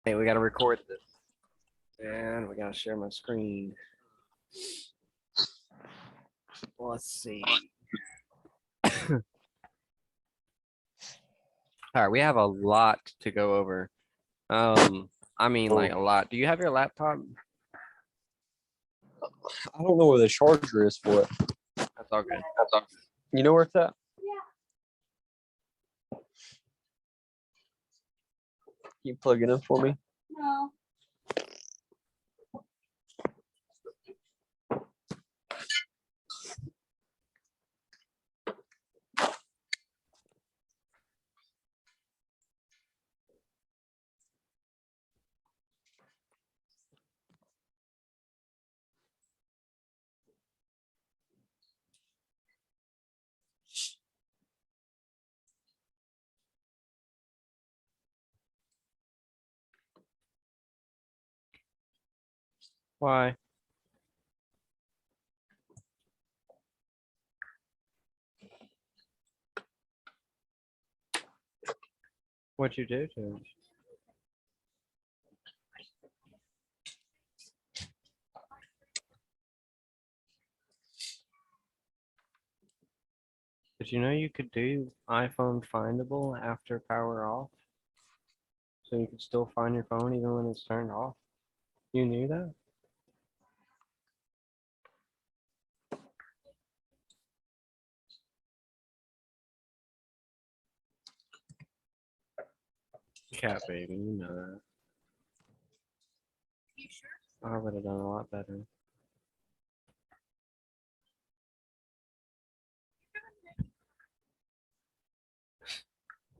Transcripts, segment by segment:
Hey, we gotta record this. And we gotta share my screen. Let's see. All right, we have a lot to go over. I mean, like a lot. Do you have your laptop? I don't know where the charger is for it. That's all good. You know where it's at? Can you plug it in for me? No. Why? What'd you do to it? Did you know you could do iPhone findable after power off? So you could still find your phone even when it's turned off? You knew that? Cat baby, you know that. You sure? I would have done a lot better.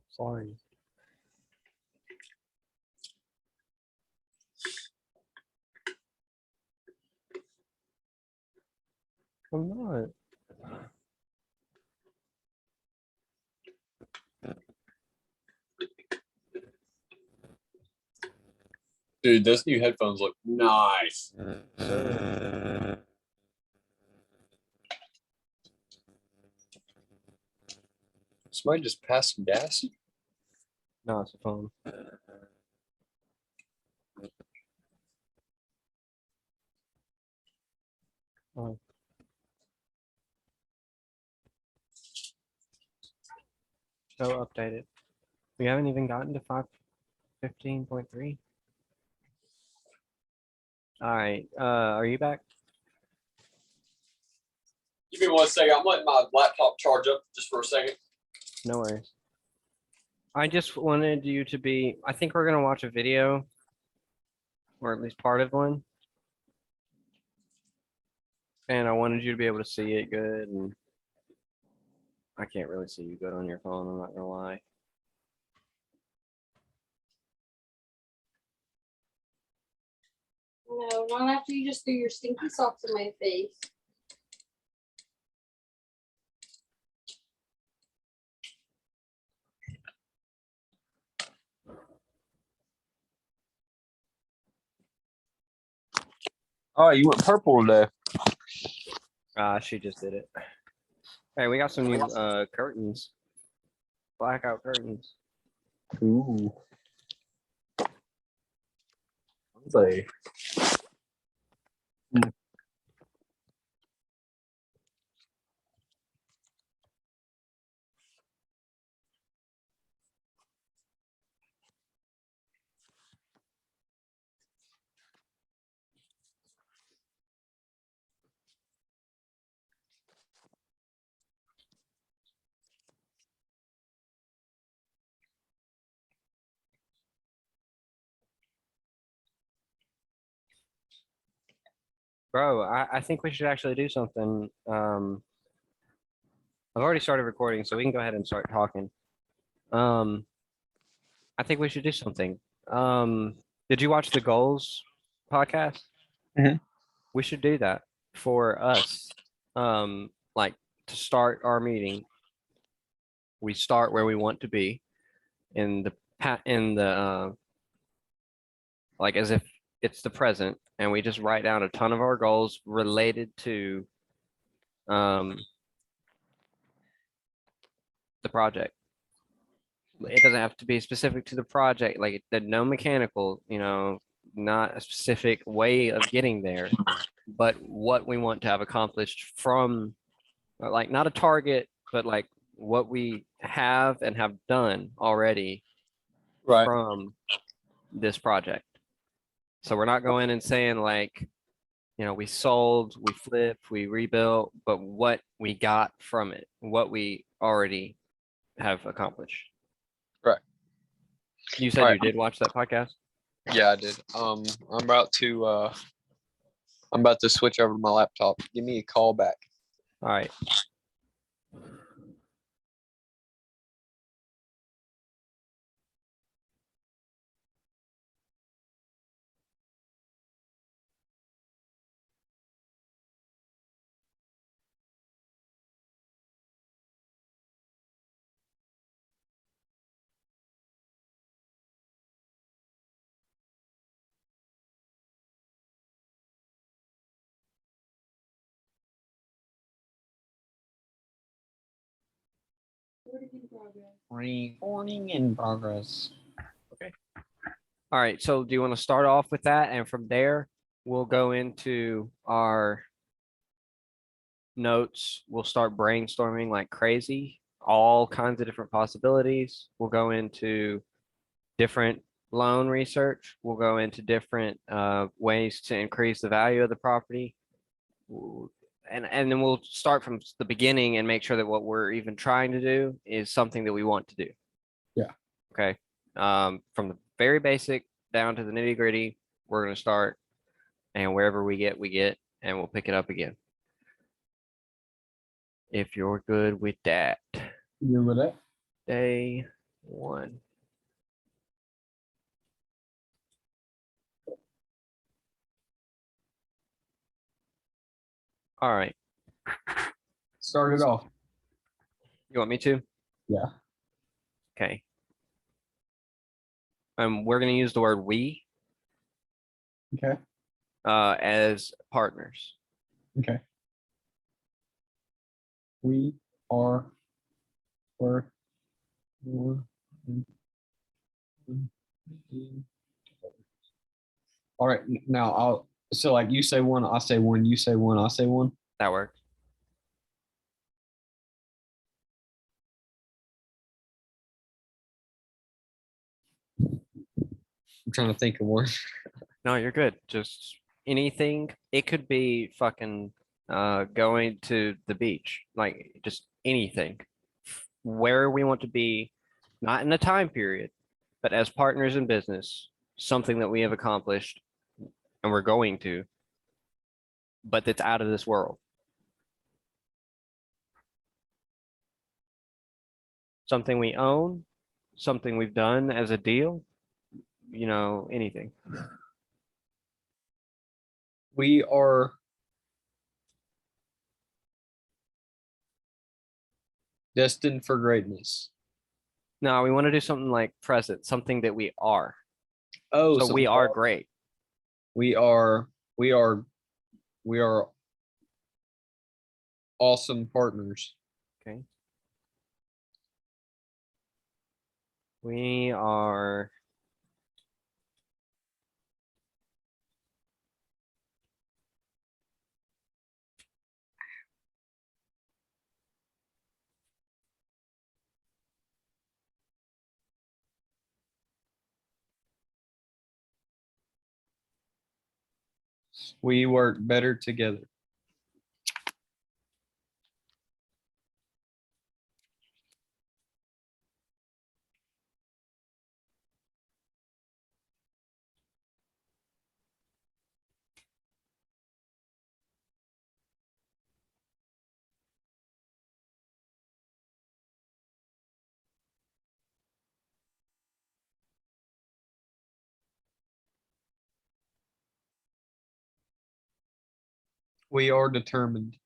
Sorry. I'm not. Dude, those new headphones look nice. Somebody just passed some gas. No, it's a phone. Oh. So updated. We haven't even gotten to 5.15.3. All right. Are you back? Give me 1 second. I'm letting my laptop charge up just for a second. No worries. I just wanted you to be, I think we're gonna watch a video, or at least part of one. And I wanted you to be able to see it good, and I can't really see you good on your phone, I'm not gonna lie. No, not after you just threw your stinky socks in my face. Oh, you went purple today. She just did it. Hey, we got some new curtains. Blackout curtains. Ooh. Sounds like Bro, I think we should actually do something. I've already started recording, so we can go ahead and start talking. I think we should do something. Did you watch the Goals podcast? Mhm. We should do that for us. Like to start our meeting, we start where we want to be in the like as if it's the present, and we just write down a ton of our goals related to the project. it doesn't have to be specific to the project, like the no mechanical, not a specific way of getting there, but what we want to have accomplished from, like, not a target, but like what we have and have done already Right. from this project. So we're not going and saying like, we sold, we flipped, we rebuilt, but what we got from it, what we already have accomplished. Right. You said Right. you did watch that podcast? Yeah, I did. I'm about to switch over to my laptop. Give me a call back. All right. Recording in progress. All right. So do you want to start off with that? And from there, we'll go into our notes. We'll start brainstorming like crazy, all kinds of different possibilities. We'll go into different loan research. We'll go into different ways to increase the value of the property. And then we'll start from the beginning and make sure that what we're even trying to do is something that we want to do. Yeah. Okay. From the very basic down to the nitty gritty, we're going to start, and wherever we get, and we'll pick it up again. If you're good with that. You with it? Day one. All right. Start it off. You want me to? Yeah. Okay. We're going to use the word we Okay. as partners. Okay. We are. We're. All right. Now so like you say one, I say one, you say one, I say one. That works. I'm trying to think of one. No, you're good. Just anything. It could be fucking going to the beach, like just anything. Where we want to be, not in a time period, but as partners in business, something that we have accomplished and we're going to, but that's out of this world. Something we own, something we've done as a deal, anything. We are destined for greatness. No, we want to do something like present, something that we are. Oh, So we are great. we are awesome partners. Okay. We are We work better together. We are determined.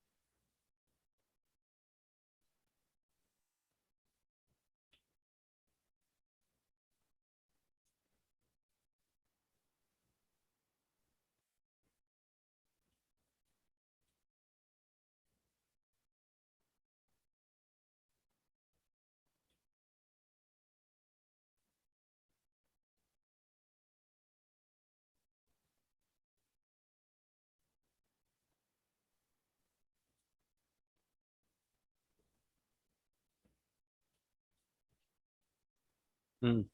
Mm.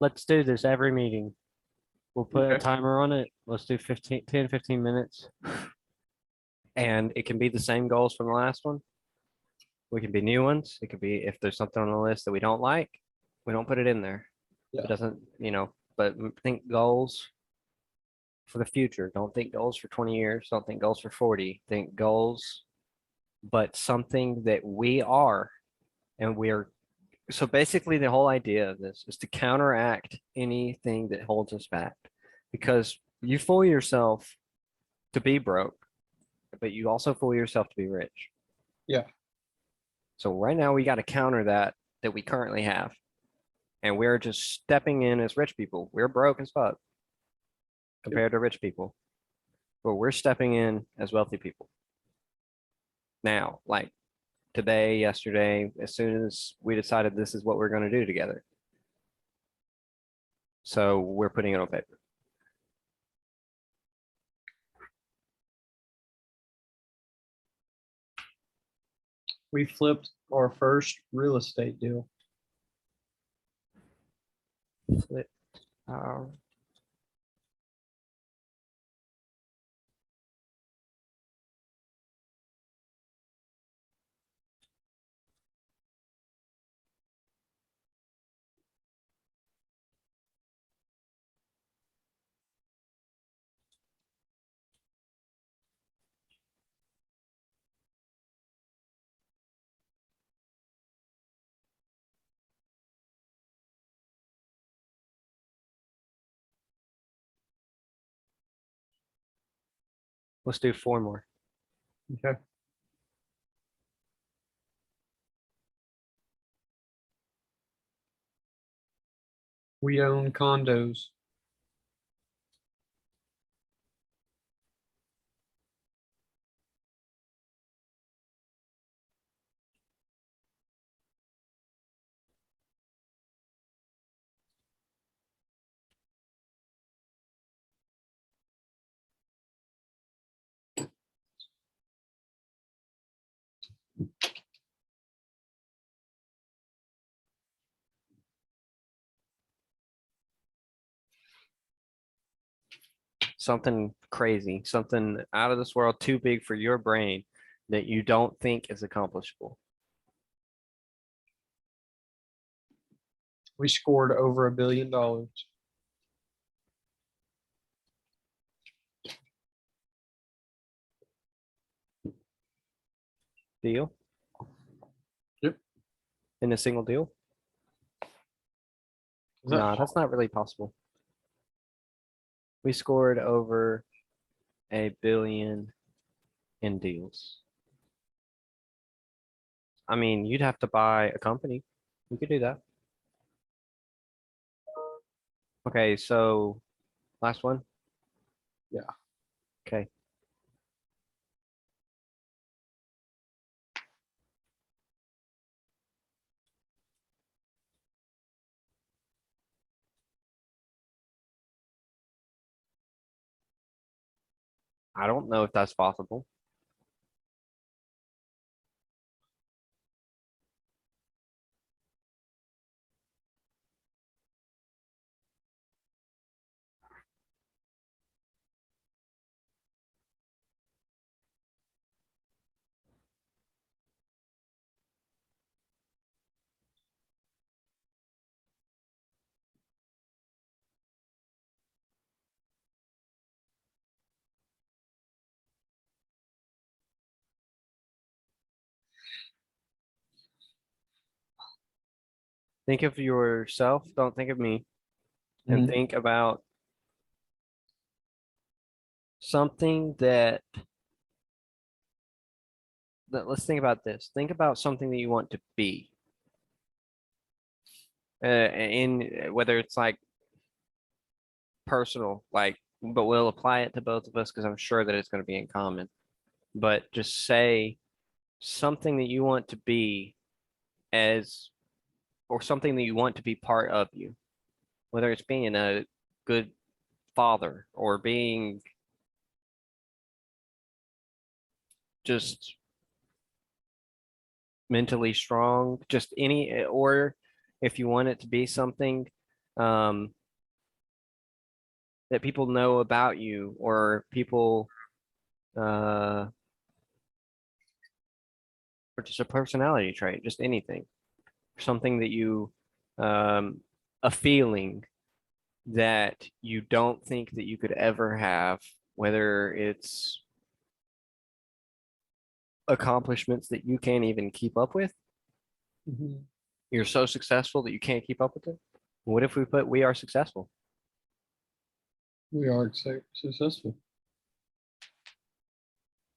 Let's do this every meeting. We'll put a Okay. timer on it. Let's do 15 minutes. And it can be the same goals from the last one. We can be new ones. It could be if there's something on the list that we don't like, we don't put it in there. Yeah. It doesn't, but think goals for the future. Don't think goals for 20 years. Don't think goals for 40. Think goals, but something that we are and we're. So basically, the whole idea of this is to counteract anything that holds us back because you fool yourself to be broke, but you also fool yourself to be rich. Yeah. So right now we got to counter that we currently have. And we're just stepping in as rich people. We're broke as fuck compared to rich people. But we're stepping in as wealthy people. Now, like today, yesterday, as soon as we decided this is what we're going to do together. So we're putting it on paper. We flipped our first real estate deal. Flip our Let's do 4 more. Okay. We own condos. Something crazy, something out of this world, too big for your brain that you don't think is accomplishable. We scored over $1 billion. Deal? Yep. In a single deal? Is that No, that's not really possible. We scored over $1 billion in deals. I mean, you'd have to buy a company. We could do that. Okay, so last one. Yeah. Okay. I don't know if that's possible. Think of yourself, don't think of me, and Mhm. think about something let's think about this. Think about something that you want to be. In whether it's like personal, like, but we'll apply it to both of us because I'm sure that it's going to be in common. But just say something that you want to be as, or something that you want to be part of you. whether it's being a good father or being just mentally strong, just any, or if you want it to be something um, that people know about you or people, or just a personality trait, just anything, something that you, a feeling that you don't think that you could ever have, whether it's accomplishments that you can't even keep up with. Mhm. You're so successful that you can't keep up with it. What if we put we are successful? We are successful.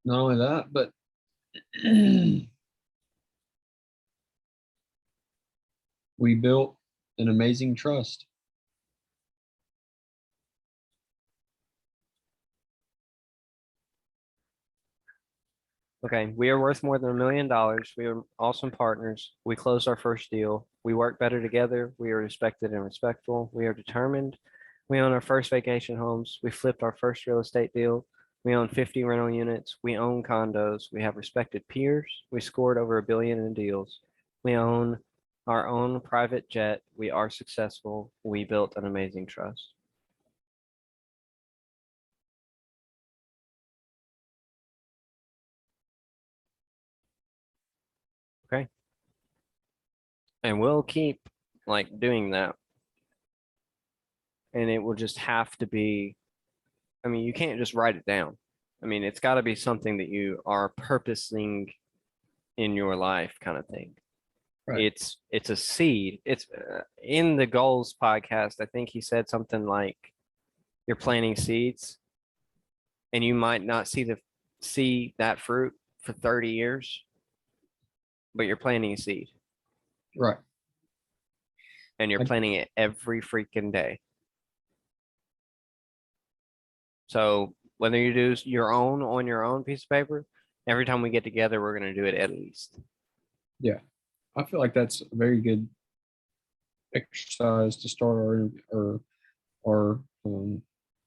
Not only that, but we built an amazing trust. Okay, we are worth more than $1 million. We are awesome partners. We closed our first deal. We work better together. We are respected and respectful. We are determined. We own our first vacation homes. We flipped our first real estate deal. We own 50 rental units. We own condos. We have respected peers. We scored over $1 billion in deals. We own our own private jet. We are successful. We built an amazing trust. Okay. And we'll keep like doing that. And it will just have to be, I mean, you can't just write it down. I mean, it's got to be something that you are purposing in your life kind of thing. Right. It's a seed. It's in the goals podcast. I think he said something like you're planting seeds and you might not see that fruit for 30 years, but you're planting a seed Right. and you're I- planting it every freaking day. So whether you do your own on your own piece of paper, every time we get together, we're going to do it at least. Yeah. I feel like that's a very good exercise to start our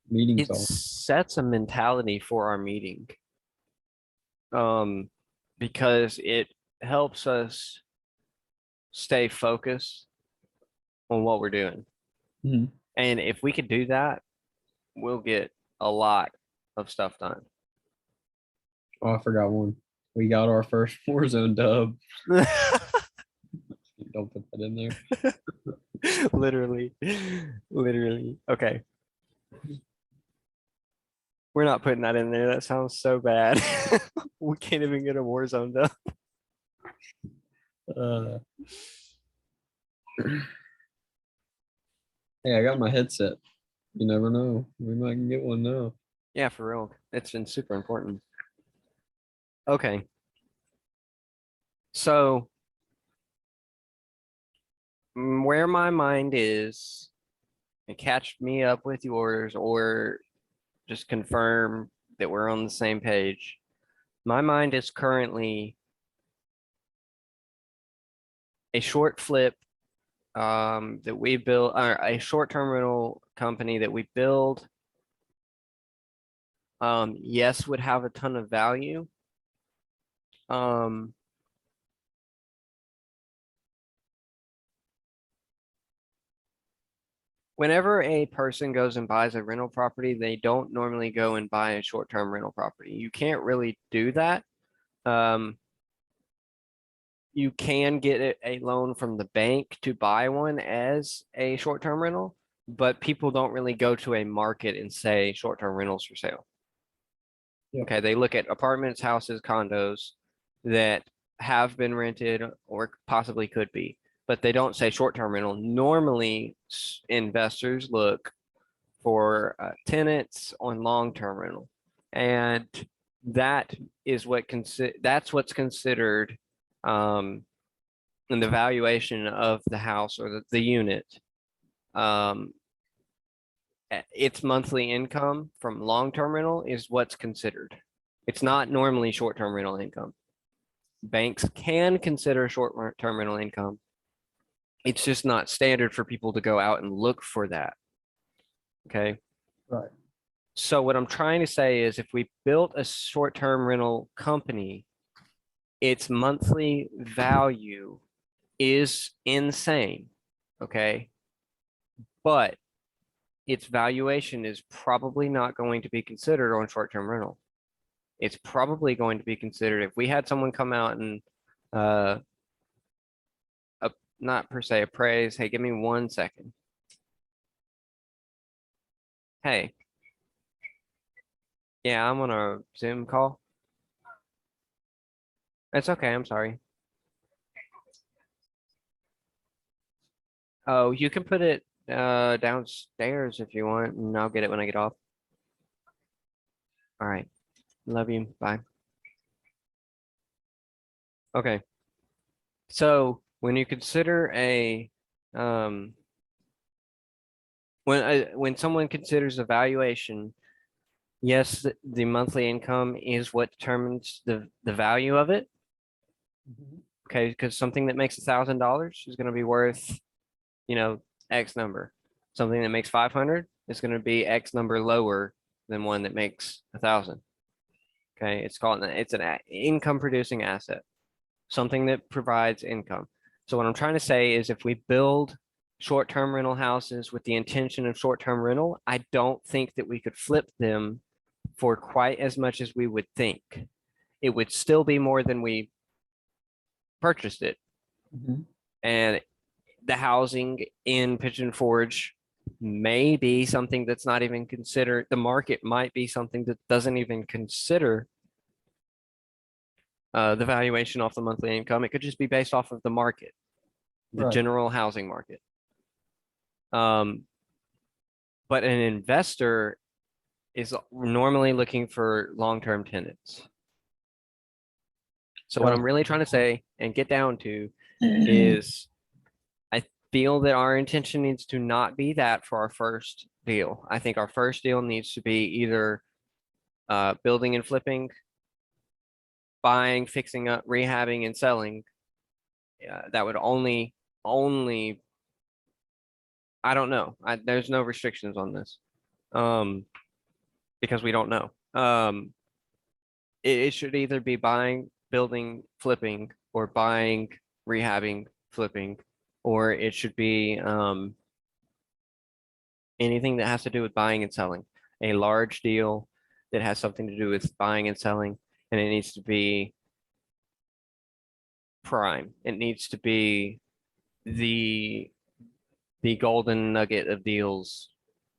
meetings It off. sets a mentality for our meeting. Because it helps us stay focused on what we're doing. Mhm. And if we could do that, we'll get a lot of stuff done. Oh, I forgot one. We got our first Warzone dub. Don't put that in there. Literally, literally. Okay. We're not putting that in there. That sounds so bad. We can't even get a Warzone done. Uh, hey, I got my headset. You never know. We might can get one now. Yeah, for real. It's been super important. Okay. So where my mind is, and catch me up with yours, or just confirm that we're on the same page. My mind is currently a short flip that we build, or a short-term rental company that we build. Yes, would have a ton of value. Whenever a person goes and buys a rental property, they don't normally go and buy a short-term rental property. You can't really do that. You can get a loan from the bank to buy one as a short-term rental, but people don't really go to a market and say short-term rentals for sale. Yeah. Okay, they look at apartments, houses, condos that have been rented or possibly could be, but they don't say short-term rental. Normally, investors look for tenants on long-term rental, and that is that's what's considered in the valuation of the house or the unit. Its monthly income from long-term rental is what's considered. It's not normally short-term rental income. Banks can consider short-term rental income, It's just not standard for people to go out and look for that. Okay. Right. So what I'm trying to say is if we built a short-term rental company, its monthly value is insane. Okay. But its valuation is probably not going to be considered on short-term rental. It's probably going to be considered if we had someone come out and uh not per se appraise. Hey, give me 1 second. Hey, yeah, I'm on a Zoom call. It's okay, I'm sorry. Oh, you can put it downstairs if you want, and I'll get it when I get off. All right. Love you. Bye. Okay. So when you consider a when someone considers a valuation, yes, the monthly income is what determines the value of it. Okay, because something that makes $1,000 is going to be worth, X number. Something that makes 500 is going to be X number lower than one that makes 1,000. Okay, it's an income producing asset, something that provides income. So what I'm trying to say is if we build short-term rental houses with the intention of short-term rental, I don't think that we could flip them for quite as much as we would think. It would still be more than we purchased it. Mhm. And the housing in Pigeon Forge may be something that's not even considered. The market might be something that doesn't even consider the valuation off the monthly income. It could just be based off of the market, the Right. general housing market. But an investor is normally looking for long-term tenants. So what I'm really trying to say and get down to is I feel that our intention needs to not be that for our first deal. I think our first deal needs to be either building and flipping, buying, fixing up, rehabbing, and selling. That would only, I don't know. There's no restrictions on this because we don't know. It should either be buying, building, flipping, or buying, rehabbing, flipping, or it should be anything that has to do with buying and selling. A large deal that has something to do with buying and selling, and it needs to be prime. It needs to be the golden nugget of deals.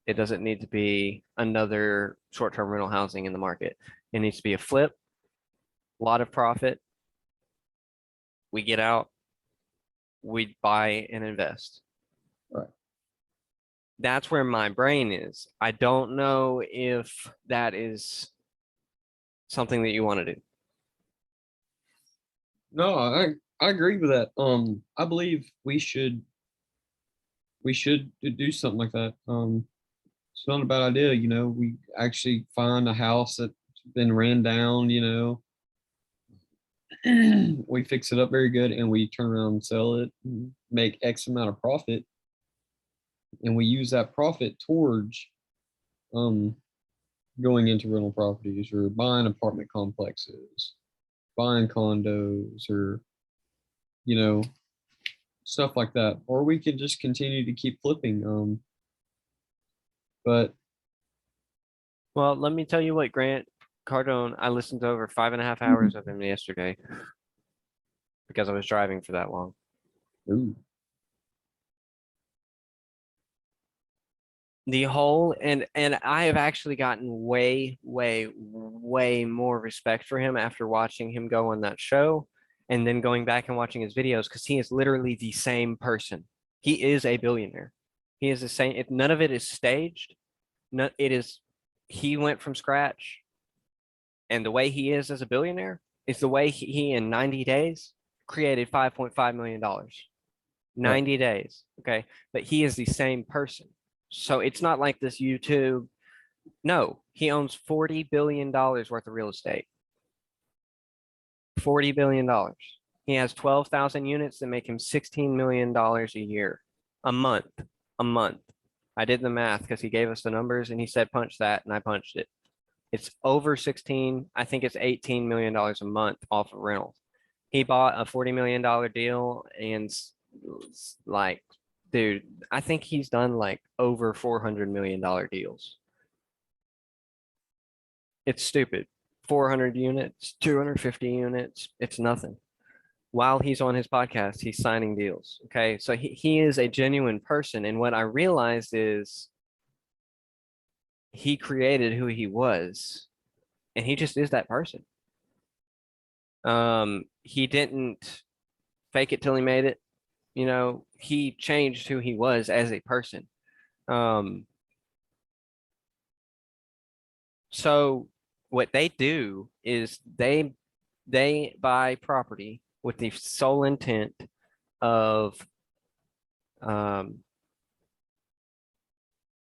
It doesn't need to be another short-term rental housing in the market. It needs to be a flip, a lot of profit. We get out, we buy and invest. Right. That's where my brain is. I don't know if that is something that you want to do. No, I agree with that. I believe we should do something like that. It's not a bad idea, we actually find a house that's been ran down, we fix it up very good and we turn around and sell it, and make X amount of profit. And we use that profit towards going into rental properties or buying apartment complexes, buying condos, or stuff like that. Or we could just continue to keep flipping. But Well, let me tell you what, Grant Cardone, I listened to over 5.5 hours of him yesterday because I was driving for that long. ooh, The whole and I have actually gotten way more respect for him after watching him go on that show and then going back and watching his videos because he is literally the same person. He is a billionaire. He is the same. If none of it is staged, no, it is. He went from scratch, and the way he is as a billionaire is the way he in 90 days created $5.5 million. 90 days, okay, but he is the same person. So it's not like this YouTube. No, he owns $40 billion worth of real estate. $40 billion. He has 12,000 units that make him $16 million a year, a month, a month. I did the math because he gave us the numbers and he said, punch that, and I punched it. It's over 16, I think it's $18 million a month off of rentals. He bought a $40 million deal and like, dude, I think he's done like over $400 million deals. It's stupid. 400 units, 250 units, it's nothing. While he's on his podcast, he's signing deals. Okay. So he is a genuine person. And what I realized is he created who he was, and he just is that person. He didn't fake it till he made it. You know, he changed who he was as a person. So what they do is they buy property with the sole intent of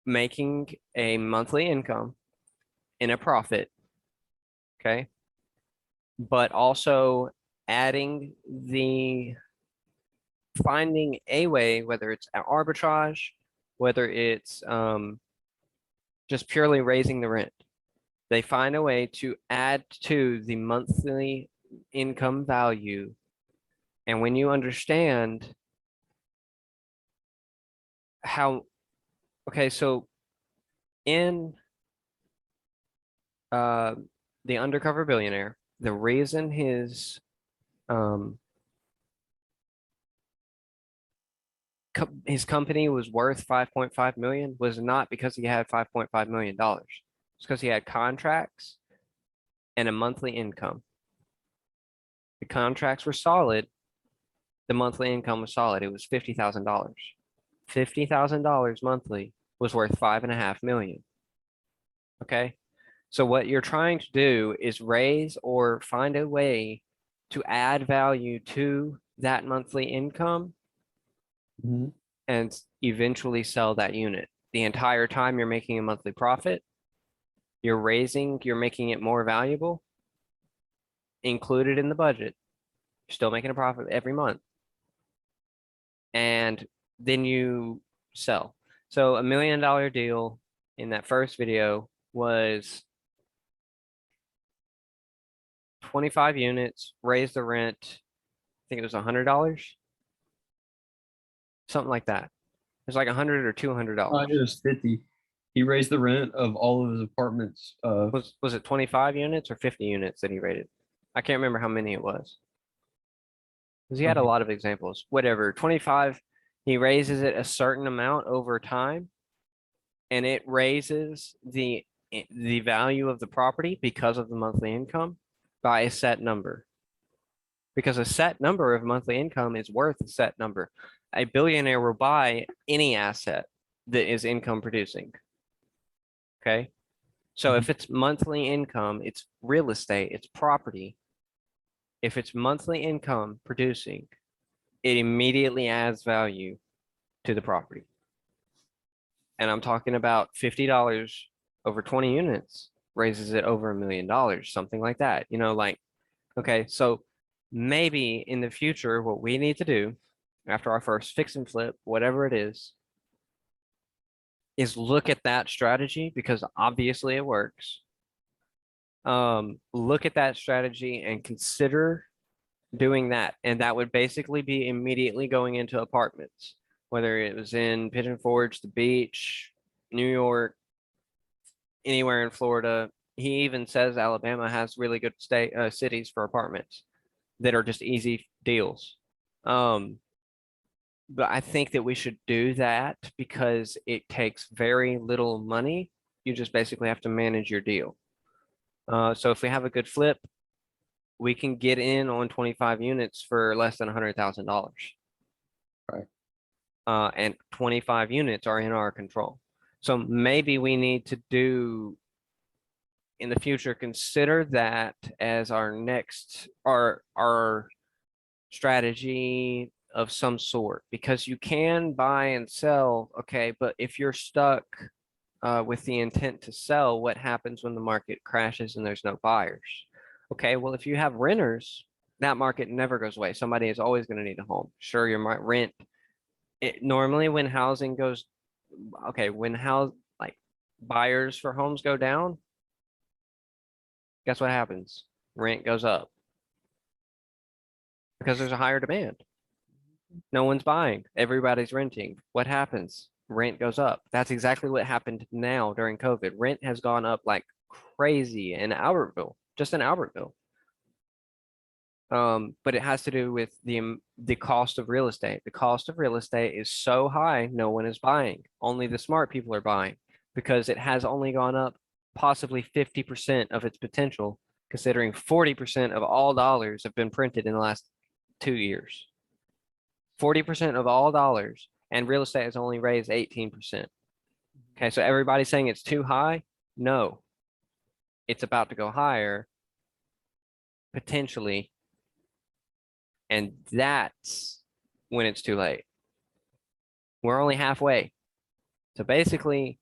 making a monthly income and a profit, okay? But also finding a way, whether it's arbitrage, whether it's just purely raising the rent. They find a way to add to the monthly income value. And when you understand how, okay, so in The Undercover Billionaire, the reason his company was worth 5.5 million was not because he had $5.5 million. It's because he had contracts and a monthly income. The contracts were solid. The monthly income was solid. It was $50,000. $50,000 monthly was worth 5.5 million. Okay. So what you're trying to do is raise or find a way to add value to that monthly income Mhm. and eventually sell that unit. The entire time you're making a monthly profit, you're making it more valuable, included in the budget. You're still making a profit every month. And then you sell. So $1 million deal in that first video was 25 units, raise the rent. I think it was $100, something like that. It's like $100 or $200. It was 50. He raised the rent of all of his apartments. Was it 25 units or 50 units that he rated? I can't remember how many it was. Because he had a Okay. lot of examples. Whatever, 25, he raises it a certain amount over time, and it raises the value of the property because of the monthly income by a set number. Because a set number of monthly income is worth a set number. A billionaire will buy any asset that is income producing. Okay. So if it's monthly income, it's real estate, it's property. If it's monthly income producing, it immediately adds value to the property. And I'm talking about $50 over 20 units raises it over $1 million, something like that. You know, like, okay, so maybe in the future, what we need to do after our first fix and flip, whatever it is look at that strategy because obviously it works. Look at that strategy and consider doing that. And that would basically be immediately going into apartments, whether it was in Pigeon Forge, the beach, New York, anywhere in Florida. He even says Alabama has really good cities for apartments that are just easy deals. But I think that we should do that because it takes very little money. You just basically have to manage your deal. So if we have a good flip, we can get in on 25 units for less than $100,000. Right. And 25 units are in our control. So maybe we need to do in the future, consider that as our next, our strategy of some sort, because you can buy and sell. Okay. But if you're stuck with the intent to sell, what happens when the market crashes and there's no buyers? Okay, well, if you have renters that market never goes away. Somebody is always going to need a home. Sure, your rent. It normally when housing goes, okay, when like buyers for homes go down, guess what happens? Rent goes up because there's a higher demand. No one's buying. Everybody's renting. What happens? Rent goes up. That's exactly what happened now during COVID. Rent has gone up like crazy in Albertville, just in Albertville. But it has to do with the cost of real estate. The cost of real estate is so high, no one is buying. Only the smart people are buying because it has only gone up possibly 50% of its potential, considering 40% of all dollars have been printed in the last 2 years. 40% of all dollars, and real estate has only raised 18%. Okay, so everybody's saying it's too high? No, it's about to go higher, potentially. And that's when it's too late. We're only halfway. So basically,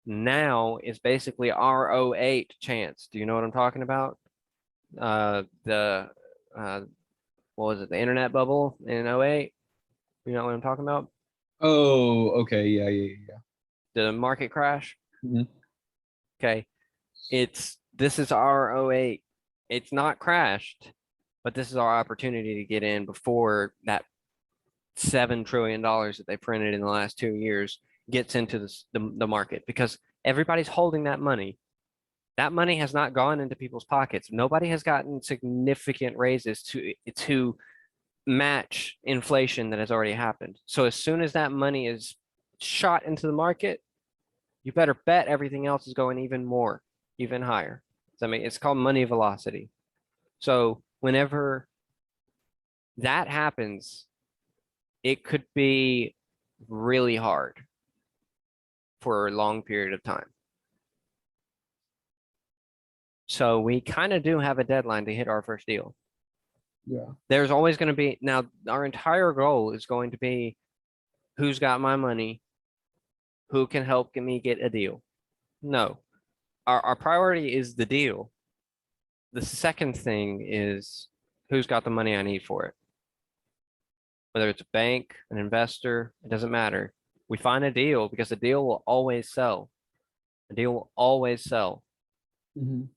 now is basically our '08 chance. Do you know what I'm talking about? The what was it? The internet bubble in '08. You know what I'm talking about? Oh, okay. Yeah, yeah, yeah. The market crash. Mhm. Okay. This is our '08. It's not crashed, but this is our opportunity to get in before that $7 trillion that they printed in the last 2 years gets into the market, because everybody's holding that money. That money has not gone into people's pockets. Nobody has gotten significant raises to match inflation that has already happened. So as soon as that money is shot into the market, you better bet everything else is going even more, even higher. So, I mean, it's called money velocity. So whenever that happens, it could be really hard for a long period of time. So we kind of do have a deadline to hit our first deal. Yeah. There's always going to be, now our entire goal is going to be who's got my money, who can help me get a deal. No, our priority is the deal. The second thing is who's got the money I need for it. Whether it's a bank, an investor, it doesn't matter. We find a deal because the deal will always sell. The deal will always sell. Mhm.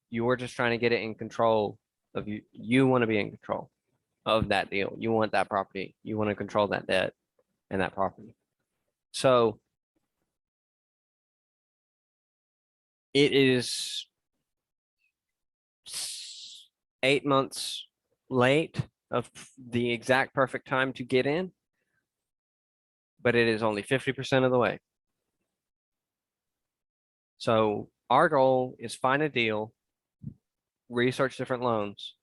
You're just trying to get it in control of you. You want to be in control of that deal. You want that property. You want to control that debt and that property. So it is 8 months late of the exact perfect time to get in, but it is only 50% of the way. So our goal is find a deal, research different loans.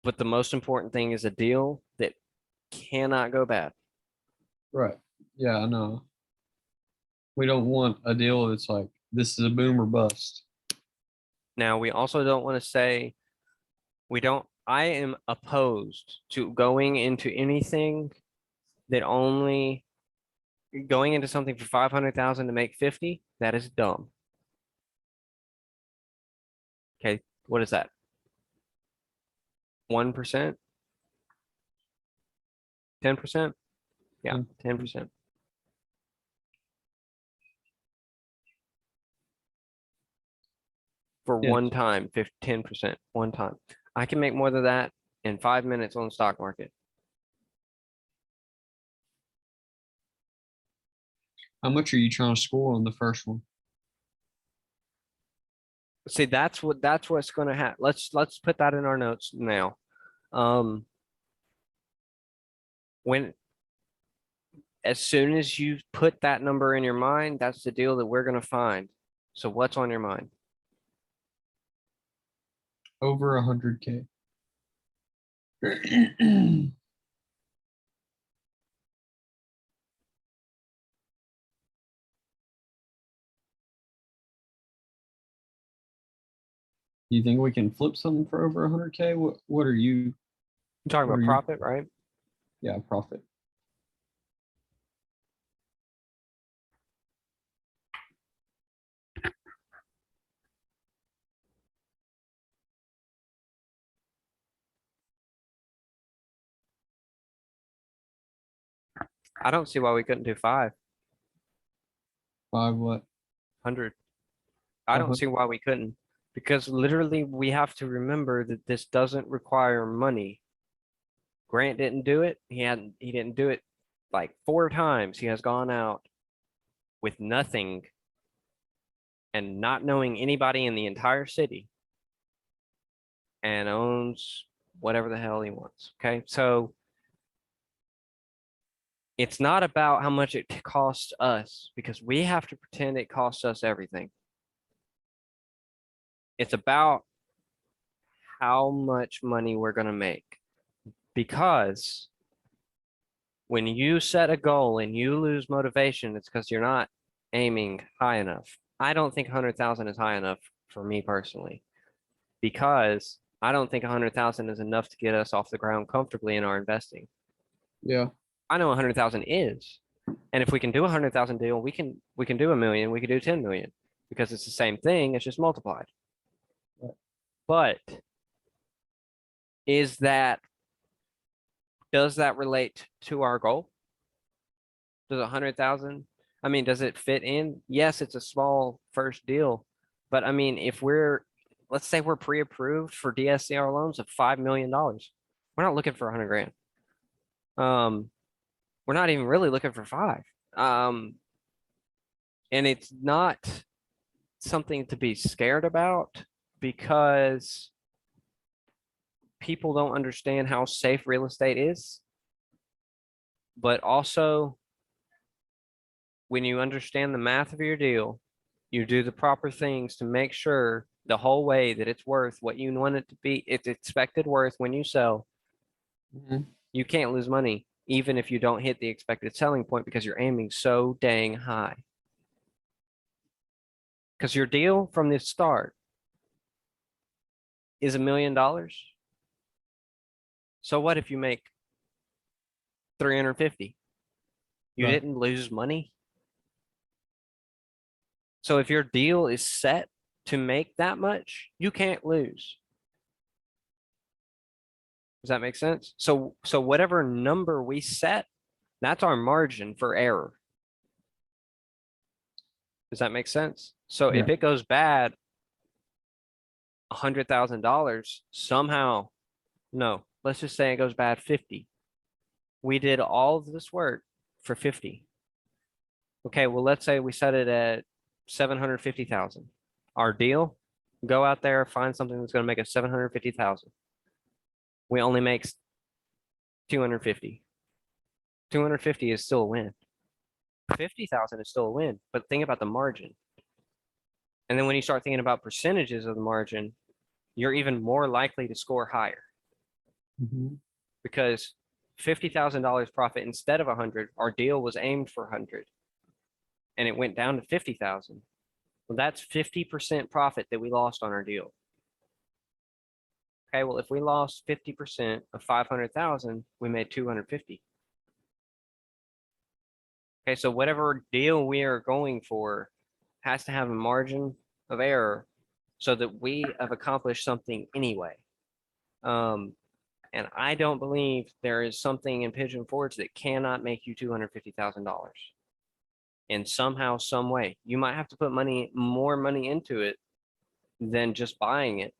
But the most important thing is a deal that cannot go bad. Right. Yeah, I know. We don't want a deal that's like, this is a boom or bust. Now, we also don't want to say, I am opposed to going into anything that only going into something for 500,000 to make 50. That is dumb. Okay, what is that? 1%? 10%? Yeah, 10%. For Yeah. one time, 10%, one time. I can make more than that in 5 minutes on the stock market. How much are you trying to score on the first one? See, that's what's going to happen. Let's put that in our notes now. When as soon as you put that number in your mind, that's the deal that we're going to find. So what's on your mind? Over 100K. You think we can flip something for over 100K? What are you? You're talking What about are you? profit, right? Yeah, profit. I don't see why we couldn't do 500. 5 what? I don't see why we couldn't, because literally we have to remember that this doesn't require money. Grant didn't do it. He didn't do it like 4 times. He has gone out with nothing and not knowing anybody in the entire city and owns whatever the hell he wants. Okay. So it's not about how much it costs us, because we have to pretend it costs us everything. It's about how much money we're going to make. Because when you set a goal and you lose motivation, it's because you're not aiming high enough. I don't think 100,000 is high enough for me personally, because I don't think 100,000 is enough to get us off the ground comfortably in our investing. Yeah. I know 100,000 is, and if we can do a 100,000 deal, we can do a million, we can do 10 million, because it's the same thing, it's just multiplied. Right. But does that relate to our goal? Does 100,000, I mean, does it fit in? Yes, it's a small first deal, but I mean, let's say we're pre-approved for DSCR loans of $5 million. We're not looking for 100 grand. We're not even really looking for 5. And it's not something to be scared about, because people don't understand how safe real estate is. But also, when you understand the math of your deal, you do the proper things to make sure the whole way that it's worth what you want it to be, it's expected worth when you sell. Mhm. You can't lose money, even if you don't hit the expected selling point, because you're aiming so dang high. Because your deal from the start is $1 million. So what if you make 350? You Right. didn't lose money. So if your deal is set to make that much, you can't lose. Does that make sense? So whatever number we set, that's our margin for error. Does that make sense? So if Yeah. it goes bad, $100,000 somehow, no, let's just say it goes bad 50. We did all of this work for 50. Okay, well, let's say we set it at 750,000. Our deal, go out there, find something that's going to make us 750,000. We only make 250. 250 is still a win. 50,000 is still a win, but think about the margin. And then when you start thinking about percentages of the margin, you're even more likely to score higher, Mhm. because $50,000 profit instead of 100, our deal was aimed for 100 and it went down to 50,000. Well, that's 50% profit that we lost on our deal. Okay, well, if we lost 50% of 500,000, we made 250. Okay, so whatever deal we are going for has to have a margin of error so that we have accomplished something anyway. And I don't believe there is something in Pigeon Forge that cannot make you $250,000 in somehow, some way. You might have to put more money into it than just buying it.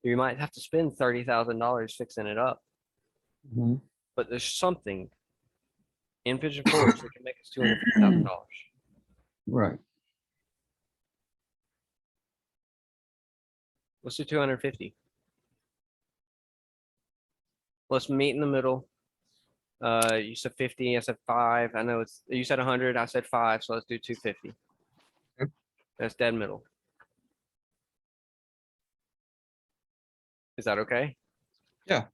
You might have to spend $30,000 fixing it up, Mhm. but there's something in Pigeon Forge that can make us $250,000. Right. Let's do 250. Let's meet in the middle. You said 50, I said 5. I know you said 100, I said 5, so let's do 250. Okay. That's dead middle. Is that okay? No.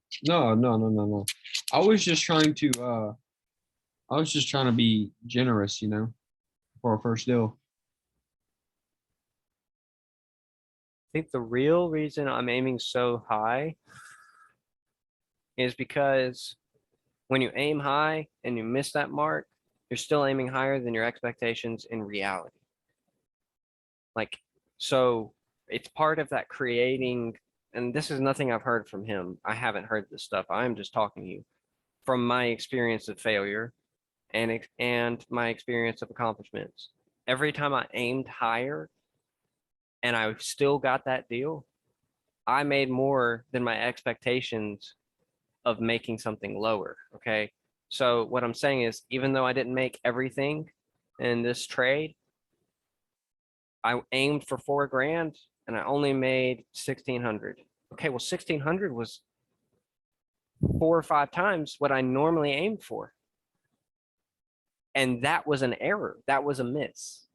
I was just trying to be generous, for our first deal. I think the real reason I'm aiming so high is because when you aim high and you miss that mark, you're still aiming higher than your expectations in reality. Like, so it's part of that creating, and this is nothing I've heard from him. I haven't heard this stuff. I'm just talking to you from my experience of failure. and my experience of accomplishments. Every time I aimed higher and I still got that deal, I made more than my expectations of making something lower. Okay. So what I'm saying is, even though I didn't make everything in this trade, I aimed for 4 grand and I only made 1,600. Okay. Well, 1,600 was 4 or 5 times what I normally aimed for. And that was an error. That was a miss.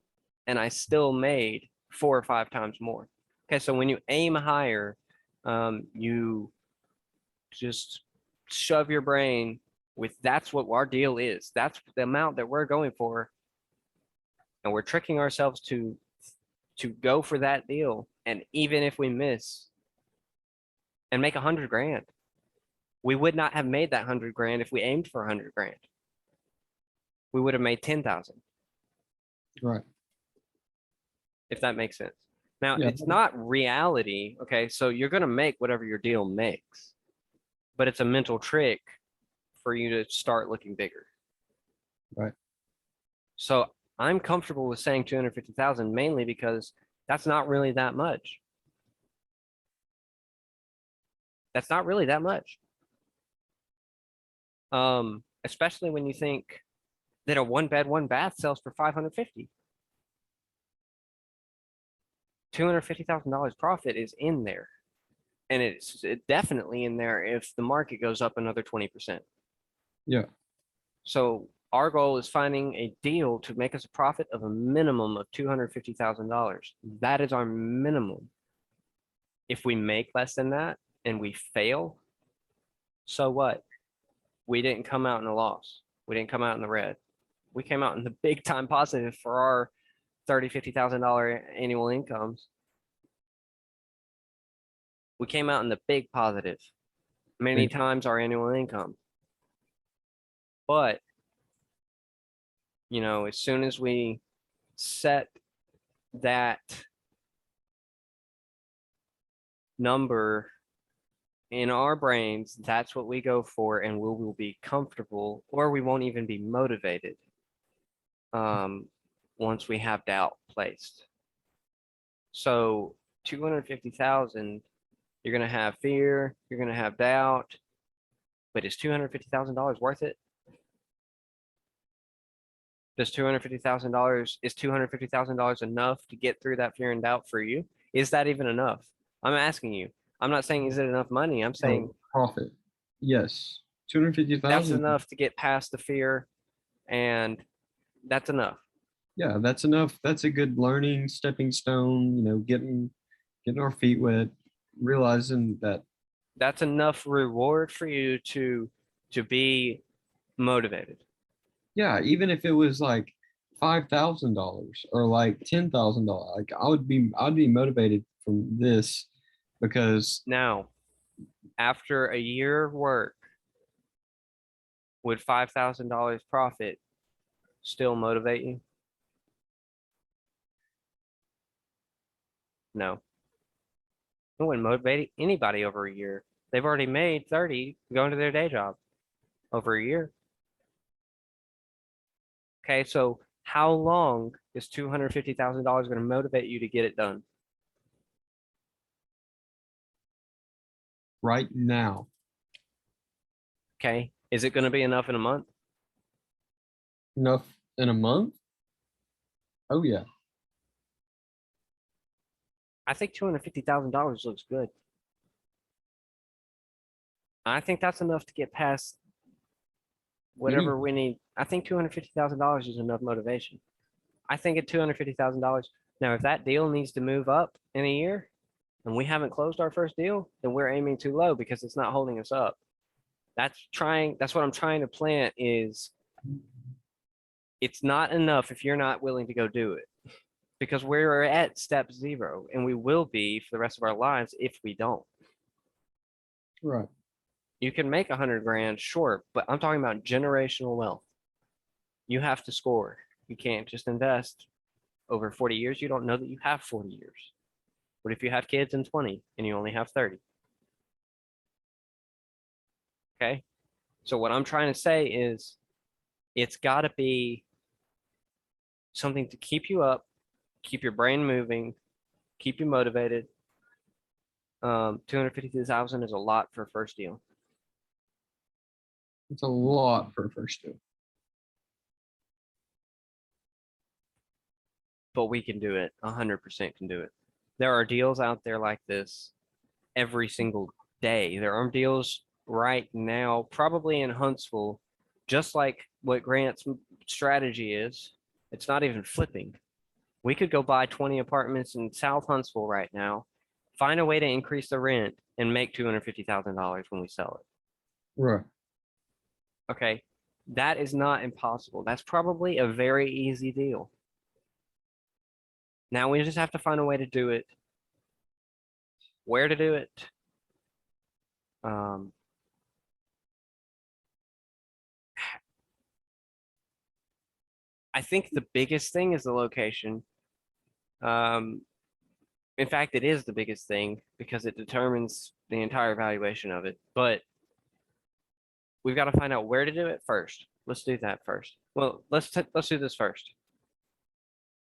And I still made 4 or 5 times more. Okay. So when you aim higher, you just shove your brain with that's what our deal is. That's the amount that we're going for. And we're tricking ourselves to go for that deal. And even if we miss and make 100 grand, we would not have made that 100 grand if we aimed for 100 grand. We would have made 10,000, Right. if that makes sense. Now, Yeah. it's not reality. Okay. So you're going to make whatever your deal makes, but it's a mental trick for you to start looking bigger. Right. So I'm comfortable with saying 250,000 mainly because that's not really that much. That's not really that much. Especially when you think that a 1 bed, 1 bath sells for 550. $250,000 profit is in there. And it's definitely in there if the market goes up another 20%. Yeah. So our goal is finding a deal to make us a profit of a minimum of $250,000. That is our minimum. If we make less than that and we fail, so what? We didn't come out in a loss. We didn't come out in the red. We came out in the big time positive for our $30,000, $50,000 annual incomes. We came out in the big positive many Big. times our annual income. But, you know, as soon as we set that number in our brains, that's what we go for, and we will be comfortable, or we won't even be motivated once we have doubt placed. So 250,000, you're going to have fear, you're going to have doubt, but is $250,000 worth it? Is $250,000 enough to get through that fear and doubt for you? Is that even enough? I'm asking you. I'm not saying is it enough money. I'm saying Profit. Yes. that's 250,000. enough to get past the fear, and that's enough. Yeah, that's enough. That's a good learning stepping stone, getting our feet wet, realizing that. That's enough reward for you to be motivated. Yeah, even if it was like $5,000 or like $10,000, like I'd be motivated from this because Now, after a year of work, would $5,000 profit still motivate you? No. It wouldn't motivate anybody over a year. They've already made 30 going to their day job over a year. Okay, so how long is $250,000 going to motivate you to get it done? right now, Okay, is it going to be enough in a month? enough in a month? Oh yeah. I think $250,000 looks good. I think that's enough to get past whatever we need. I think $250,000 is enough motivation. I think at $250,000. Now, if that deal needs to move up in a year and we haven't closed our first deal, then we're aiming too low because it's not holding us up. That's what I'm trying to plant is it's not enough if you're not willing to go do it, because we're at step 0 and we will be for the rest of our lives if we don't. Right. You can make 100 grand, sure, but I'm talking about generational wealth. You have to score. You can't just invest over 40 years. You don't know that you have 40 years. What if you have kids in 20 and you only have 30? Okay. So what I'm trying to say is it's gotta be something to keep you up, keep your brain moving, keep you motivated. 250,000 is a lot for a first deal. It's a lot for a first deal. But we can do it. 100% can do it. There are deals out there like this every single day. There are deals right now, probably in Huntsville, just like what Grant's strategy is. It's not even flipping. We could go buy 20 apartments in South Huntsville right now, find a way to increase the rent and make $250,000 when we sell it. Right. Okay. That is not impossible. That's probably a very easy deal. Now we just have to find a way to do it, where to do it. I think the biggest thing is the location. In fact, it is the biggest thing because it determines the entire valuation of it. But we've got to find out where to do it first. Let's do that first. Well, let's do this first.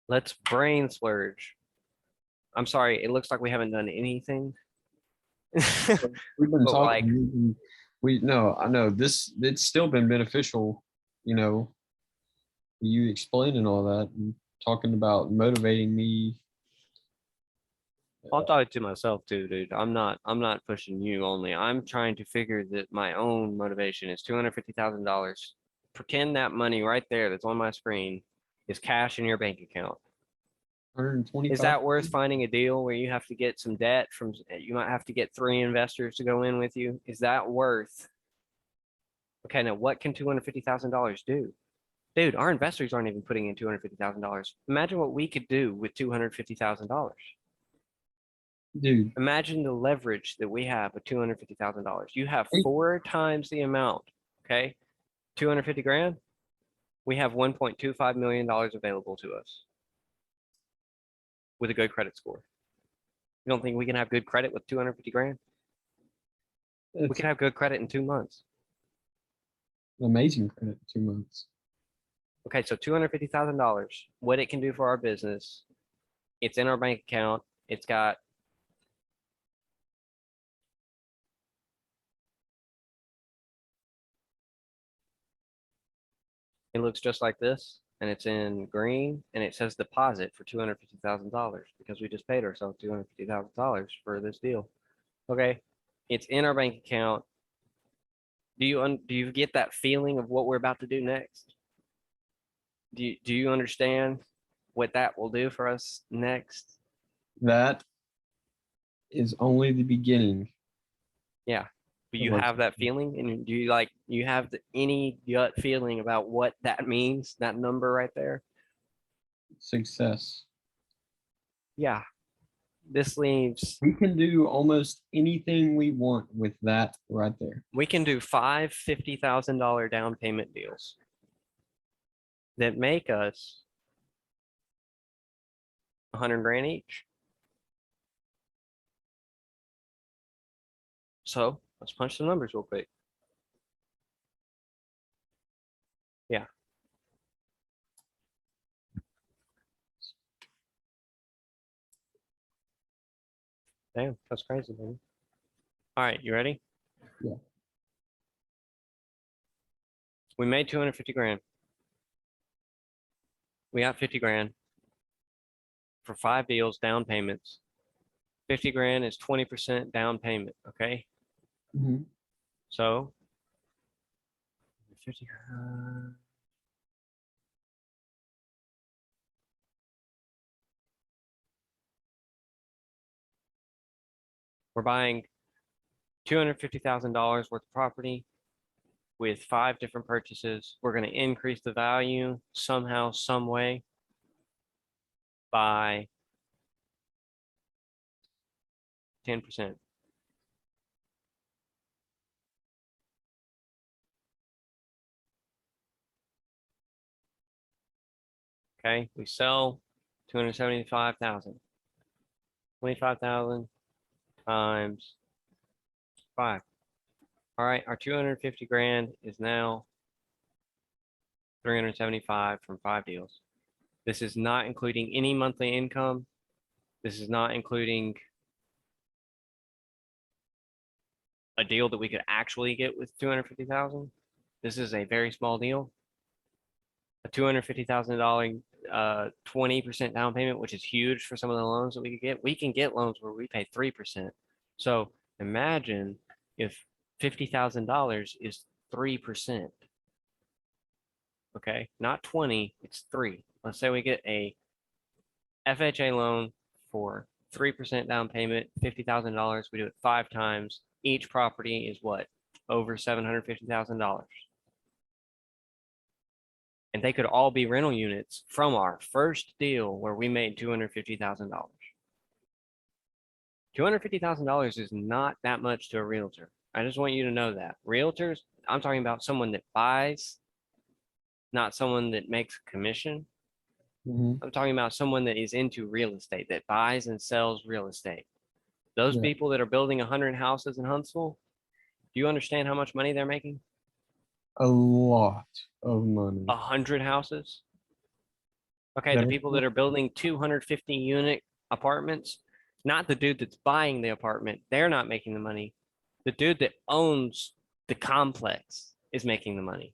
Let's brain splurge. I'm sorry, it looks like we haven't done anything. We've been But, like- talking, I know this, it's still been beneficial, you know, you explaining all that and talking about motivating me. I'm talking to myself too, dude. I'm not pushing you only. I'm trying to figure that my own motivation is $250,000. Pretend that money right there that's on my screen is cash in your bank account. 125. Is that worth finding a deal where you have to get some debt from, you might have to get 3 investors to go in with you? Is that worth? Okay, now what can $250,000 do? Dude, our investors aren't even putting in $250,000. Imagine what we could do with $250,000. Dude, Imagine the leverage that we have with $250,000. You have 4 times the amount, okay? 250 grand. We have $1.25 million available to us with a good credit score. You don't think we can have good credit with 250 grand? We it's can have good credit in 2 months. amazing credit, 2 months. Okay, so $250,000, what it can do for our business, it's in our bank account. It's got it looks just like this, and it's in green, and it says deposit for $250,000 because we just paid ourselves $250,000 for this deal. Okay, it's in our bank account. Do you get that feeling of what we're about to do next? Do you understand what that will do for us next? That is only the beginning. Do you What's- have that feeling? And do you have any gut feeling about what that means, that number right there? Success. Yeah. This leaves, We can do almost anything we want with that right there. we can do 5 $50,000 down payment deals that make us 100 grand each. So let's punch some numbers real quick. Yeah. Damn, that's crazy, baby. All right, you ready? Yeah. We made 250 grand. We got 50 grand for 5 deals, down payments. 50 grand is 20% down payment, okay? Mhm. So 50 grand. We're buying $250,000 worth of property with 5 different purchases. We're going to increase the value somehow, some way by 10%. Okay, we sell 275,000. 25,000 times 5. All right, our 250 grand is now 375 from 5 deals. This is not including any monthly income. This is not including a deal that we could actually get with 250,000. This is a very small deal. A $250,000 20% down payment, which is huge for some of the loans that we could get. We can get loans where we pay 3%. So imagine if $50,000 is 3%. Okay, not 20, it's 3. Let's say we get a FHA loan for 3% down payment, $50,000. We do it 5 times. Each property is what? Over $750,000. And they could all be rental units from our first deal where we made $250,000. $250,000 is not that much to a realtor. I just want you to know that. Realtors, I'm talking about someone that buys, not someone that makes a commission. Mhm. I'm talking about someone that is into real estate, that buys and sells real estate. Those Yeah. people that are building 100 houses in Huntsville, do you understand how much money they're making? A lot of money. 100 houses? Okay, Yeah. the people that are building 250 unit apartments, not the dude that's buying the apartment, they're not making the money. The dude that owns the complex is making the money.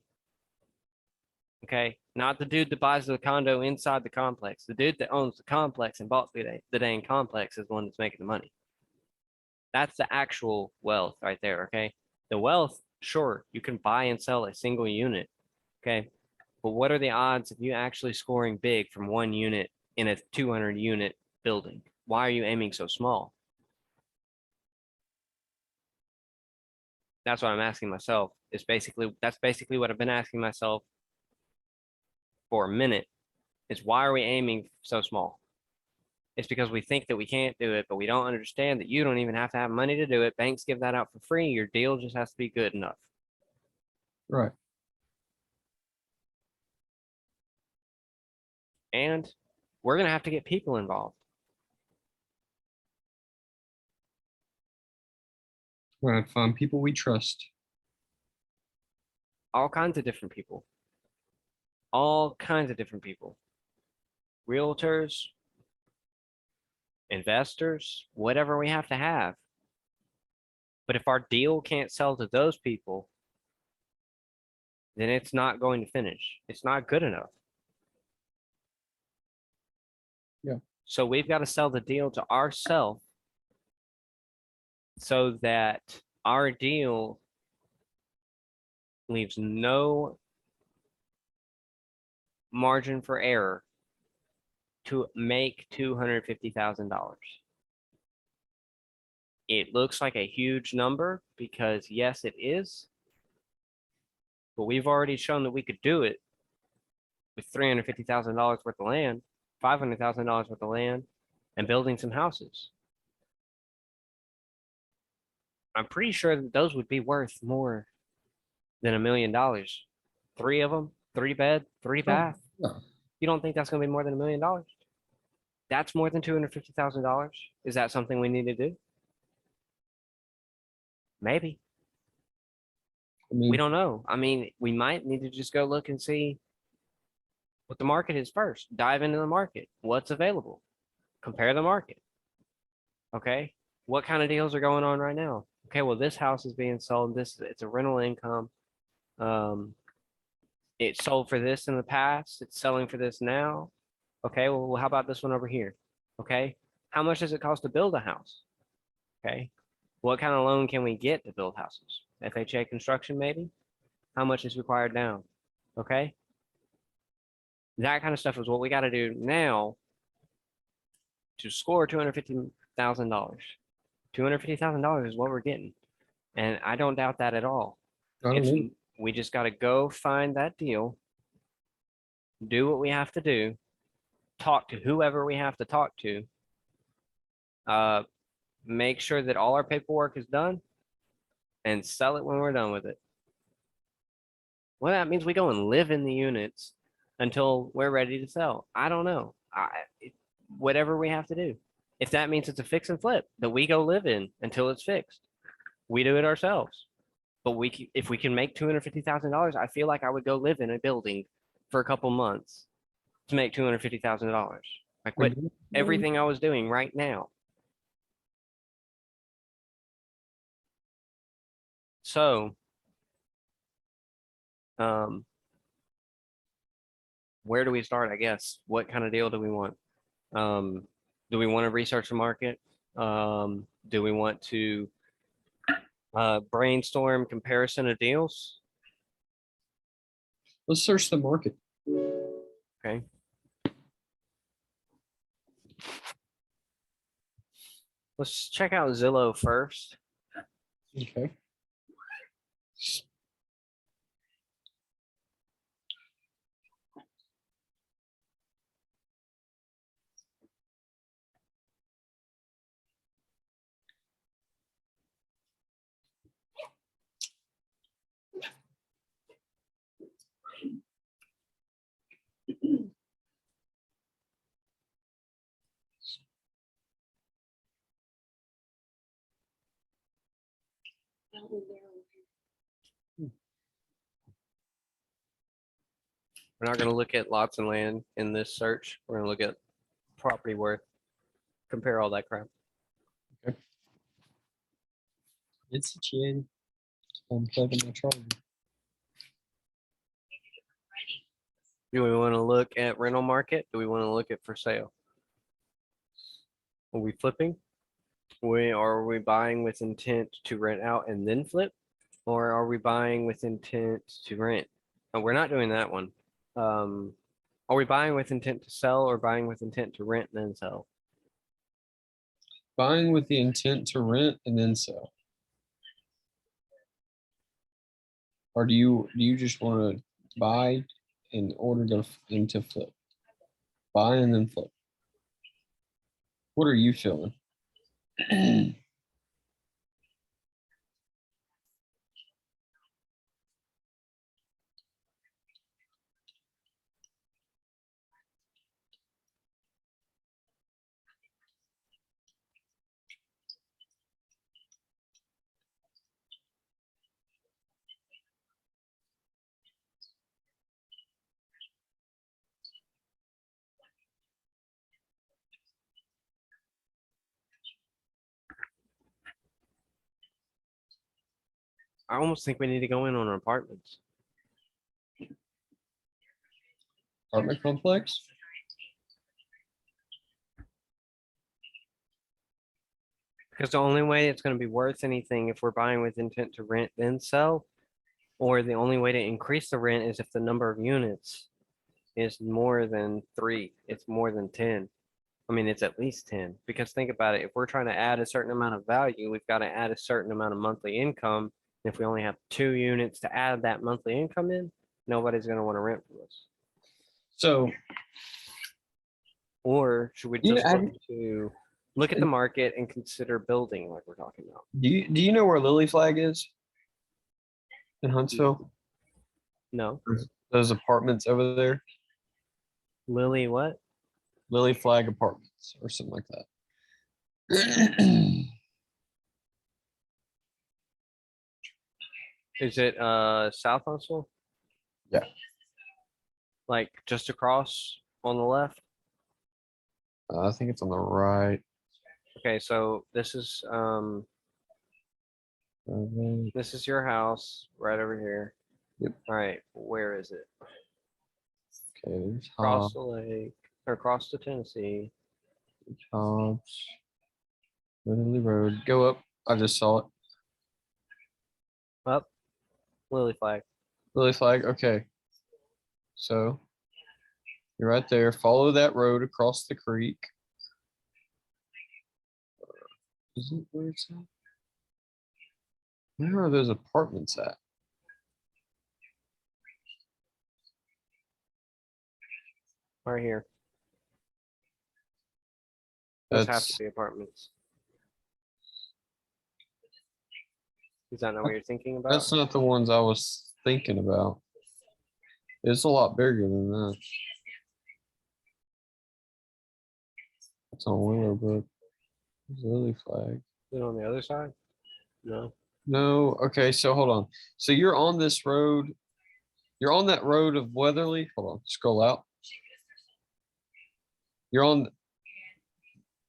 Okay, not the dude that buys the condo inside the complex. The dude that owns the complex and bought the dang complex is the one that's making the money. That's the actual wealth right there. Okay, the wealth, sure, you can buy and sell a single unit. Okay, but what are the odds of you actually scoring big from one unit in a 200 unit building? Why are you aiming so small? That's what I'm asking myself. That's basically what I've been asking myself for a minute, is why are we aiming so small? It's because we think that we can't do it, but we don't understand that you don't even have to have money to do it. Banks give that out for free. Your deal just has to be good enough. Right. And we're going to have to get people involved. We're gonna find people we trust. All kinds of different people. All kinds of different people. Realtors, investors, whatever we have to have. But if our deal can't sell to those people, then it's not going to finish. It's not good enough. Yeah. So we've got to sell the deal to ourselves so that our deal leaves no margin for error to make $250,000. It looks like a huge number because yes, it is. But we've already shown that we could do it with $350,000 worth of land, $500,000 worth of land, and building some houses. I'm pretty sure that those would be worth more than $1 million. 3 of them, 3 bed, 3 bath. yeah. You don't think that's going to be more than $1 million? That's more than $250,000. Is that something we need to do? Maybe. I mean, We don't know. I mean, we might need to just go look and see what the market is first. Dive into the market. What's available? Compare the market. Okay. What kind of deals are going on right now? Okay, well, this house is being sold. It's a rental income. It sold for this in the past. It's selling for this now. Okay, well, how about this one over here? Okay, how much does it cost to build a house? Okay, what kind of loan can we get to build houses? FHA construction, maybe? How much is required down? Okay, that kind of stuff is what we got to do now to score $250,000. $250,000 is what we're getting. And I don't doubt that at all. I don't know. We just got to go find that deal, do what we have to do, talk to whoever we have to talk to, make sure that all our paperwork is done, and sell it when we're done with it. Well, that means we go and live in the units until we're ready to sell. I don't know. Whatever we have to do. If that means it's a fix and flip that we go live in until it's fixed, we do it ourselves. But if we can make $250,000, I feel like I would go live in a building for a couple months to make $250,000. I quit Mhm. everything I was doing right now. So, where do we start? I guess. What kind of deal do we want? Do we want to research the market? Do we want to brainstorm comparison of deals? Let's search the market. Okay. Let's check out Zillow first. Okay. We're not going to look at lots and land in this search. We're going to look at property worth, compare all that crap. It's a chin. I'm plugging my charger. Do we want to look at rental market? Do we want to look at for sale? Are we flipping? Are we buying with intent to rent out and then flip? Or are we buying with intent to rent? Oh, we're not doing that one. Are we buying with intent to sell or buying with intent to rent and then sell? Buying with the intent to rent and then sell. Or do you just want to buy in order to flip? Buy and then flip. What are you feeling? I almost think we need to go in on apartments. Apartment complex? Because the only way it's going to be worth anything if we're buying with intent to rent then sell, or the only way to increase the rent is if the number of units is more than 3, it's more than 10. I mean, it's at least 10. Because think about it, if we're trying to add a certain amount of value, we've got to add a certain amount of monthly income. And if we only have 2 units to add that monthly income in, nobody's going to want to rent from us. So Or should we You know, just look at the market and consider building like we're talking about? do you know where Lily Flag is? In Huntsville? No. Those apartments over there? Lily, what? Lily Flag Apartments or something like that. Is it South Huntsville? Yeah. Like just across on the left? I think it's on the right. Okay, so this is your house right over here. Yep. All right, where is it? Okay, there's Across the lake or across the Tennessee. Hobbs, Lily Road. Go up. I just saw it. Up, Lily Flag. Lily Flag. Okay. So you're right there. Follow that road across the creek. Is it where it's at? Where are those apartments at? Right here. Those have to That's be apartments. Is that not what you're thinking about? that's not the ones I was thinking about. It's a lot bigger than that. It's on Willowbrook. There's Lily Flag. Is it on the other side? No. No, okay, so hold on. So you're on this road You're on that road of Weatherly. Hold on, scroll out. You're on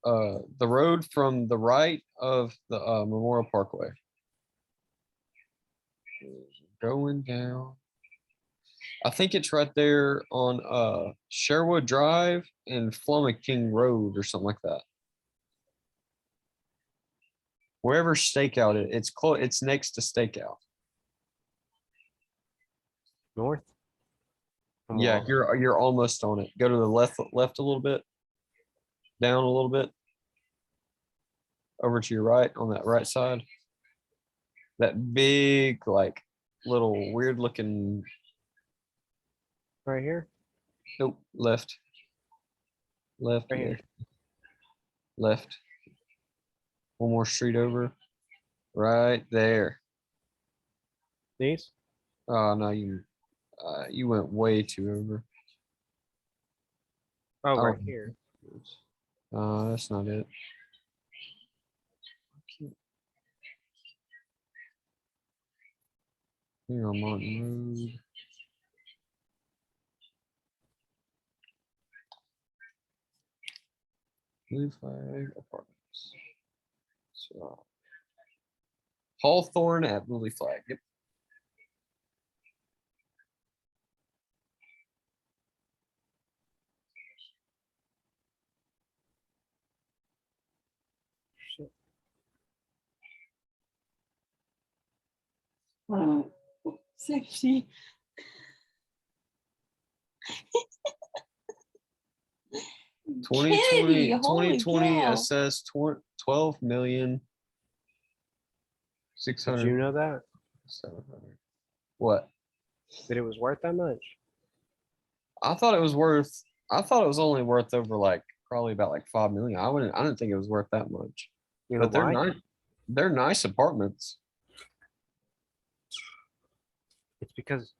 the road from the right of the Memorial Parkway. Going down. I think it's right there on Sherwood Drive and Flummoking Road or something like that. Wherever Stakeout is, it's close. It's next to Stakeout. North. Yeah, you're almost on it. Go to the left a little bit. Down a little bit. Over to your right on that right side. That big, like, little weird looking. Right here. Nope, left. Left. Right here. Left. One more street over. Right there. These. Oh no, you went way too over. Oh, Oh. right here. That's not it. Here on Martin Road. Blue Flag Apartments. So, Hawthorne at Blue Flag. Yep. Shit. Safety. 2020, holy 2020 cow. assessed 12 million Did 600 you know that? 700. What? That it was worth that much? I thought it was worth. I thought it was only worth over like probably about like 5 million. I didn't think it was worth that much. You know But they're why? nice. They're nice apartments. It's because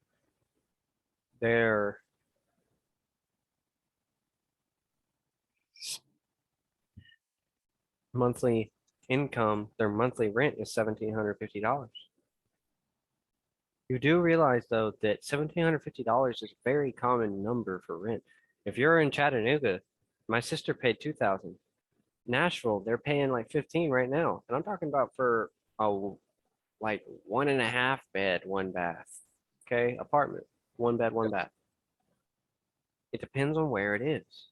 they're monthly income, their monthly rent is $1,750. You do realize though that $1,750 is a very common number for rent. If you're in Chattanooga, my sister paid 2,000. Nashville, they're paying like 15 right now, and I'm talking about for a like 1.5 bed, 1 bath, okay, apartment, 1 bed, 1 bath. It depends on where it is.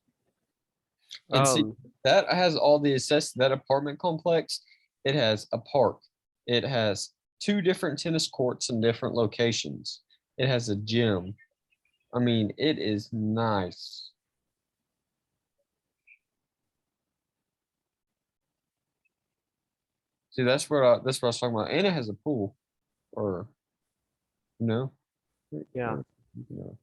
And see, that has all the assessed, that apartment complex. It has a park. It has 2 different tennis courts in different locations. It has a gym. I mean, it is nice. See, that's what I was talking about. And it has a pool, or no, Yeah. no.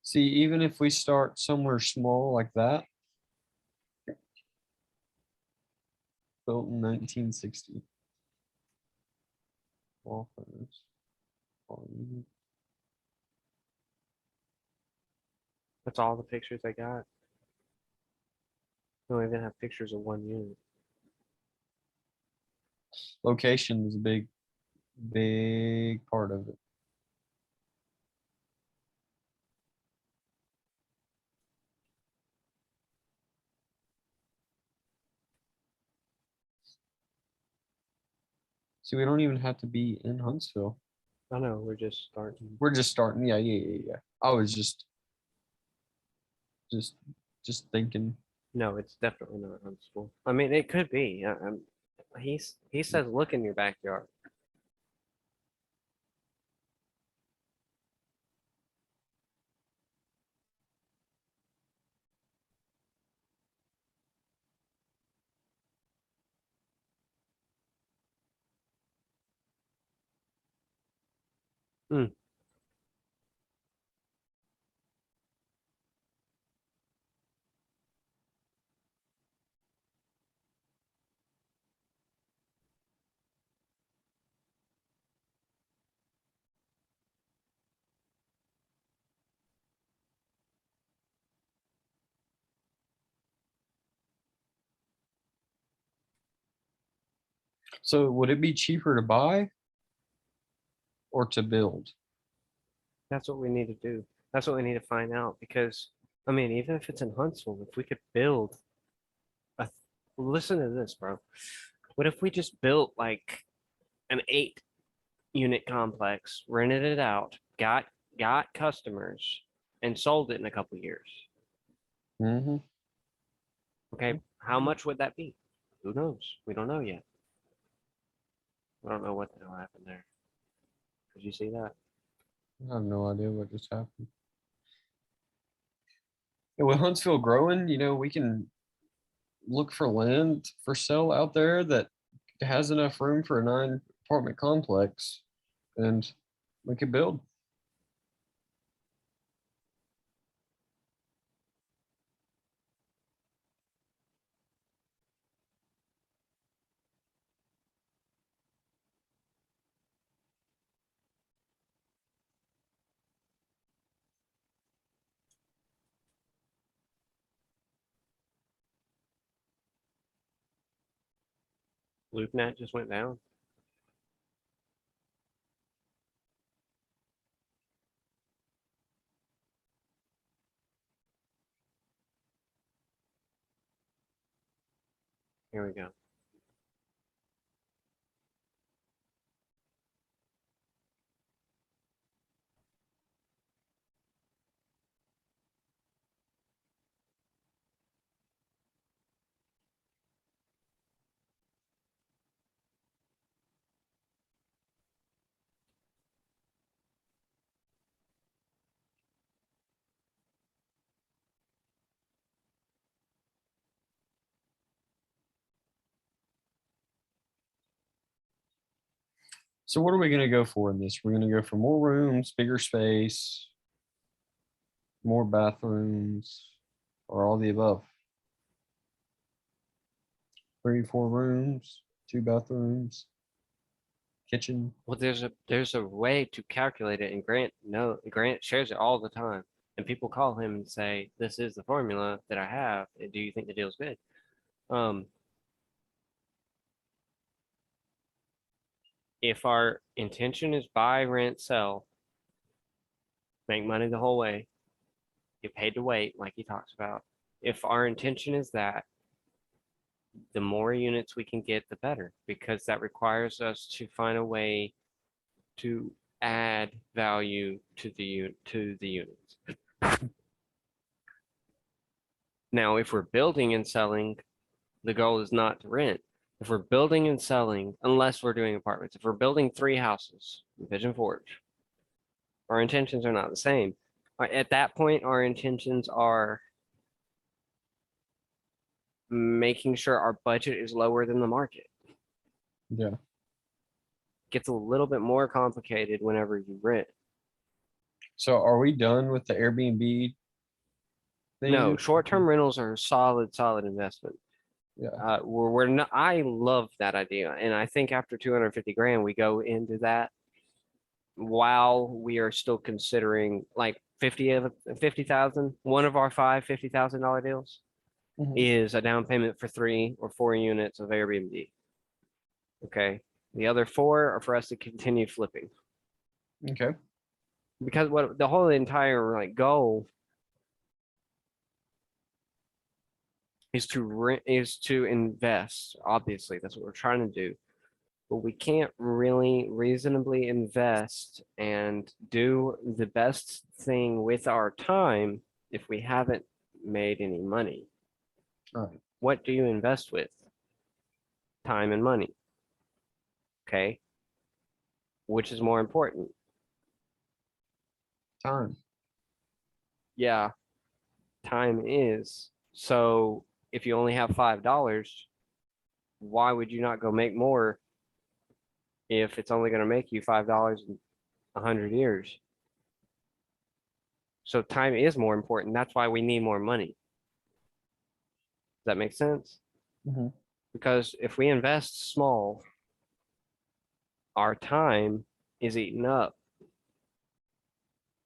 See, even if we start somewhere small like that, built in 1960. Wall furnace, wall unit. That's all the pictures I got. We don't even have pictures of 1 unit. Location is a big part of it. See, we don't even have to be in Huntsville. I know, we're just starting. We're just starting. Yeah. I was just thinking. No, it's definitely not Huntsville. I mean, it could be. He says look in your backyard. So would it be cheaper to buy or to build? That's what we need to do. That's what we need to find out because, I mean, even if it's in Huntsville, if we could build a, listen to this, bro. What if we just built like an 8 unit complex, rented it out, got customers, and sold it in a couple years? Mm-hmm. Okay, how much would that be? Who knows? We don't know yet. I don't know what the hell happened there. Did you see that? I have no idea what just happened. And with Huntsville growing, we can look for land for sale out there that has enough room for a 9 apartment complex, and we could build. LoopNet just went down. Here we go. So what are we going to go for in this? We're going to go for more rooms, bigger space, more bathrooms, or all the above. 3, 4 rooms, 2 bathrooms, kitchen. Well, there's a way to calculate it, and Grant shares it all the time. And people call him and say, "This is the formula that I have. Do you think the deal's good?" Um, if our intention is buy, rent, sell, make money the whole way, get paid to wait, like he talks about. If our intention is that, the more units we can get, the better, because that requires us to find a way to add value to the units. Now, if we're building and selling, the goal is not to rent. If we're building and selling, unless we're doing apartments, if we're building 3 houses in Pigeon Forge, our intentions are not the same. At that point, our intentions are making sure our budget is lower than the market. Yeah. Gets a little bit more complicated whenever you rent. So are we done with the Airbnb thing? No, short-term rentals are a solid investment. Yeah. We're not, I love that idea. And I think after 250 grand, we go into that while we are still considering like 50,000. One of our 5 $50,000 deals Mhm. is a down payment for 3 or 4 units of Airbnb. Okay. The other 4 are for us to continue flipping, Okay. because what the whole entire like goal is to invest. Obviously, that's what we're trying to do. But we can't really reasonably invest and do the best thing with our time if we haven't made any money. All right. What do you invest with? Time and money. Okay. Which is more important? Time. Yeah, time is. So if you only have $5, why would you not go make more if it's only going to make you $5 in 100 years? So time is more important. That's why we need more money. Does that make sense? Mhm. Because if we invest small, our time is eaten up.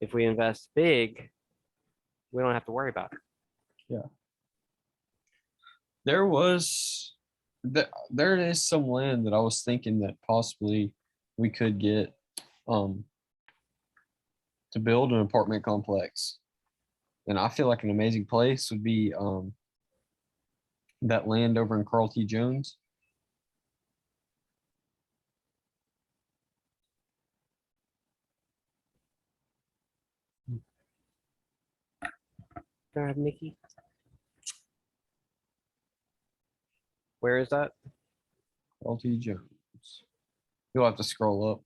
If we invest big, we don't have to worry about it. There was there is some land that I was thinking that possibly we could get to build an apartment complex. And I feel like an amazing place would be that land over in Carl T. Jones. Go ahead, Nikki. Where is that? Carl T. Jones. You'll have to scroll up.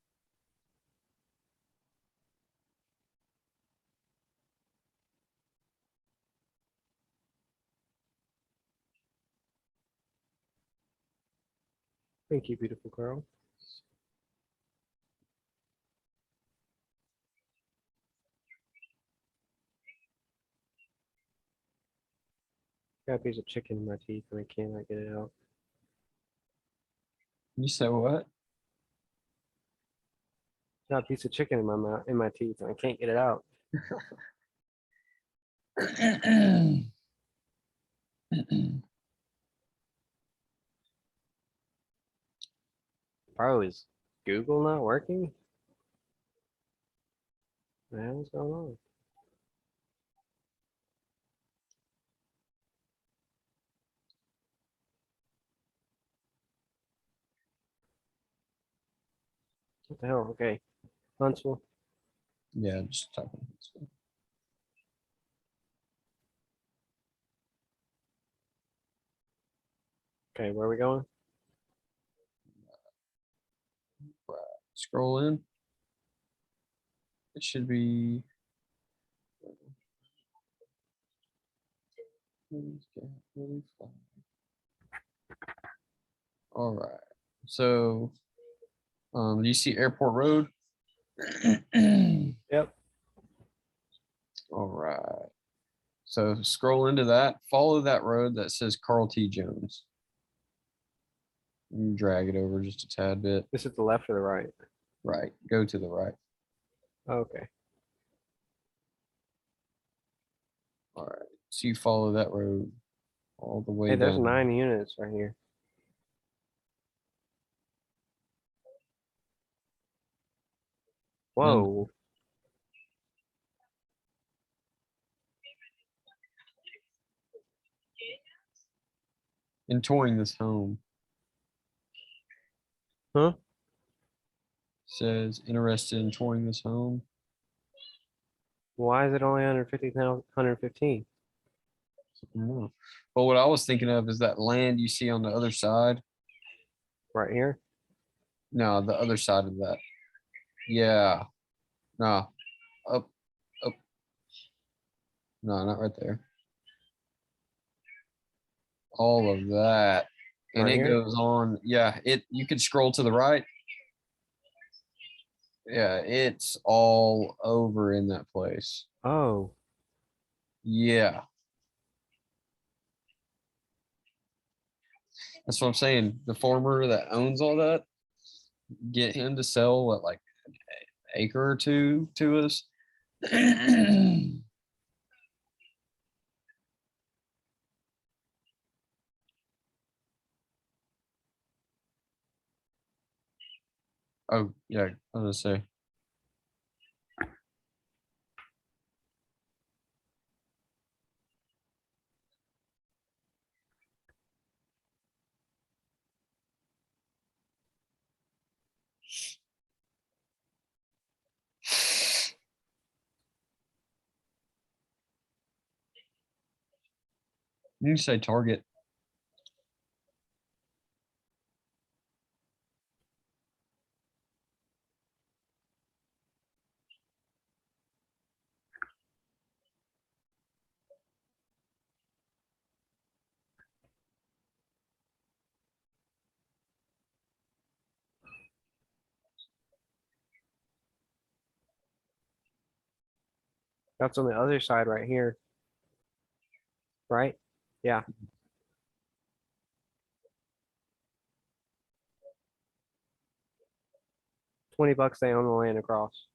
Thank you, beautiful girl. Got a piece of chicken in my teeth and I cannot get it out. You said what? Got a piece of chicken in my mouth, in my teeth, and I can't get it out. Bro, is Google not working? What the hell's going on? What the hell? Okay. Huntsville. Yeah, just talking. Okay, where are we going? Scroll in. It should be. All right. So, do you see Airport Road? Yep. All right. So scroll into that. Follow that road that says Carl T. Jones. You drag it over just a tad bit. This is the left or the right? Right. Go to the right. Okay. All right. So you follow that road all the way Hey, there's down. 9 units right here. Whoa. In touring this home. Huh? Says interested in touring this home. Why is it only 115? I don't know. But what I was thinking of is that land you see on the other side. Right here? No, the other side of that. Yeah. No. Up. Up. No, not right there. All of that. And Right it here? goes on. Yeah, you could scroll to the right. Yeah, it's all over in that place. Oh. Yeah. That's what I'm saying. The farmer that owns all that, get him to sell what, like an acre or two to us. Oh, yeah, I was gonna say. You can say Target. That's on the other side right here. Right? Yeah. 20 bucks they own the land across.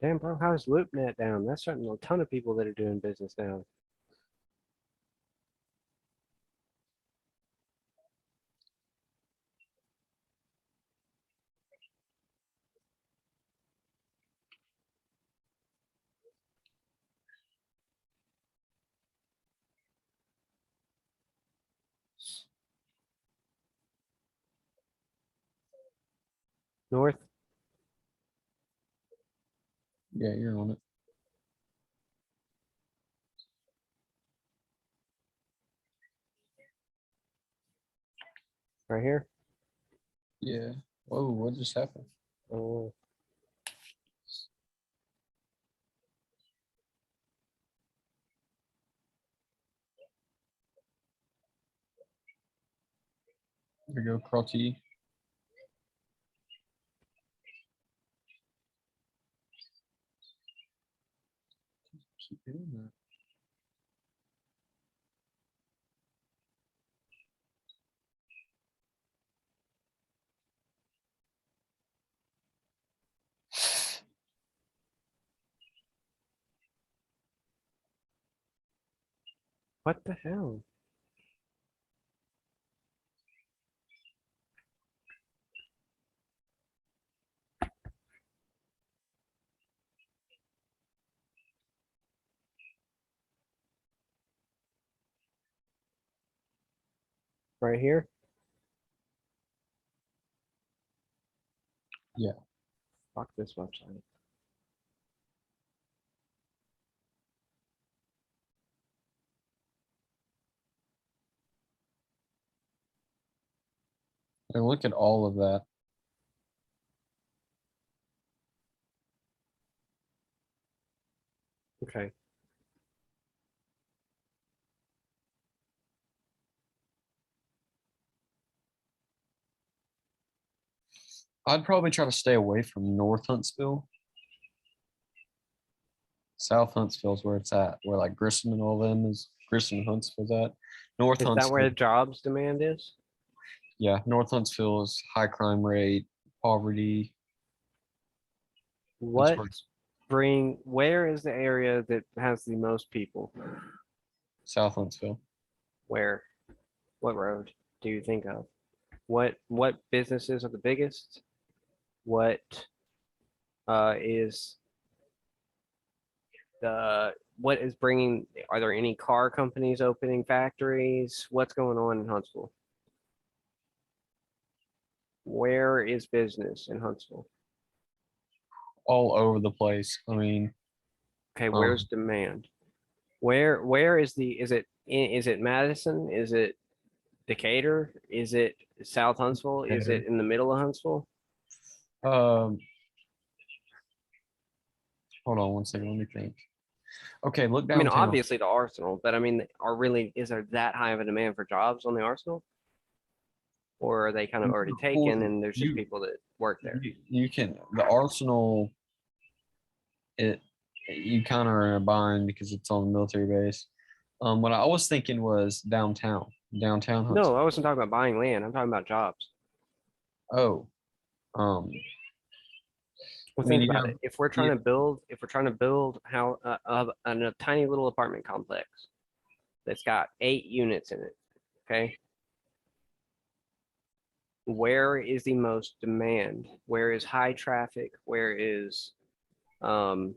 Damn, bro, how's LoopNet down? That's starting a ton of people that are doing business now. North, Yeah, you're on it. right here. Yeah. Whoa, what just happened? Oh, There you go, Crotty. Keep doing that. what the hell? Right here? Yeah. Fuck this website. And look at all of that. Okay. I'd probably try to stay away from North Huntsville. South Huntsville's where it's at, where like Grissom and all them is Grissom and Huntsville's at. North Is that where Huntsville, the jobs demand is? yeah, North Huntsville is high crime rate, poverty. That's What where where is the area that has the most people? South Huntsville. Where? What road do you think of? What businesses are the biggest? What is what is bringing, are there any car companies opening factories? What's going on in Huntsville? Where is business in Huntsville? All over the place. I mean, Okay, where's demand? Where is is it Madison? Is it Decatur? Is it South Huntsville? Is it in the middle of Huntsville? um, hold on one second. Let me think. Okay, look I mean, downtown. obviously the Arsenal, but I mean, is there that high of a demand for jobs on the Arsenal? Or are they kind of already taken and there's just people that work there? You can the Arsenal. It you kind of are in a bind because it's on a military base. What I was thinking was downtown. Downtown No, Huntsville. I wasn't talking about buying land. I'm talking about jobs. Oh, um, Well, I mean, think you about have it. If we're trying to build how a tiny little apartment complex that's got 8 units in it, okay? Where is the most demand? Where is high traffic? Where is um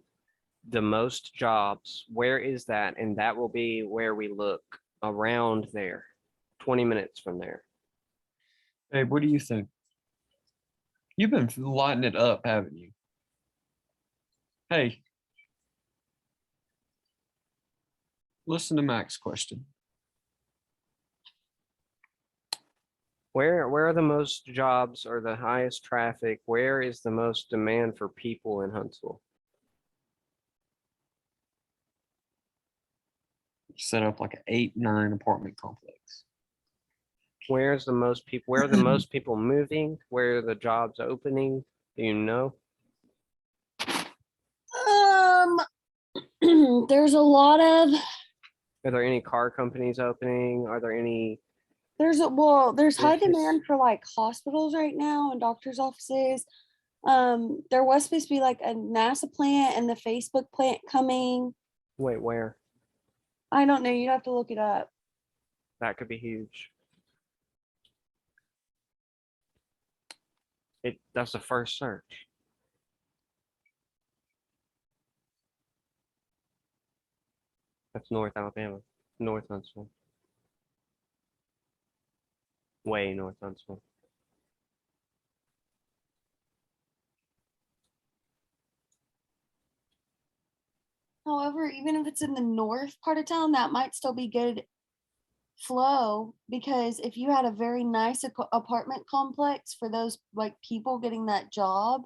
the most jobs? Where is that? And that will be where we look around there, 20 minutes from there. Hey, what do you think? You've been lighting it up, haven't you? Hey, listen to Mac's question. Where are the most jobs or the highest traffic? Where is the most demand for people in Huntsville? Set up like an 8-9 apartment complex. Where's the most people? Where are the most people moving? Where are the jobs opening? Do you know? There's a lot of, Are there any car companies opening? Are there any? there's high It's just- demand for like hospitals right now and doctors' offices. There was supposed to be like a NASA plant and the Facebook plant coming. Wait, where? I don't know. You'd have to look it up. That could be huge. That's the first search. That's North Alabama. North Huntsville. Way North Huntsville. However, even if it's in the north part of town, that might still be good flow because if you had a very nice apartment complex for those like people getting that job,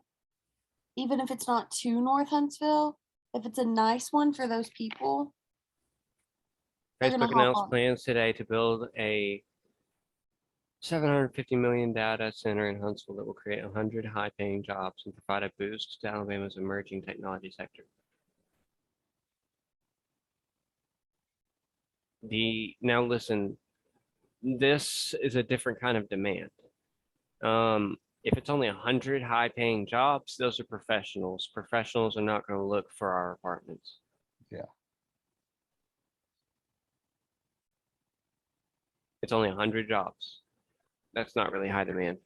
even if it's not to North Huntsville, if it's a nice one for those people, they're gonna Facebook hop announced on. plans today to build a 750 million data center in Huntsville that will create 100 high-paying jobs and provide a boost to Alabama's emerging technology sector. Now listen, this is a different kind of demand. If it's only 100 high-paying jobs, those are professionals. Professionals are not going to look for our apartments. Yeah. It's only 100 jobs. That's not really high demand.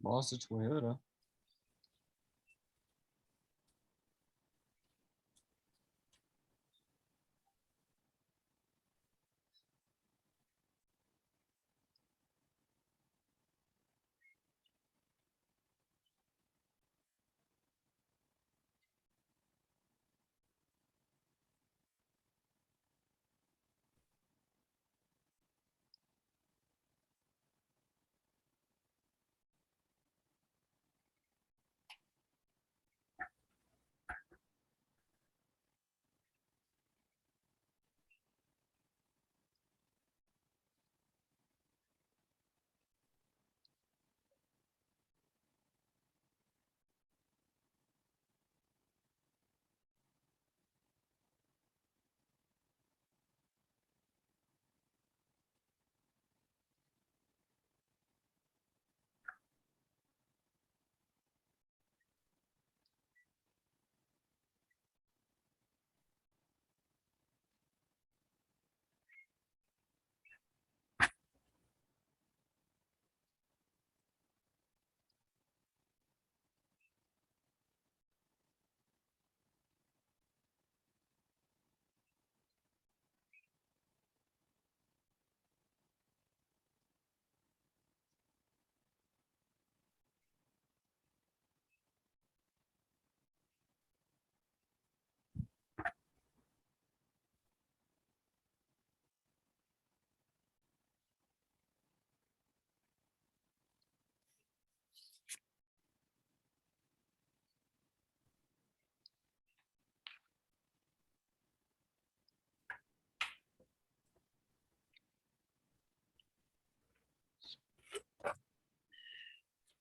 Mazda Toyota.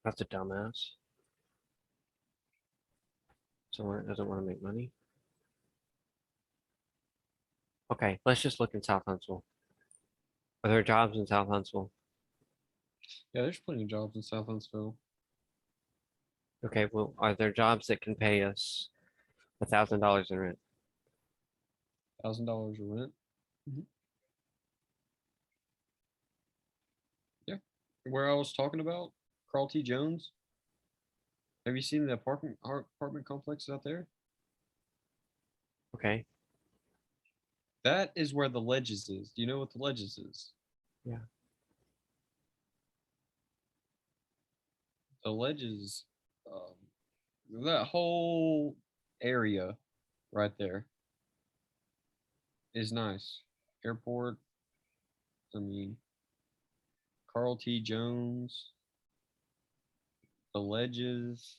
That's a dumbass. Someone doesn't want to make money. Okay, let's just look in South Huntsville. Are there jobs in South Huntsville? Yeah, there's plenty of jobs in South Huntsville. Okay, well, are there jobs that can pay us $1,000 in rent? $1,000 a rent. Yeah. Where I was talking about, Carl T. Jones. Have you seen the apartment complexes out there? Okay, That is where the Ledges is. Do you know what the Ledges is? yeah. The Ledges, that whole area right there is nice. Airport, I mean, Carl T. Jones, the Ledges.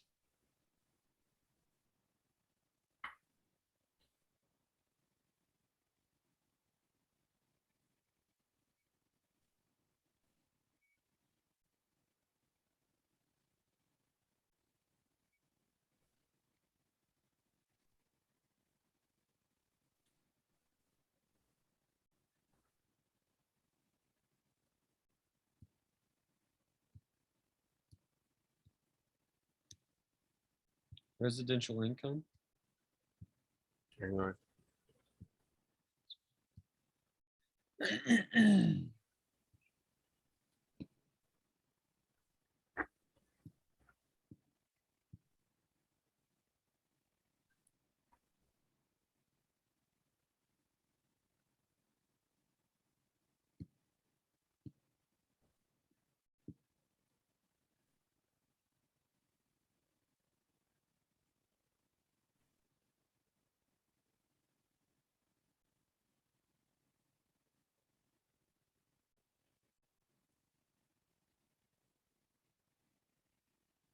Residential income. Hang on.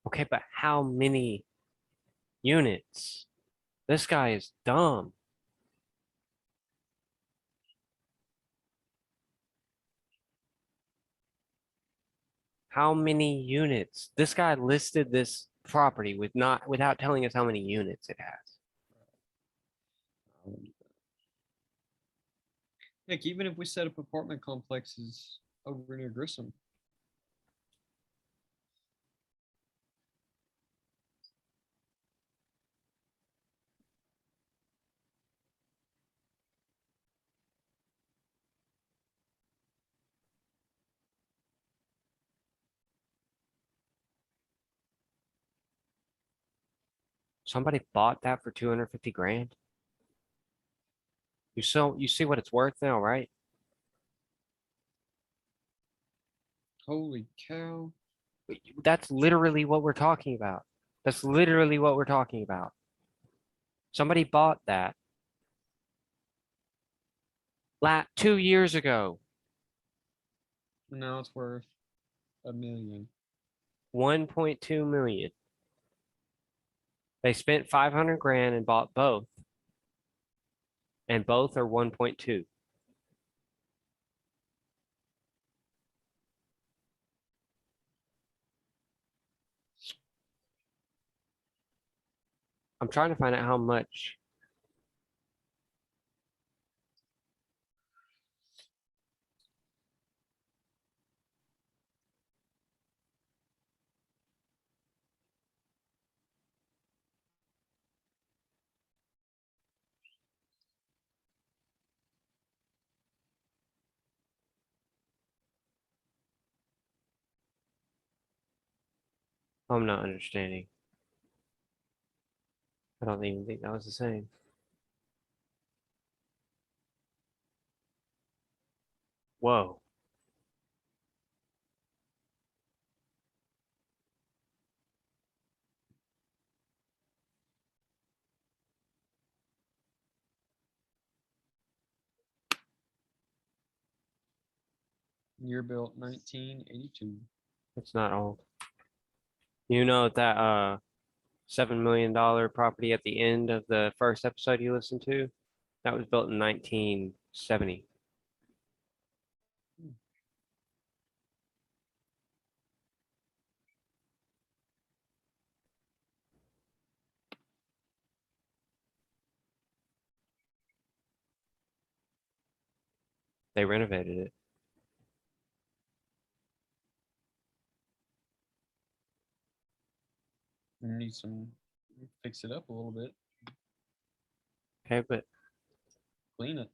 Okay, but how many units? This guy is dumb. How many units? This guy listed this property without telling us how many units it has. Heck, even if we set up apartment complexes over near Grissom. Somebody bought that for 250 grand. You see what it's worth now, right? Holy cow. That's literally what we're talking about. That's literally what we're talking about. Somebody bought that 2 years ago. Now it's worth $1 million. 1.2 million. They spent 500 grand and bought both. And both are 1.2. I'm trying to find out how much. I'm not understanding. I don't even think that was the same. Whoa. Year built 1982. It's not old. You know that $7 million property at the end of the first episode you listened to? That was built in 1970. They renovated it. Need some fix it up a little bit, Okay, but clean it.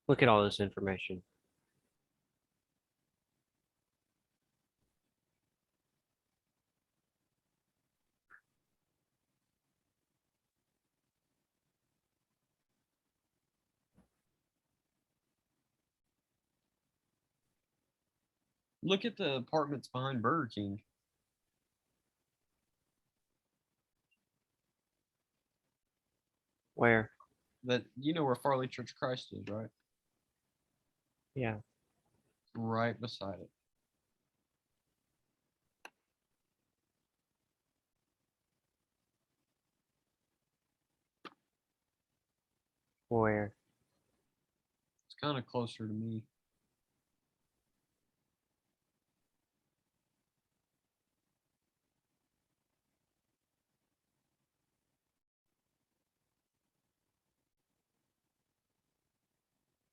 look at all this information. Look at the apartments behind Burger King. Where? That you know where Farley Church of Christ is, right? Yeah. Right beside it. Where? It's kind of closer to me.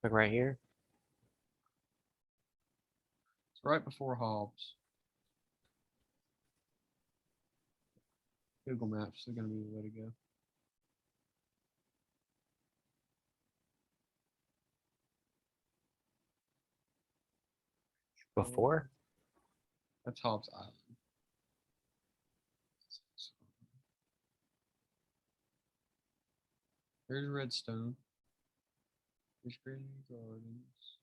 Like right here? It's right before Hobbs. Google Maps is gonna be the way to go. Before? That's Hobbs Island. There's Redstone. There's Green Gardens.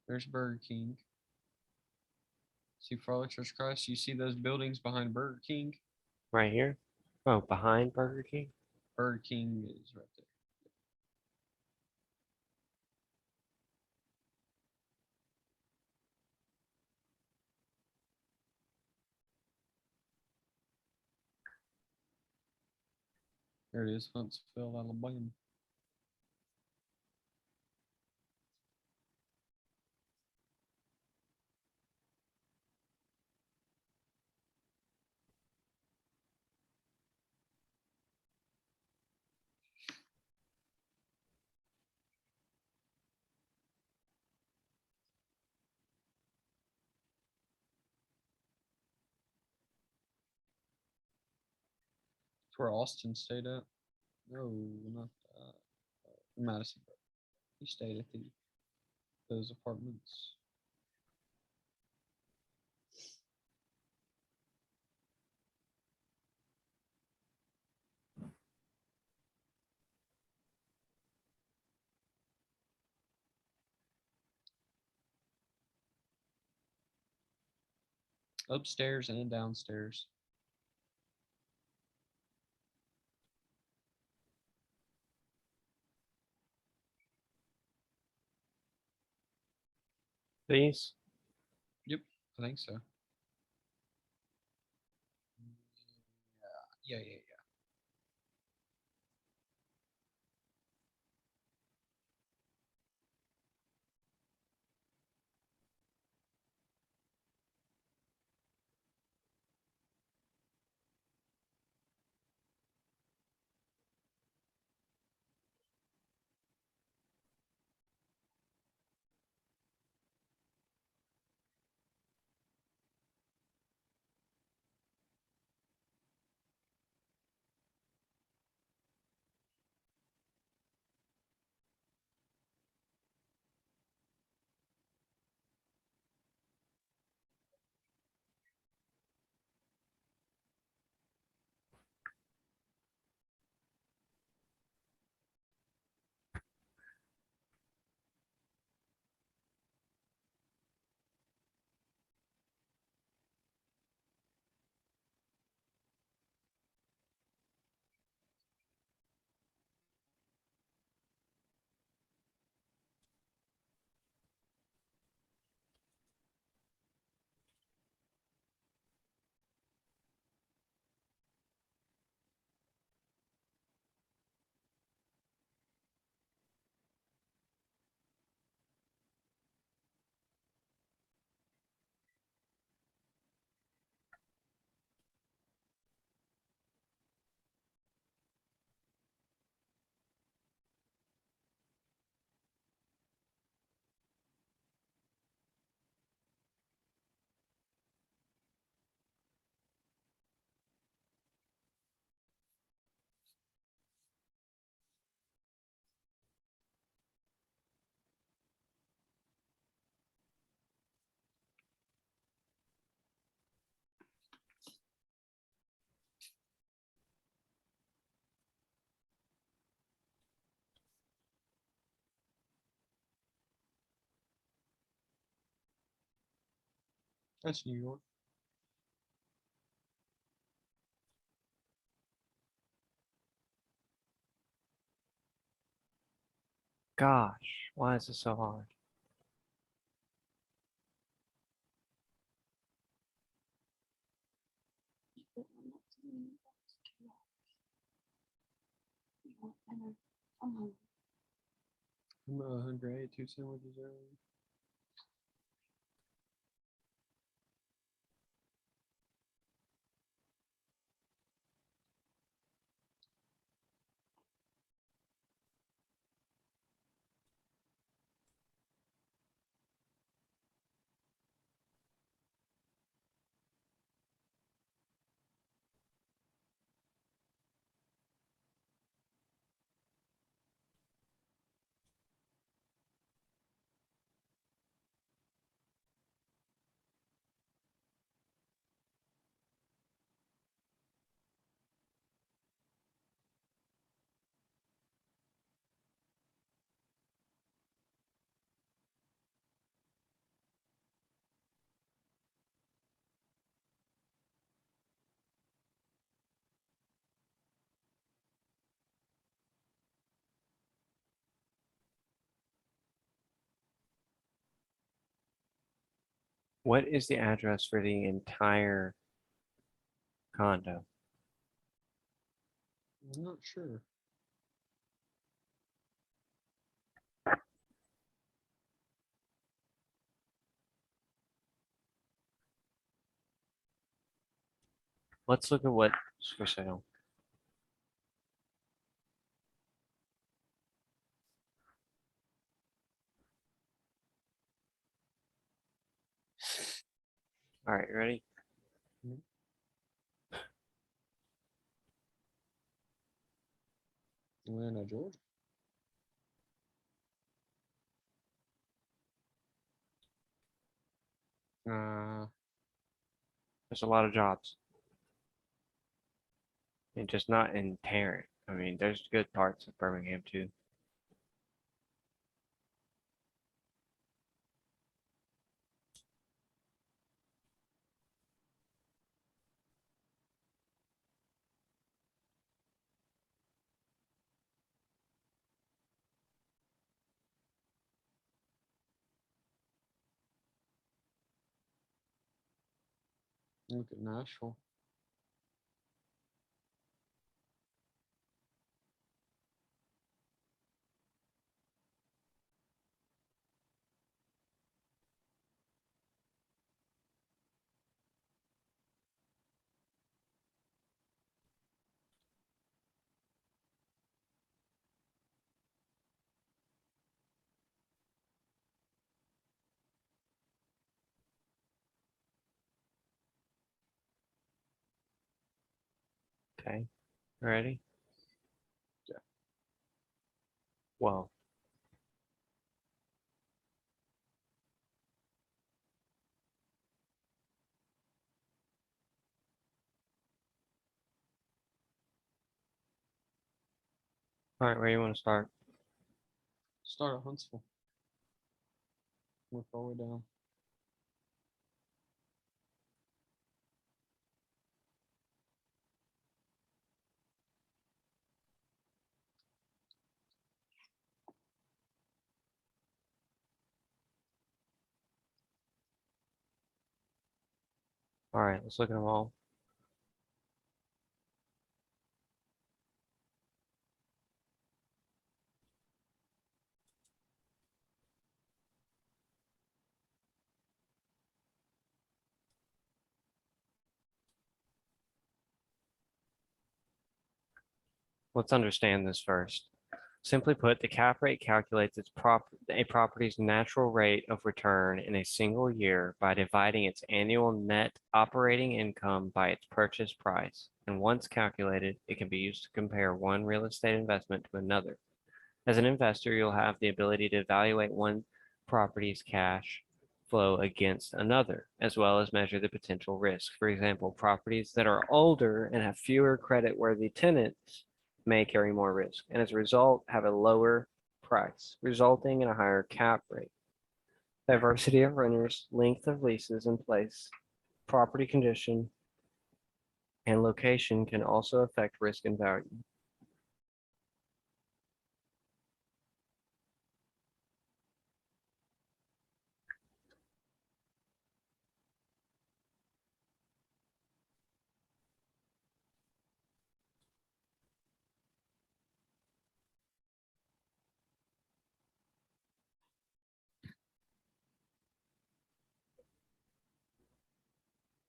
There's Burger King. See Farley Church of Christ? You see those buildings behind Burger King? Right here? Oh, behind Burger King? Burger King is right there. There it is, Huntsville, Alabama. It's where Austin stayed at. No, not Madison. He stayed at those apartments. Upstairs and downstairs. These? Yep, I think so. Yeah. That's New York. gosh, why is this so hard? I'm hungry. I'm 100, 2 sandwiches early. What is the address for the entire condo? I'm not sure. Let's look at what's for sale. All right, ready? Atlanta, Georgia. There's a lot of jobs. And just not in Tarrant. I mean, there's good parts of Birmingham too. Look at Nashville. Okay, ready? Yeah. Well, all right, where you want to start? Start at Huntsville. Work all the way down. All right, let's look at them all. Let's understand this first. Simply put, the cap rate calculates a property's natural rate of return in a single year by dividing its annual net operating income by its purchase price. And once calculated, it can be used to compare one real estate investment to another. As an investor, you'll have the ability to evaluate one property's cash flow against another, as well as measure the potential risk. For example, properties that are older and have fewer creditworthy tenants may carry more risk, and as a result, have a lower price, resulting in a higher cap rate. Diversity of renters, length of leases in place, property condition, and location can also affect risk and value.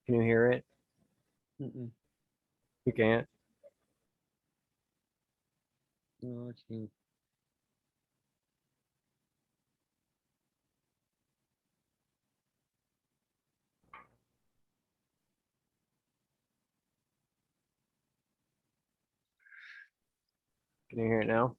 Can you hear it? Mm-mm. You can't. No, I can't. Can you hear it now?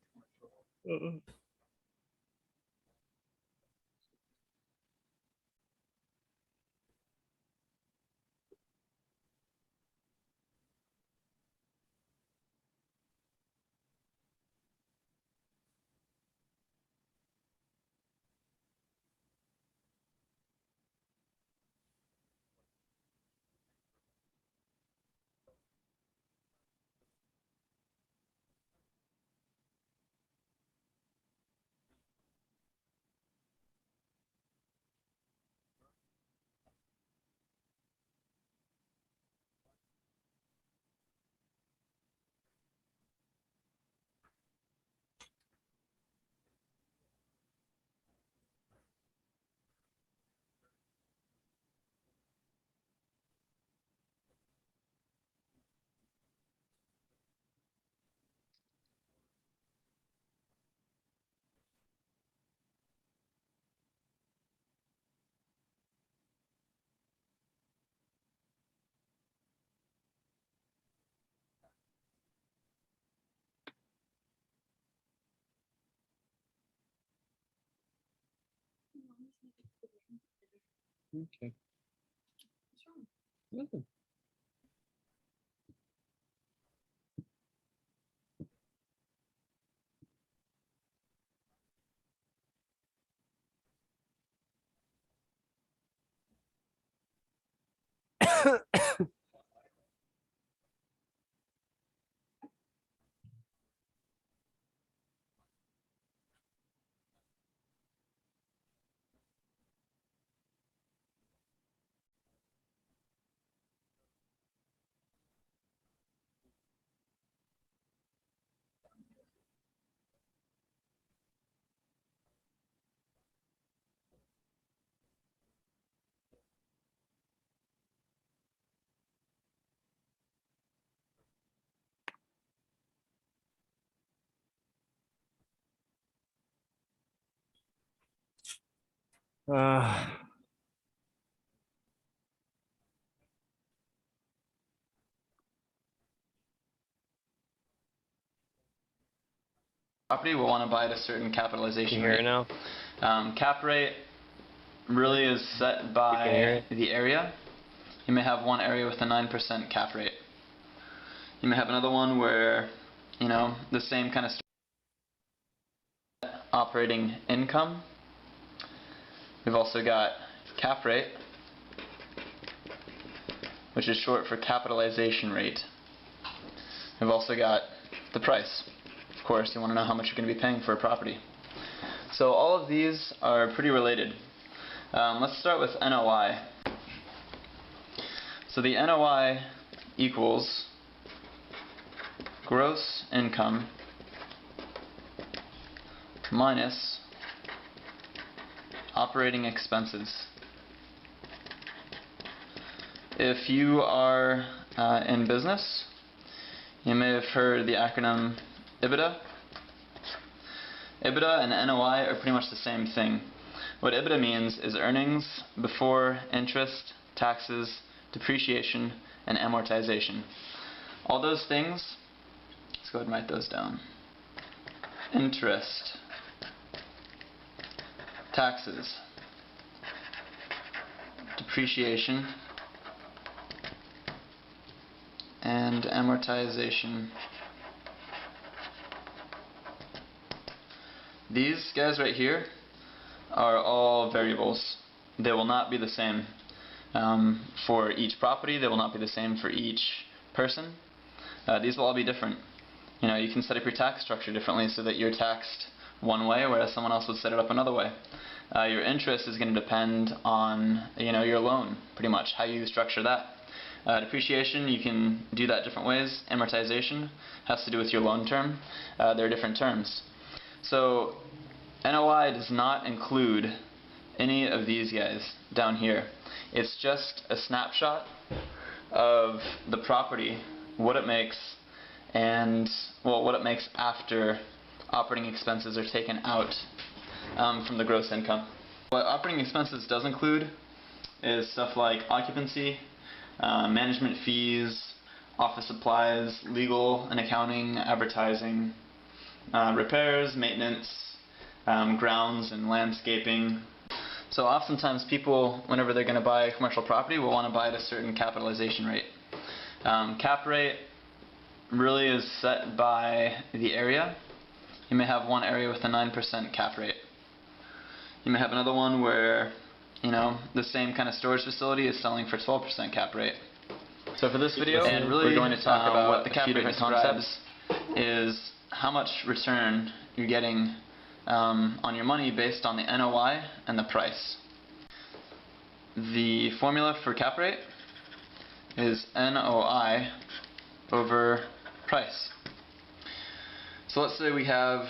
Okay. Nothing. Uh, Property will want to buy at a certain can capitalization you hear it rate. now? Cap rate really is set You can hear by it? the area. You may have one area with a 9% cap rate. You may have another one where, the same kind of operating income. We've also got cap rate, which is short for capitalization rate. We've also got the price. Of course, you want to know how much you're going to be paying for a property. So all of these are pretty related. Let's start with NOI. So the NOI equals gross income minus operating expenses. If you are in business, you may have heard the acronym EBITDA. EBITDA and NOI are pretty much the same thing. What EBITDA means is earnings before interest, taxes, depreciation, and amortization. All those things, let's go ahead and write those down. Interest, taxes, depreciation, and amortization. These guys right here are all variables. They will not be the same for each property. They will not be the same for each person. These will all be different. You can set up your tax structure differently so that you're taxed one way, whereas someone else would set it up another way. Your interest is going to depend on your loan, pretty much, how you structure that. Depreciation, you can do that different ways. Amortization has to do with your loan term. There are different terms. So NOI does not include any of these guys down here. It's just a snapshot of the property, what it makes, and well, what it makes after operating expenses are taken out from the gross income. What operating expenses does include is stuff like occupancy, management fees, office supplies, legal and accounting, advertising, repairs, maintenance, grounds and landscaping. So oftentimes people, whenever they're going to buy a commercial property, will want to buy at a certain capitalization rate. Cap rate really is set by the area. You may have one area with a 9% cap rate. You may have another one where, you know, the same kind of storage facility is selling for 12% cap rate. So for this video, and really we're going to talk about what the cap rate concepts is how much return you're getting on your money based on the NOI and the price. The formula for cap rate is NOI over price. So let's say we have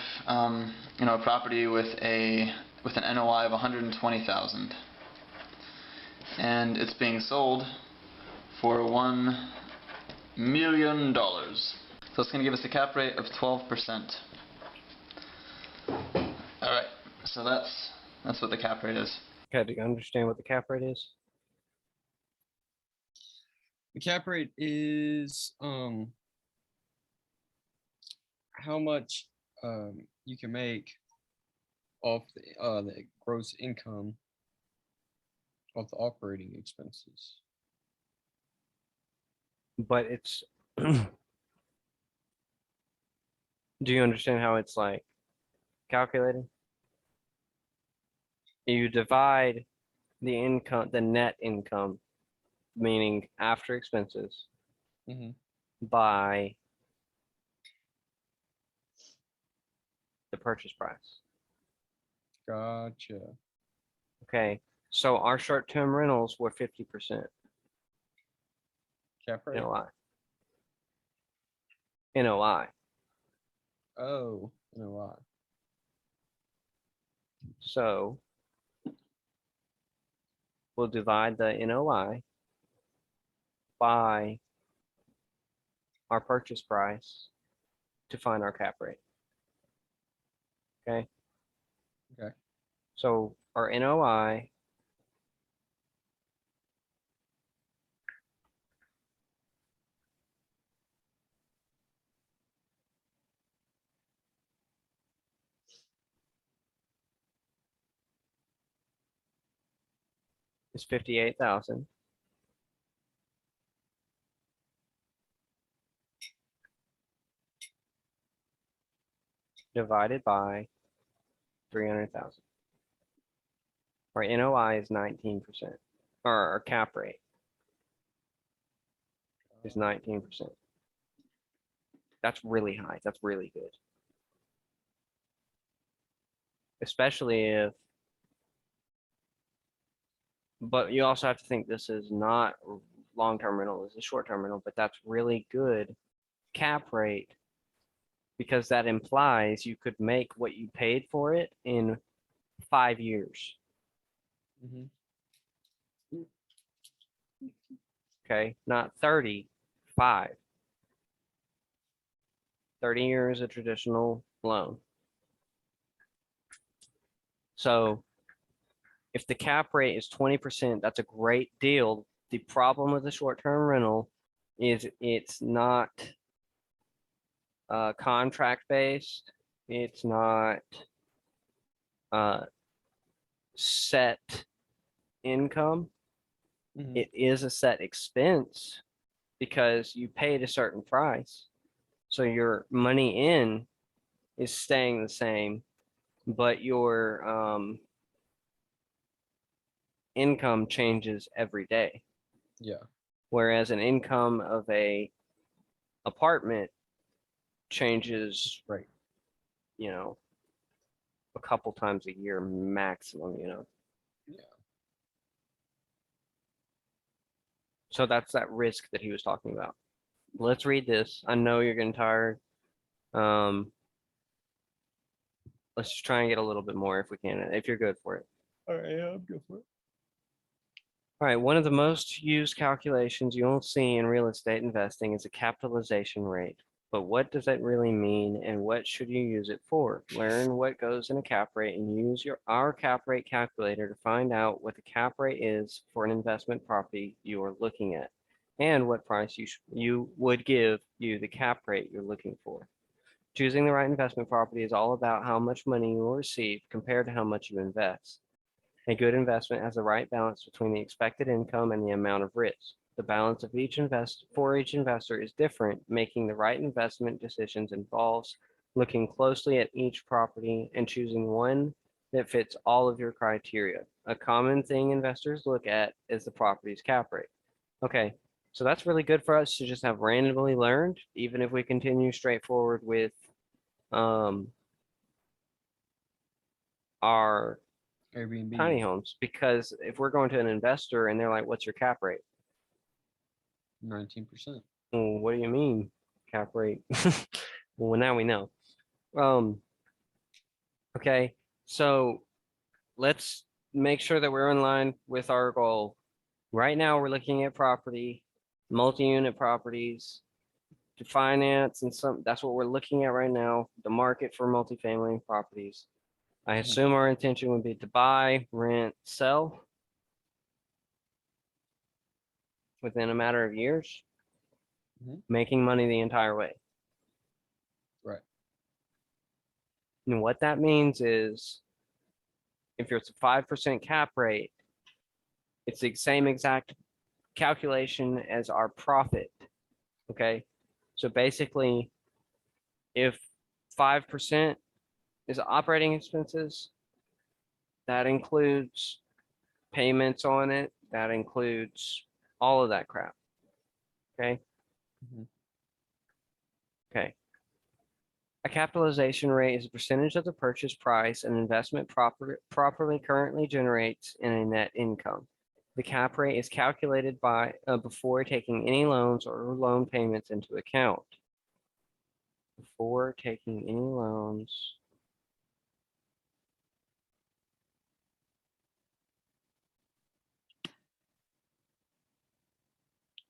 you know, a property with an NOI of 120,000, and it's being sold for $1 million. So it's going to give us a cap rate of 12%. All right, so that's what the cap rate is. Okay, do you understand what the cap rate is? The cap rate is how much you can make off the gross income of the operating expenses. But it's do you understand how it's like calculated? You divide the income, the net income, meaning after expenses, Mm-hmm. by the purchase price. Gotcha. Okay, so our short-term rentals were 50% Cap rate. NOI. NOI. Oh, NOI. So we'll divide the NOI by our purchase price to find our cap rate. Okay. Okay. So our NOI is 58,000. Divided by 300,000. Our NOI is 19%, or our cap rate is 19%. That's really high. That's really good. Especially if, but you also have to think this is not long-term rental, this is short-term rental, but that's really good cap rate because that implies you could make what you paid for it in 5 years. Mm-hmm. Okay, not 35. 30 years a traditional loan. So if the cap rate is 20%, that's a great deal. The problem with the short-term rental is it's not contract-based. It's not set income. Mm-hmm. It is a set expense because you paid a certain price. So your money in is staying the same, but your income changes every day. Yeah. Whereas an income of a apartment changes, Right. you know, a couple times a year maximum, you know. Yeah. So that's that risk that he was talking about. Let's read this. I know you're getting tired. Let's just try and get a little bit more if we can, if you're good for it. All right, yeah, I'm good for it. All right, one of the most used calculations you'll see in real estate investing is a capitalization rate. But what does that really mean and what should you use it for? Learn what goes in a cap rate and use our cap rate calculator to find out what the cap rate is for an investment property you are looking at and what price you would give you the cap rate you're looking for. Choosing the right investment property is all about how much money you will receive compared to how much you invest. A good investment has the right balance between the expected income and the amount of risk. The balance of each investor is different. Making the right investment decisions involves looking closely at each property and choosing one that fits all of your criteria. A common thing investors look at is the property's cap rate. Okay, so that's really good for us to just have randomly learned, even if we continue straightforward with our Airbnb. tiny homes, because if we're going to an investor and they're like, what's your cap rate? 19%. Well, what do you mean cap rate? Well, now we know. Okay, so let's make sure that we're in line with our goal. Right now, we're looking at property, multi-unit properties to finance and that's what we're looking at right now, the market for multifamily properties. I assume our intention would be to buy, rent, sell within a matter of years, making money the entire way. Right. And what that means is if it's a 5% cap rate, it's the same exact calculation as our profit. Okay. So basically, if 5% is operating expenses, that includes payments on it, that includes all of that crap. Okay. Okay. A capitalization rate is a percentage of the purchase price an investment properly currently generates in a net income. The cap rate is calculated before taking any loans or loan payments into account. Before taking any loans.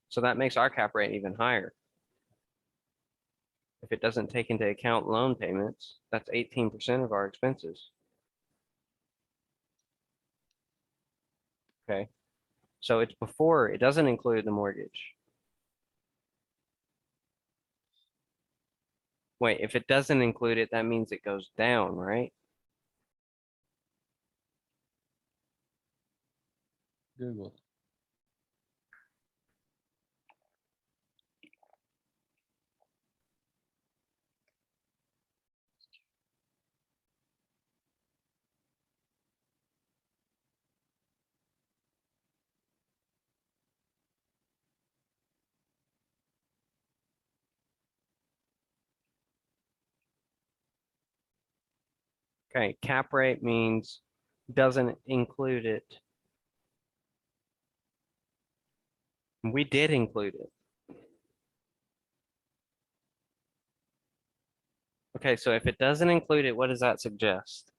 So that makes our cap rate even higher. If it doesn't take into account loan payments, that's 18% of our expenses. Okay. So it's before, it doesn't include the mortgage. Wait, if it doesn't include it, that means it goes down, right? Google. Okay, cap rate means doesn't include it. We did include it. Okay, so if it doesn't include it, what does that suggest?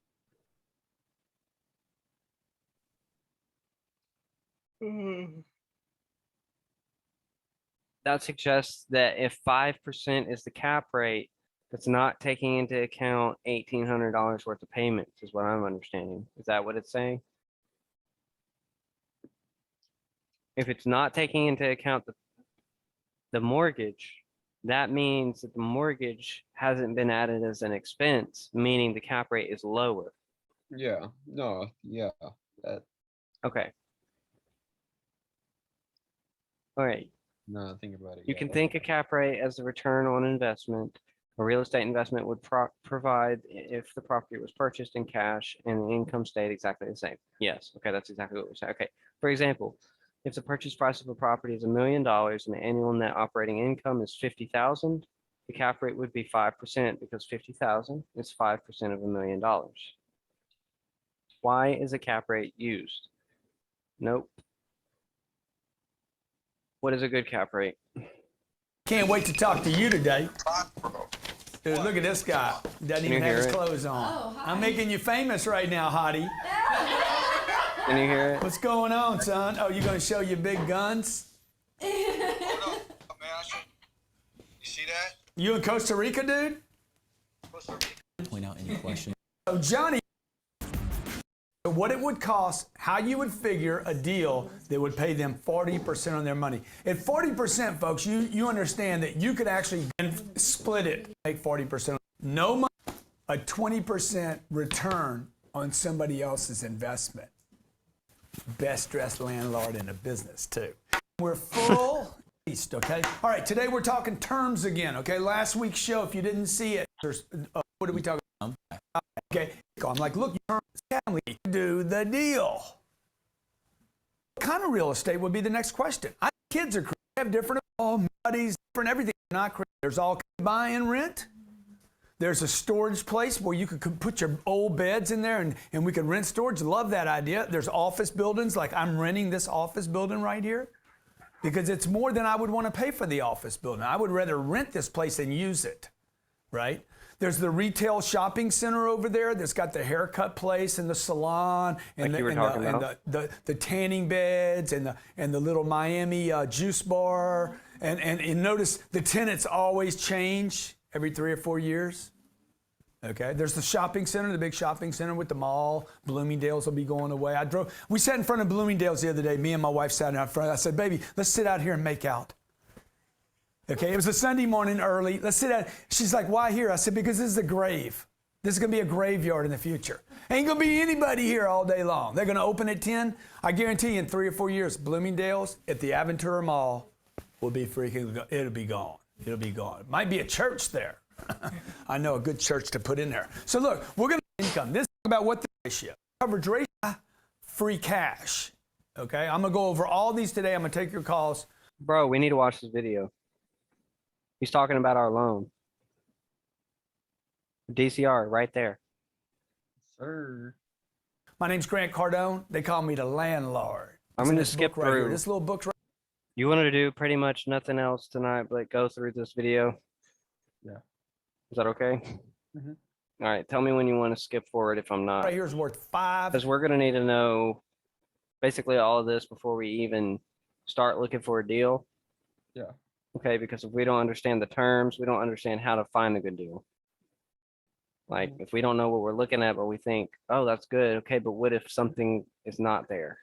That suggests that if 5% is the cap rate, that's not taking into account $1,800 worth of payments, is what I'm understanding. Is that what it's saying? If it's not taking into account the mortgage, that means that the mortgage hasn't been added as an expense, meaning the cap rate is lower. Yeah. No. Yeah. That. Okay. All right. No, think about it. You yeah, can that- think of cap rate as the return on investment a real estate investment would provide if the property was purchased in cash and the income stayed exactly the same. Yes. Okay. That's exactly what we're saying. Okay. For example, if the purchase price of a property is $1 million and the annual net operating income is 50,000, the cap rate would be 5% because 50,000 is 5% of $1 million. Why is a cap rate used? Nope. What is a good cap rate? Can't wait to talk to you today. Dude, look at this guy. Doesn't you even have hear his it? clothes on. I'm making you famous right now, hottie. Can you hear it? What's going on, son? Oh, you gonna show your big guns? Hold up, man. You see that? You in Costa Rica, dude? Point out any questions. So Johnny, what it would cost, how you would figure a deal that would pay them 40% on their money. At 40%, folks, you understand that you could actually split it, make 40%. No money, a 20% return on somebody else's investment. Best dressed landlord in the business, too. We're full east, okay? All right, today we're talking terms again, okay? Last week's show, if you didn't see it, what did we talk about? Okay, I'm like, look, family, do the deal. What kind of real estate would be the next question? Kids are crazy. They have different buddies, different everything. Not crazy. There's all buy and rent. There's a storage place where you could put your old beds in there and we could rent storage. Love that idea. There's office buildings, like I'm renting this office building right here because it's more than I would want to pay for the office building. I would rather rent this place and use it, right? There's the retail shopping center over there that's got the haircut place and the salon and, the tanning beds and the little Miami juice bar. And notice the tenants always change every 3 or 4 years. Okay, there's the shopping center, the big shopping center with the mall. Bloomingdale's will be going away. We sat in front of Bloomingdale's the other day. Me and my wife sat out front. I said, baby, let's sit out here and make out. Okay, it was a Sunday morning early. Let's sit down. She's like, why here? I said, because this is a grave. This is going to be a graveyard in the future. Ain't going to be anybody here all day long. They're going to open at 10. I guarantee you in 3 or 4 years, Bloomingdale's at the Aventura Mall will be it'll be gone. It'll be gone. Might be a church there. I know a good church to put in there. So look, we're going to income. This is about what the ratio. Coverage ratio, free cash. Okay, I'm going to go over all these today. I'm going to take your calls. Bro, we need to watch this video. He's talking about our loan. DCR right there. Sir. My name's Grant Cardone. They call me the landlord. I'm going to skip right here. through. This little book's right. You wanted to do pretty much nothing else tonight, but go through this video. Yeah. Is that okay? Mhm. All right. Tell me when you want to skip forward if I'm not. Right here is worth 5. Because we're going to need to know basically all of this before we even start looking for a deal. Yeah. Okay, because if we don't understand the terms, we don't understand how to find a good deal. Like if we don't know what we're looking at, but we think, oh, that's good. Okay, but what if something is not there?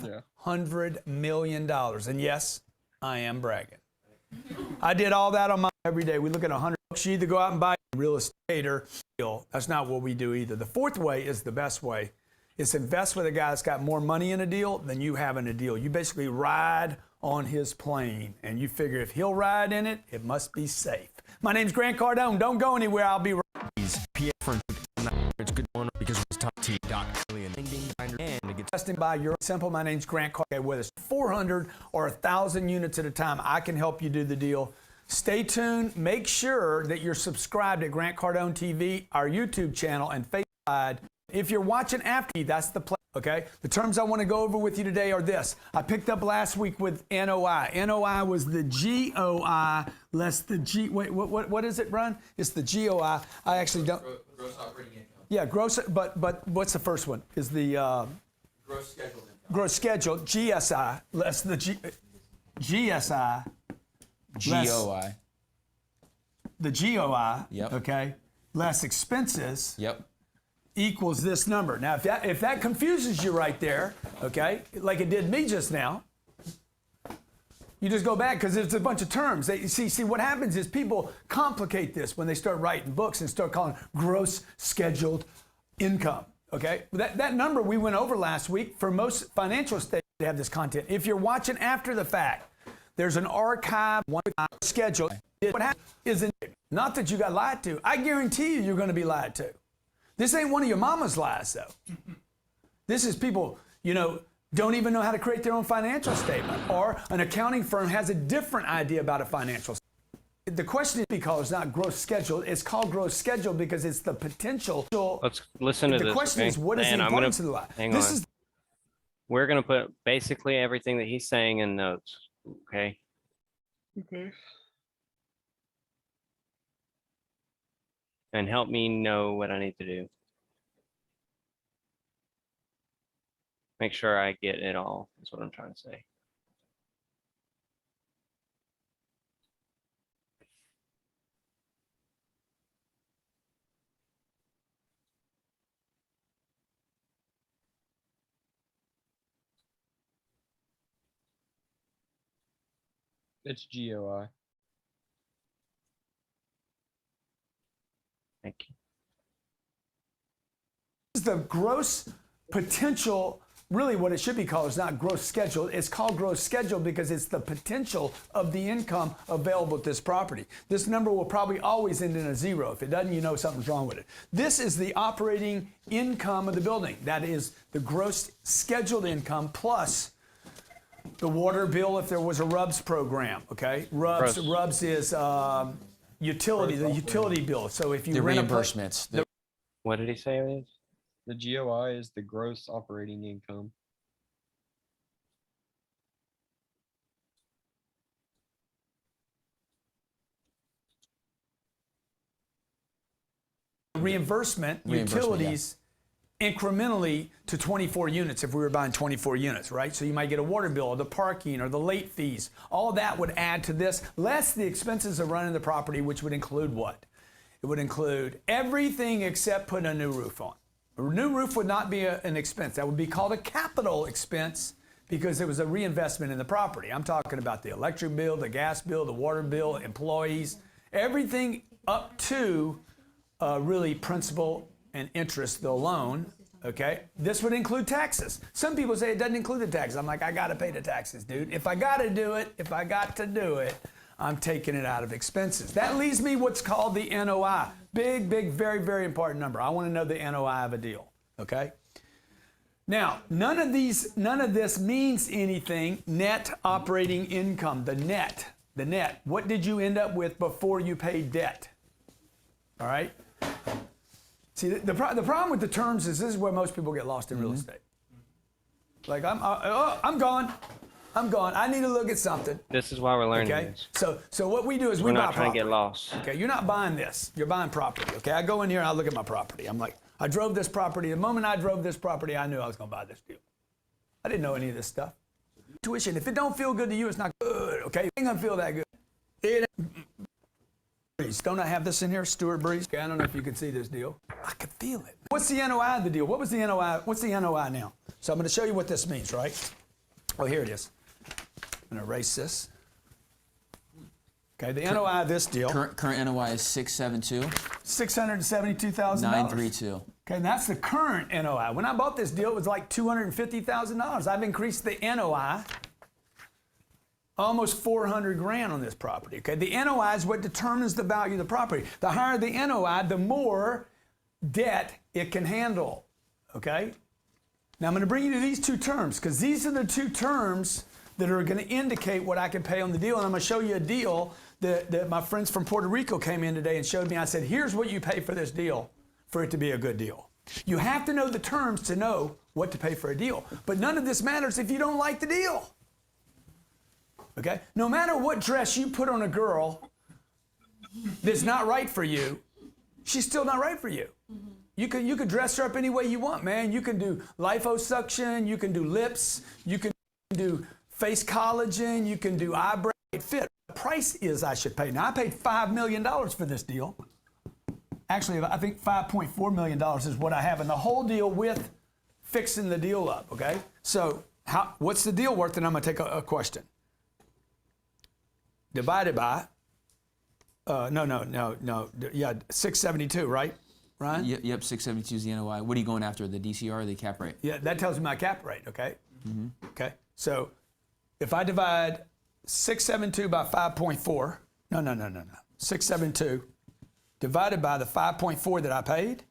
Yeah. $100 million. And yes, I am bragging. I did all that on my every day. We look at 100 books. You either go out and buy a real estate or deal. That's not what we do either. The fourth way is the best way. It's invest with a guy that's got more money in a deal than you have in a deal. You basically ride on his plane, and you figure if he'll ride in it, it must be safe. My name's Grant Cardone. Don't go anywhere. I'll be right. It's good one because it's top T. Testing by your simple. My name's Grant Cardone. With us 400 or 1,000 units at a time. I can help you do the deal. Stay tuned. Make sure that you're subscribed to Grant Cardone TV, our YouTube channel, and Facebook. If you're watching after me, that's the play. Okay, the terms I want to go over with you today are this. I picked up last week with NOI. NOI was the GOI less the G. Wait, what is it, Ron? It's the GOI. I actually don't. Gross operating income. Yeah, gross. But what's the first one? Is the Gross scheduled income. gross schedule GSI less the GSI. GOI. The GOI. Yep. Okay, less expenses. Yep. Equals this number. Now, if that confuses you right there, okay, like it did me just now, you just go back because it's a bunch of terms. See, what happens is people complicate this when they start writing books and start calling gross scheduled income. Okay, that number we went over last week for most financial statements they have this content. If you're watching after the fact, there's an archive schedule. What happens is not that you got lied to. I guarantee you're going to be lied to. This ain't one of your mama's lies, though. This is people, don't even know how to create their own financial statement, or an accounting firm has a different idea about a financial statement. The question is because it's not gross schedule. It's called gross schedule because it's the potential. Let's listen to this. The question is, what is the importance of the lie? Hang on. We're going to put basically everything that he's saying in notes, okay? Okay. And help me know what I need to do. make sure I get it all, is what I'm trying to say. It's GOI. Thank you. Is the gross potential, really what it should be called is not gross schedule. It's called gross schedule because it's the potential of the income available at this property. This number will probably always end in a zero. If it doesn't, you know something's wrong with it. This is the operating income of the building. That is the gross scheduled income plus the water bill if there was a RUBS program, okay? RUBS is utility, the utility bill. So if you The rent reimbursements. What did he say it is? The GOI is the gross operating income. reimbursement utilities incrementally to 24 units if we were buying 24 units, right? So you might get a water bill or the parking or the late fees. All that would add to this, less the expenses of running the property, which would include what? It would include everything except putting a new roof on. A new roof would not be an expense. That would be called a capital expense because it was a reinvestment in the property. I'm talking about the electric bill, the gas bill, the water bill, employees, everything up to really principal and interest, the loan, okay? This would include taxes. Some people say it doesn't include the taxes. I'm like, I gotta pay the taxes, dude. If I gotta do it, if I got to do it, I'm taking it out of expenses. That leaves me what's called the NOI. Big, big, very, very important number. I wanna know the NOI of a deal, okay? Now, none of this means anything. Net operating income, the net. What did you end up with before you paid debt? All right? See, the problem with the terms is this is where most people get lost in real estate. Like, I'm gone. I need to look at something. This is why we're learning Okay? this. So what we do is We're we buy not trying property. to get lost. Okay, you're not buying this. You're buying property. Okay, I go in here and I look at my property. I'm like, I drove this property. The moment I drove this property, I knew I was going to buy this deal. I didn't know any of this stuff. Tuition, if it don't feel good to you, it's not good. Okay, it ain't going to feel that good. Don't I have this in here, Stuart Breeze? Okay, I don't know if you can see this deal. I can feel it. What's the NOI of the deal? What was the NOI? What's the NOI now? So I'm going to show you what this means, right? Oh, here it is. I'm going to erase this. Okay, the NOI of this deal. Current NOI is 672. $672,000. 932. Okay, and that's the current NOI. When I bought this deal, it was like $250,000. I've increased the NOI almost 400 grand on this property. Okay, the NOI is what determines the value of the property. The higher the NOI, the more debt it can handle. Okay. Now I'm going to bring you to these two terms because these are the two terms that are going to indicate what I can pay on the deal. And I'm going to show you a deal that my friends from Puerto Rico came in today and showed me. I said, here's what you pay for this deal for it to be a good deal. You have to know the terms to know what to pay for a deal. But none of this matters if you don't like the deal. Okay? No matter what dress you put on a girl that's not right for you, she's still not right for you. You could dress her up any way you want, man. You can do liposuction, you can do lips, you can do face collagen, you can do eyebrow fit. The price is I should pay. Now, I paid $5 million for this deal. Actually, I think $5.4 million is what I have in the whole deal with fixing the deal up, okay? So what's the deal worth? And I'm going to take a question. Divided by, yeah, 672, right, Ryan? Yep, 672 is the NOI. What are you going after, the DCR or the cap rate? Yeah, that tells me my cap rate, okay? Okay, so if I divide 672 by 5.4, no, 672 divided by the 5.4 that I paid,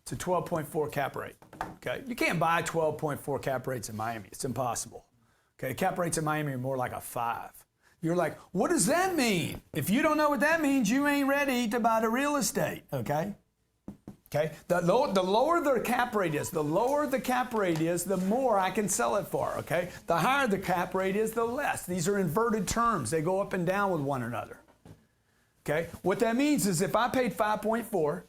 it's a 12.4 cap rate, okay? You can't buy 12.4 cap rates in Miami. It's impossible, okay? Cap rates in Miami are more like a 5. You're like, what does that mean? If you don't know what that means, you ain't ready to buy the real estate, okay? Okay, the lower the cap rate is, the more I can sell it for, okay? The higher the cap rate is, the less. These are inverted terms. They go up and down with one another, okay? What that means is if I paid 5.4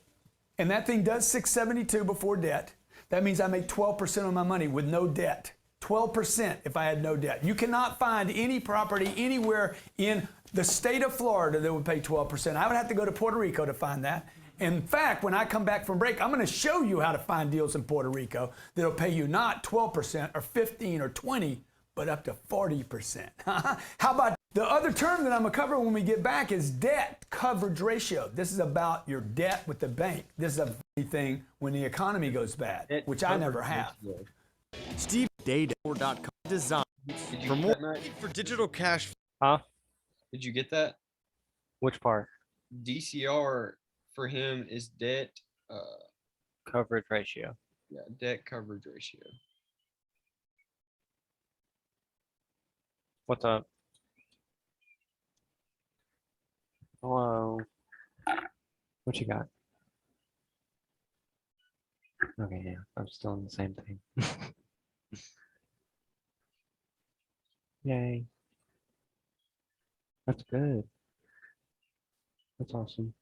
and that thing does 672 before debt, That means I make 12% on my money with no debt. 12% if I had no debt. You cannot find any property anywhere in the state of Florida that would pay 12%. I would have to go to Puerto Rico to find that. In fact, when I come back from break, I'm going to show you how to find deals in Puerto Rico that'll pay you not 12% or 15 or 20, but up to 40%. How about the other term that I'm going to cover when we get back is debt coverage ratio. This is about your debt with the bank. This is a funny thing when the economy goes bad, which I never have. Steve Data.com design Did you for get more that, Mac? for digital cash. Huh? Did you get that? Which part? DCR for him is debt, Coverage ratio. yeah, debt coverage ratio. What's up? Hello. What you got? Okay, yeah, I'm still in the same thing. Yay. That's good. That's awesome.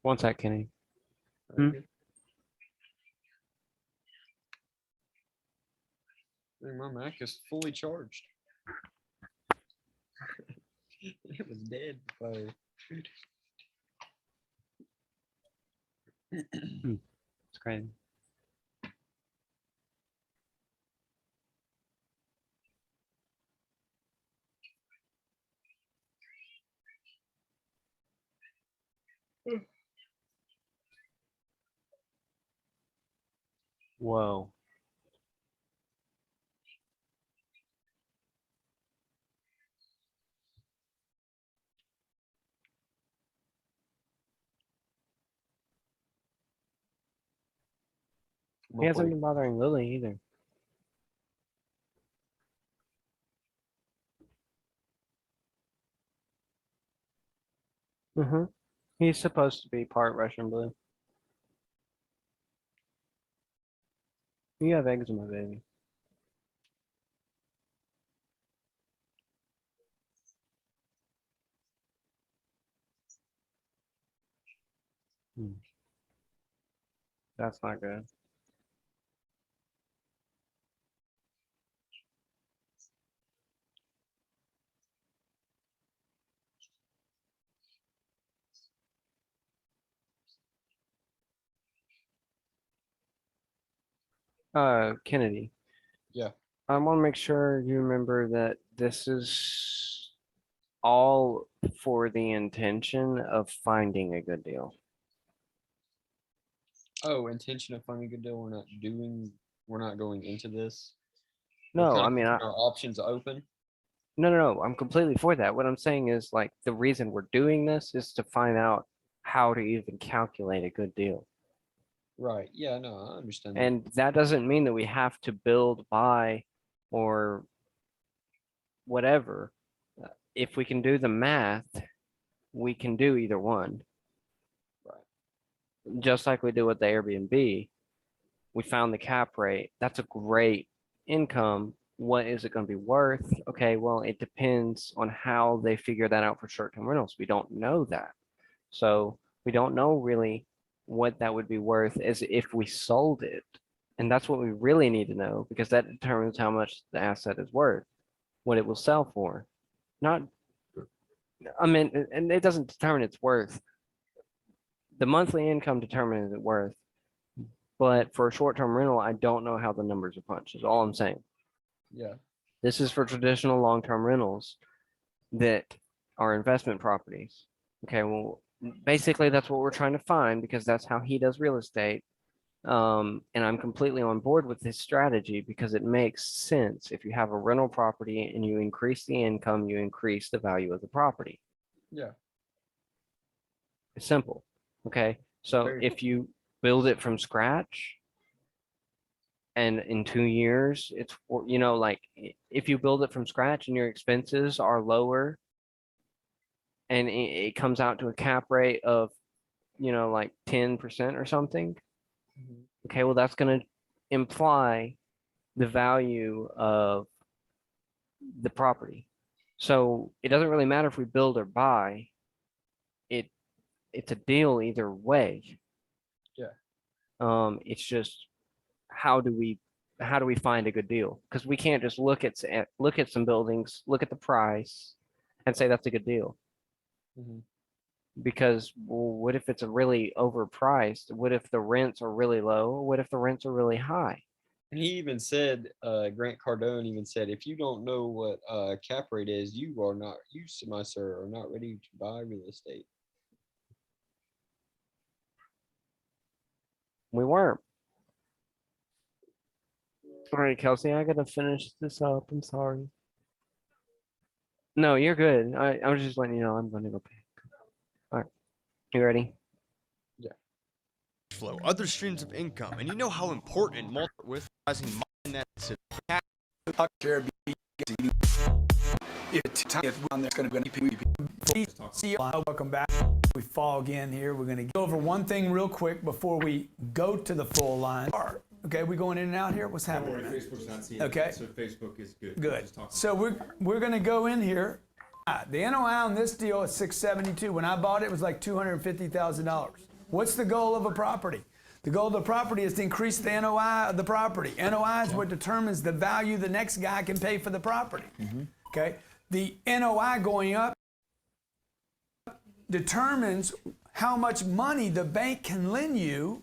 One sec, Kenny. Hmm? Dang, my Mac is fully charged. It was dead before. It's crazy. Whoa. He hasn't been bothering Lily either. Mm-hmm. He's supposed to be part Russian blue. You have eczema, baby. That's not good. Kennedy. Yeah. I want to make sure you remember that this is all for the intention of finding a good deal. Oh, intention of finding a good deal. We're not going into this. No, We're I kind mean, of keeping our options open. no, I'm completely for that. What I'm saying is like the reason we're doing this is to find out how to even calculate a good deal. Right. Yeah, no, I understand that. And that doesn't mean that we have to build, buy, or whatever. If we can do the math, we can do either one. Right. Just like we do with the Airbnb, we found the cap rate. That's a great income. What is it going to be worth? Okay, well, it depends on how they figure that out for short-term rentals. We don't know that. So we don't know really what that would be worth as if we sold it. And that's what we really need to know because that determines how much the asset is worth, what it will sell for. Not, I mean, and it doesn't determine its worth. The monthly income determines its worth. But for a short-term rental, I don't know how the numbers are punched, is all I'm saying. Yeah. This is for traditional long-term rentals that are investment properties. Okay, well, basically that's what we're trying to find because that's how he does real estate. And I'm completely on board with this strategy because it makes sense. If you have a rental property and you increase the income, you increase the value of the property. Yeah. It's simple. Okay, so Very if you build it from scratch, and in 2 years, it's, you know, like if you build it from scratch and your expenses are lower and it comes out to a cap rate of, you know, like 10% or something. Okay, well, that's going to imply the value of the property. So it doesn't really matter if we build or buy. It's a deal either way. Yeah. It's just how do we find a good deal? Because we can't just look at some buildings, look at the price, and say that's a good deal. Mhm. Because well, what if it's a really overpriced? What if the rents are really low? What if the rents are really high? And he even said, Grant Cardone even said, if you don't know what cap rate is, you, my sir, are not ready to buy real estate. We weren't. All right, Kelsey, I gotta finish this up. I'm sorry. No, you're good. I was just letting you know I'm gonna go pay. All right, you ready? Flow, other streams of income, and you know how important with rising that to Welcome back. We fall again here. We're going to go over one thing real quick before we go to the full line. Okay, we going in and out here? What's happening? Don't worry, Facebook's not seeing Okay. it, so Facebook is good. Good. Just talk So we're going to go in here. The NOI on this deal is $672. When I bought it, it was like $250,000. What's the goal of a property? The goal of the property is to increase the NOI of the property. NOI is what determines the value the next guy can pay for the property. Okay? The NOI going up determines how much money the bank can lend you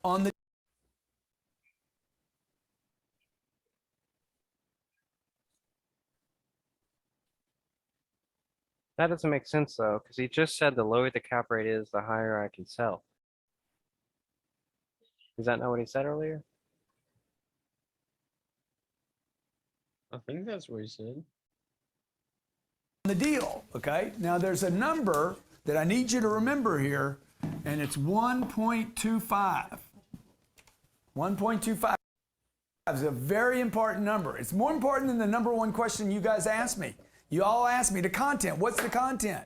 on the That doesn't make sense though, because he just said the lower the cap rate is, the higher I can sell. Is that not what he said earlier? I think that's what he said. the deal, okay? Now there's a number that I need you to remember here, and it's 1.25. 1.25 is a very important number. It's more important than the number one question you guys asked me. You all asked me the content. What's the content?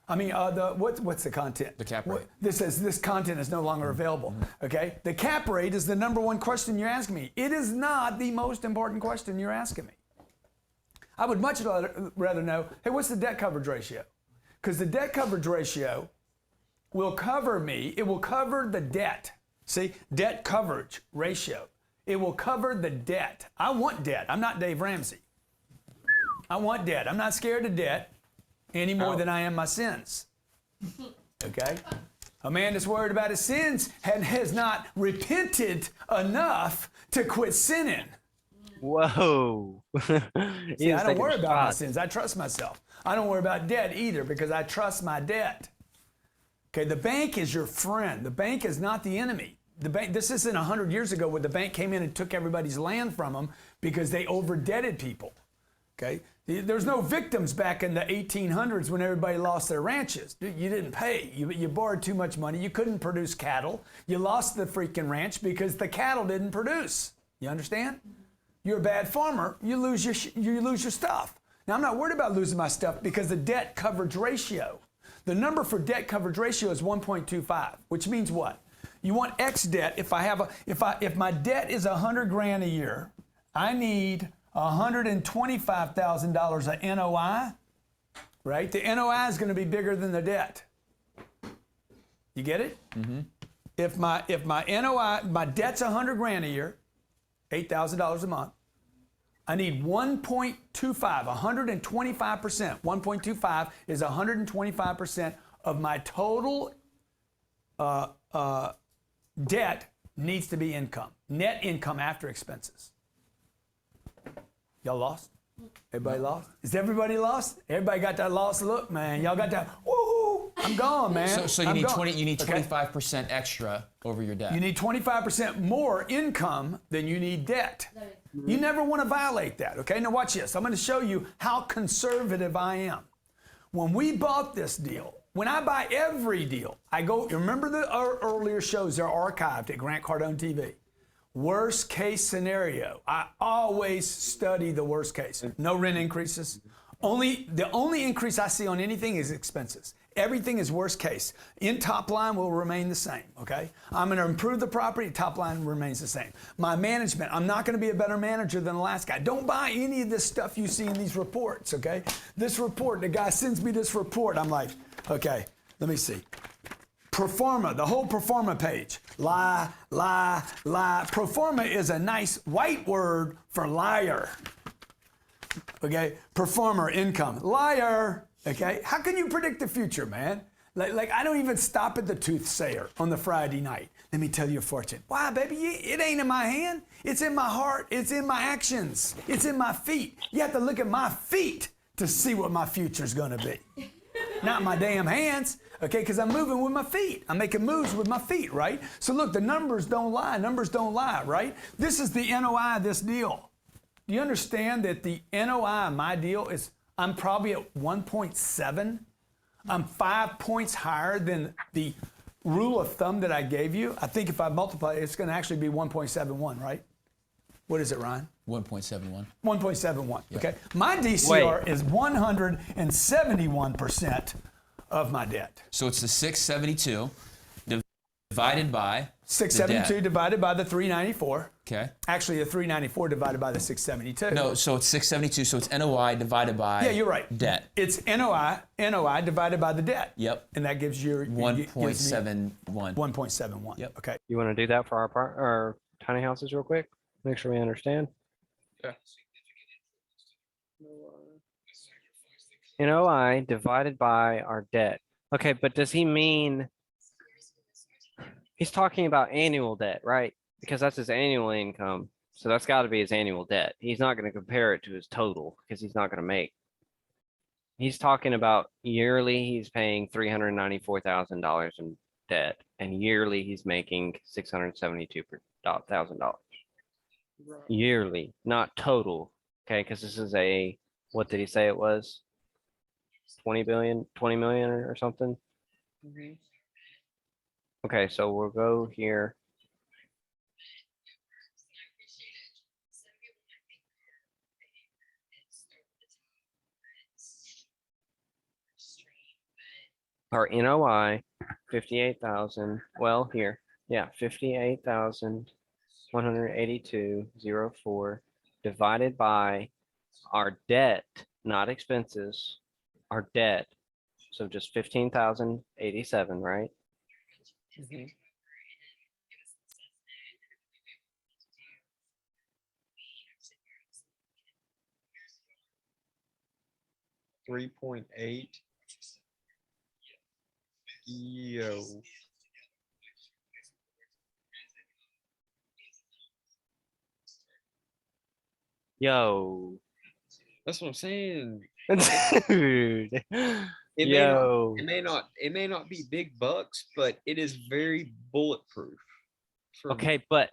I mean, what's the content? The cap rate. This says this content is no longer available. Okay, the cap rate is the number one question you're asking me. It is not the most important question you're asking me. I would much rather know, hey, what's the debt coverage ratio? Because the debt coverage ratio will cover me. It will cover the debt. See, debt coverage ratio. It will cover the debt. I want debt. I'm not Dave Ramsey. I want debt. I'm not scared of debt any more than I am my sins. Okay? A man that's worried about his sins has not repented enough to quit sinning. Whoa. See, I don't worry about my sins. I trust myself. I don't worry about debt either because I trust my debt. Okay, the bank is your friend. The bank is not the enemy. The bank. This isn't 100 years ago where the bank came in and took everybody's land from them because they overdebted people. Okay, there's no victims back in the 1800s when everybody lost their ranches. You didn't pay. You borrowed too much money. You couldn't produce cattle. You lost the freaking ranch because the cattle didn't produce. You understand? You're a bad farmer. You lose your stuff. Now I'm not worried about losing my stuff because the debt coverage ratio. The number for debt coverage ratio is 1.25, which means what? You want X debt. If my debt is $100,000 a year, I need $125,000 of NOI, right? The NOI is going to be bigger than the debt. You get it? Mm-hmm. If my NOI, my debt's $100,000 a year, $8,000 a month, I need 1.25, 125%. 1.25 is 125% of my total debt needs to be income. Net income after expenses. Y'all lost? Everybody lost? Is everybody lost? Everybody got that lost look, man. Y'all got that, woohoo, I'm gone, man. So you I'm need gone. 25% extra over your debt. You need 25% more income than you need debt. You never want to violate that, okay? Now watch this. I'm going to show you how conservative I am. When we bought this deal, when I buy every deal, I go, remember the earlier shows, they're archived at Grant Cardone TV. Worst case scenario. I always study the worst case. No rent increases. The only increase I see on anything is expenses. Everything is worst case. In top line will remain the same, okay? I'm going to improve the property, top line remains the same. My management, I'm not going to be a better manager than the last guy. Don't buy any of this stuff you see in these reports, okay? This report, the guy sends me this report, I'm like, okay, let me see. Proforma, the whole proforma page. Lie, lie, lie. Proforma is a nice white word for liar. Okay, performer income, liar. Okay, how can you predict the future, man? Like I don't even stop at the toothsayer on the Friday night. Let me tell you a fortune. Why, baby? It ain't in my hand. It's in my heart. It's in my actions. It's in my feet. You have to look at my feet to see what my future's gonna be. Not my damn hands, okay? Because I'm moving with my feet. I'm making moves with my feet, right? So look, the numbers don't lie. Numbers don't lie, right? This is the NOI of this deal. Do you understand that the NOI of my deal is, I'm probably at 1.7? I'm 5 points higher than the rule of thumb that I gave you. I think if I multiply, it's going to actually be 1.71, right? What is it, Ryan? 1.71. 1.71, okay? My DCR is 171% of my debt. So it's the 672 divided by 672 divided by the 394. Okay. Actually, the 394 divided by the 672. No, so it's 672. So it's NOI divided by Yeah, you're right. debt. It's NOI divided by the debt. Yep. And that gives you 1.71. 1.71. Yep. Okay. You want to do that for our tiny houses real quick? Make sure we understand. NOI divided by our debt. Okay, but does he mean he's talking about annual debt, right? Because that's his annual income. So that's got to be his annual debt. He's not going to compare it to his total because he's not going to make. He's talking about yearly, he's paying $394,000 in debt, and yearly he's making $672,000. Yearly, not total. Okay, because this is a, what did he say it was? 20 billion, 20 million or something? Okay, so we'll go here. Our NOI, 58,000, well, here, yeah, 58,182.04 divided by our debt, not expenses, our debt. So just 15,087, right? 3.8. Yo. Yo. That's what I'm saying. Dude. It Yo. may not be big bucks, but it is very bulletproof. Okay, but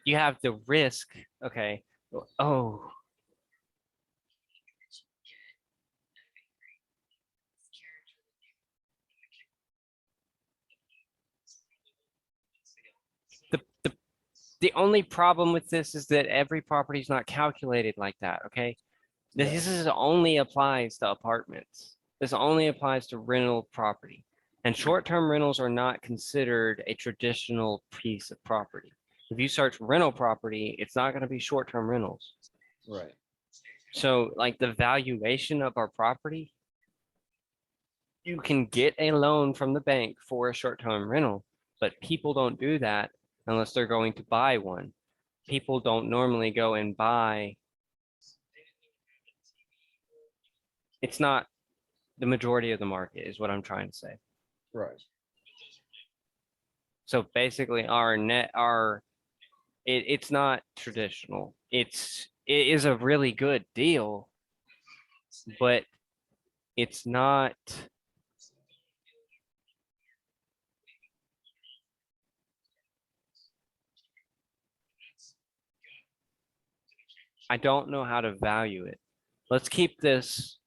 you have the risk. Okay. Oh. The only problem with this is that every property is not calculated like that, okay? This is only applies to apartments. This only applies to rental property. And short-term rentals are not considered a traditional piece of property. If you search rental property, it's not going to be short-term rentals. Right. So like the valuation of our property, you can get a loan from the bank for a short-term rental, but people don't do that unless they're going to buy one. People don't normally go and buy. It's not the majority of the market is what I'm trying to say. Right. So basically it's not traditional. It is a really good deal, but it's not. I don't know how to value it. Let's keep this.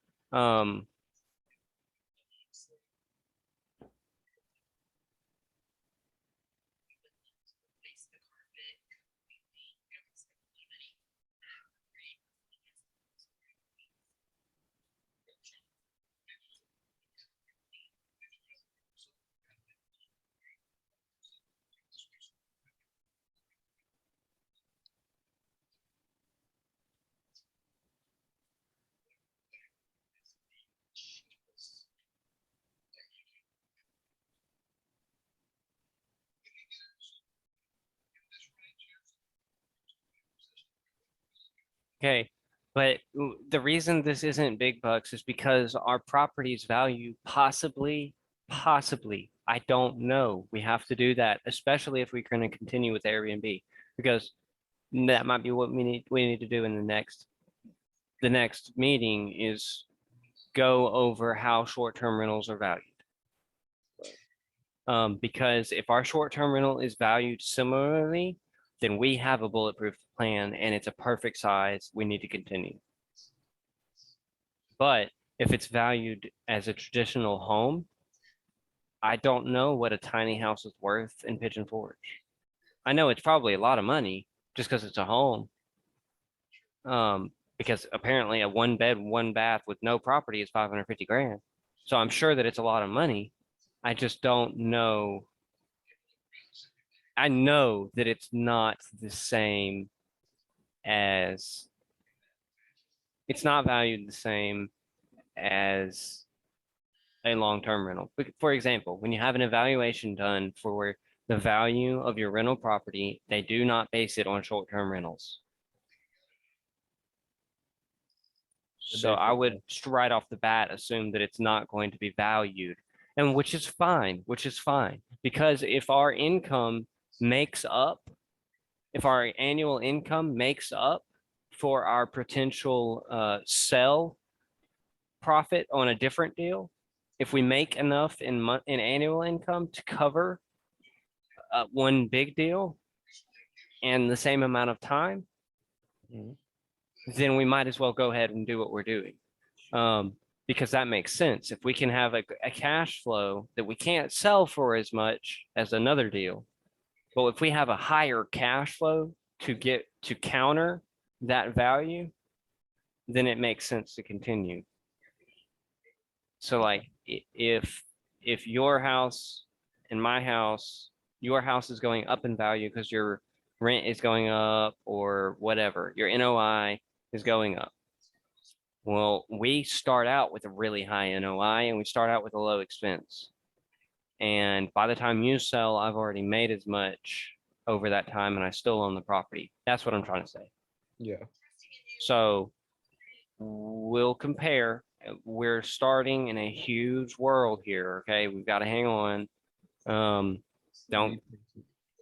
Okay, but the reason this isn't big bucks is because our property's value possibly, I don't know. We have to do that, especially if we're going to continue with Airbnb, because that might be what we need to do in the next meeting is go over how short-term rentals are valued. Because if our short-term rental is valued similarly, then we have a bulletproof plan and it's a perfect size. We need to continue. But if it's valued as a traditional home, I don't know what a tiny house is worth in Pigeon Forge. I know it's probably a lot of money just because it's a home. Because apparently a 1-bed, 1-bath with no property is 550 grand. So I'm sure that it's a lot of money. I just don't know. I know that it's not the same as, it's not valued the same as a long-term rental. For example, when you have an evaluation done for the value of your rental property, they do not base it on short-term rentals. So I would right off the bat assume that it's not going to be valued, and which is fine, because if our income makes up, if our annual income makes up for our potential sell profit on a different deal, if we make enough in annual income to cover one big deal and the same amount of time, then we might as well go ahead and do what we're doing. Because that makes sense. If we can have a cash flow that we can't sell for as much as another deal, but if we have a higher cash flow to counter that value, then it makes sense to continue. So like if your house and my house, your house is going up in value because your rent is going up or whatever, your NOI is going up. Well, we start out with a really high NOI and we start out with a low expense. And by the time you sell, I've already made as much over that time and I still own the property. That's what I'm trying to say. Yeah. So we'll compare. We're starting in a huge world here. Okay. We've got to hang on.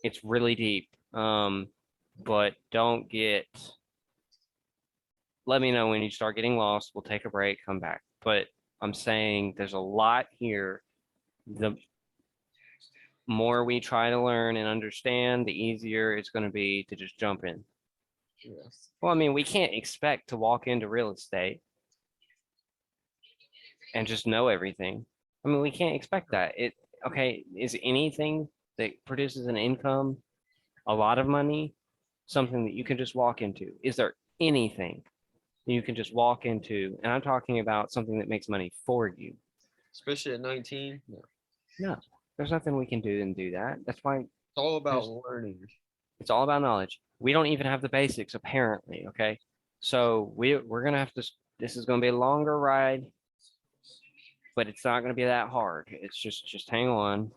It's really deep. But don't get, let me know when you start getting lost. We'll take a break, come back. But I'm saying there's a lot here. The more we try to learn and understand, the easier it's going to be to just jump in. Yes. Well, I mean, we can't expect to walk into real estate and just know everything. I mean, we can't expect that. Okay, is anything that produces an income, a lot of money, something that you can just walk into? Is there anything you can just walk into? And I'm talking about something that makes money for you. Especially at 19. No, there's nothing we can do and do that. That's why It's all about learning. it's all about knowledge. We don't even have the basics, apparently. Okay. So we're going to have to, this is going to be a longer ride, but it's not going to be that hard. It's just hang on.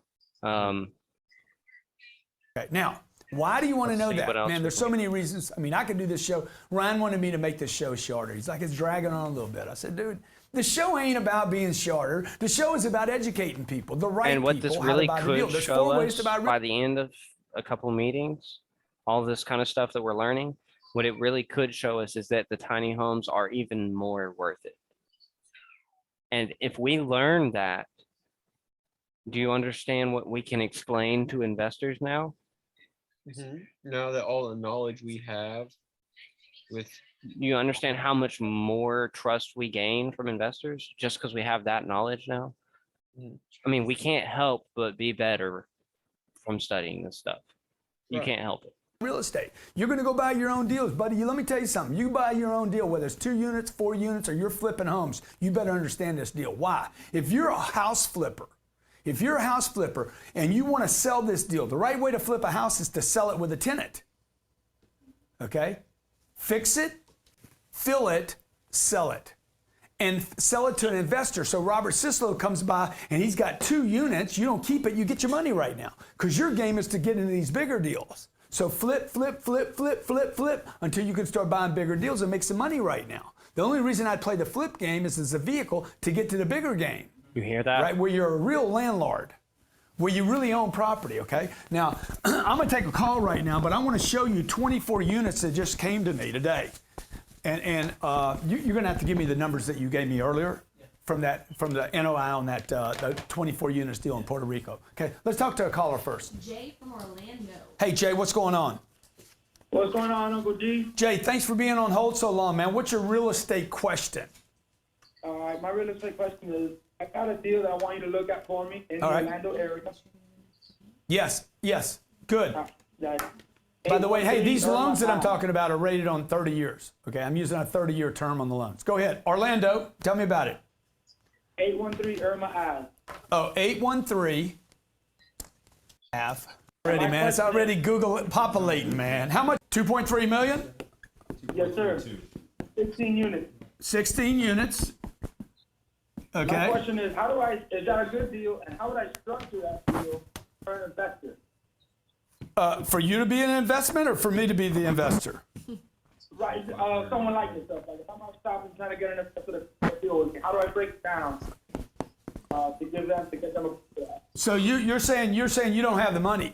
Okay, now, why do you want to Let's know see that? what else Man, we there's can so get. many reasons. I mean, I could do this show. Ryan wanted me to make this show shorter. He's like, it's dragging on a little bit. I said, dude, the show ain't about being shorter. The show is about educating people, the right And what people, this how to really buy the deal. could There's show 4 ways to us buy by the end of a couple of meetings, all this kind of stuff that we're learning, what it really could show us is that the tiny homes are even more worth it. And if we learn that, do you understand what we can explain to investors now? Now that all the knowledge we have with, You understand how much more trust we gain from investors just because we have that knowledge now? I mean, we can't help but be better from studying this stuff. You Right. can't help it. real estate. You're going to go buy your own deals, buddy. Let me tell you something. You buy your own deal, whether it's 2 units, 4 units, or you're flipping homes, you better understand this deal. Why? If you're a house flipper, and you want to sell this deal, the right way to flip a house is to sell it with a tenant. Okay? Fix it, fill it, sell it. And sell it to an investor. So Robert Sislo comes by and he's got 2 units. You don't keep it, you get your money right now. Because your game is to get into these bigger deals. So flip, flip, flip, flip, flip, flip until you can start buying bigger deals and make some money right now. The only reason I play the flip game is as a vehicle to get to the bigger game. You hear that? Right, where you're a real landlord, where you really own property, okay? Now, I'm gonna take a call right now, but I wanna show you 24 units that just came to me today. And you're gonna have to give me the numbers that you gave me earlier from the NOI on that the 24 units deal in Puerto Rico. Okay, let's talk to a caller first. Jay from Orlando. Hey, Jay, what's going on? What's going on, Uncle G? Jay, thanks for being on hold so long, man. What's your real estate question? All right, my real estate question is, I got a deal that I want you to look at for me in the Orlando area. Yes, good. Yeah. By the way, hey, these loans that I'm Irma talking about are rated on 30 years. Okay, I'm using a 30-year term on the loans. Go ahead. Orlando, tell me about it. 813 Irma Ave. Oh, 813 Ave. Already, man. It's already Google populating, man. How much? 2.3 million? Yes, sir. 16 units. 16 units. My Okay. question is, is that a good deal, and how would I structure that deal for an investor? For you to be an investment or for me to be the investor? Right, someone like yourself. Like if I'm out shopping trying to get an investor to deal with me, how do I break it down to get them a So you're saying you don't have the money.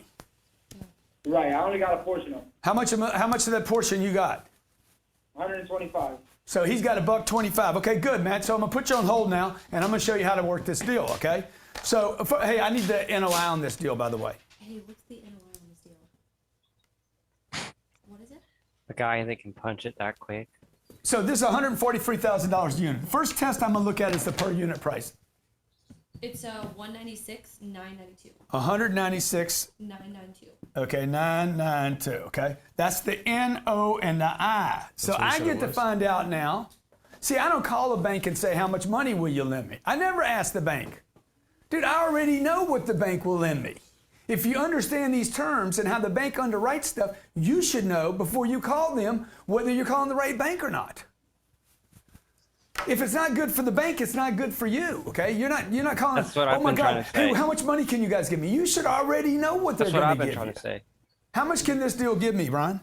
Right, I only got a portion of it. How much of that portion you got? 125. So he's got $125. Okay, good, man. So I'm gonna put you on hold now, and I'm gonna show you how to work this deal. Okay. So hey, I need the NOI on this deal, by the way. Hey, what's the NOI on this deal? What is it? A guy that can punch it that quick. So this is $143,000 a unit. The first test I'm gonna look at is the per unit price. It's 196,992. 196. 992. Okay, 992. Okay, that's the N-O and the I. So I get to find out now. See, I don't call a bank and say, how much money will you lend me? I never ask the bank. Dude, I already know what the bank will lend me. If you understand these terms and how the bank underwrites stuff, you should know before you call them whether you're calling the right bank or not. If it's not good for the bank, it's not good for you. Okay, you're not calling. That's what oh I've my been God, trying to say. hey, how much money can you guys give me? You should already know what That's they're what I've going to been give trying you. to say. How much can this deal give me, Brian?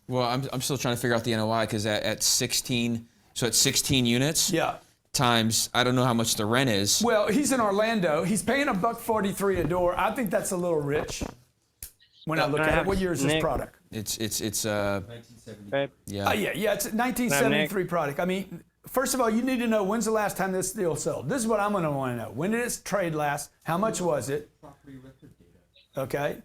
Well, I'm still trying to figure out the NOI because at 16, so at 16 units. Yeah. Times, I don't know how much the rent is. Well, he's in Orlando. He's paying $143 a door. I think that's a little rich. When I look at it, what year is this product? It's 1970. yeah. Yeah, it's a 1973 product. I mean, first of all, you need to know when's the last time this deal sold. This is what I'm going to want to know. When did it trade last? How much was it? Property record data. Okay.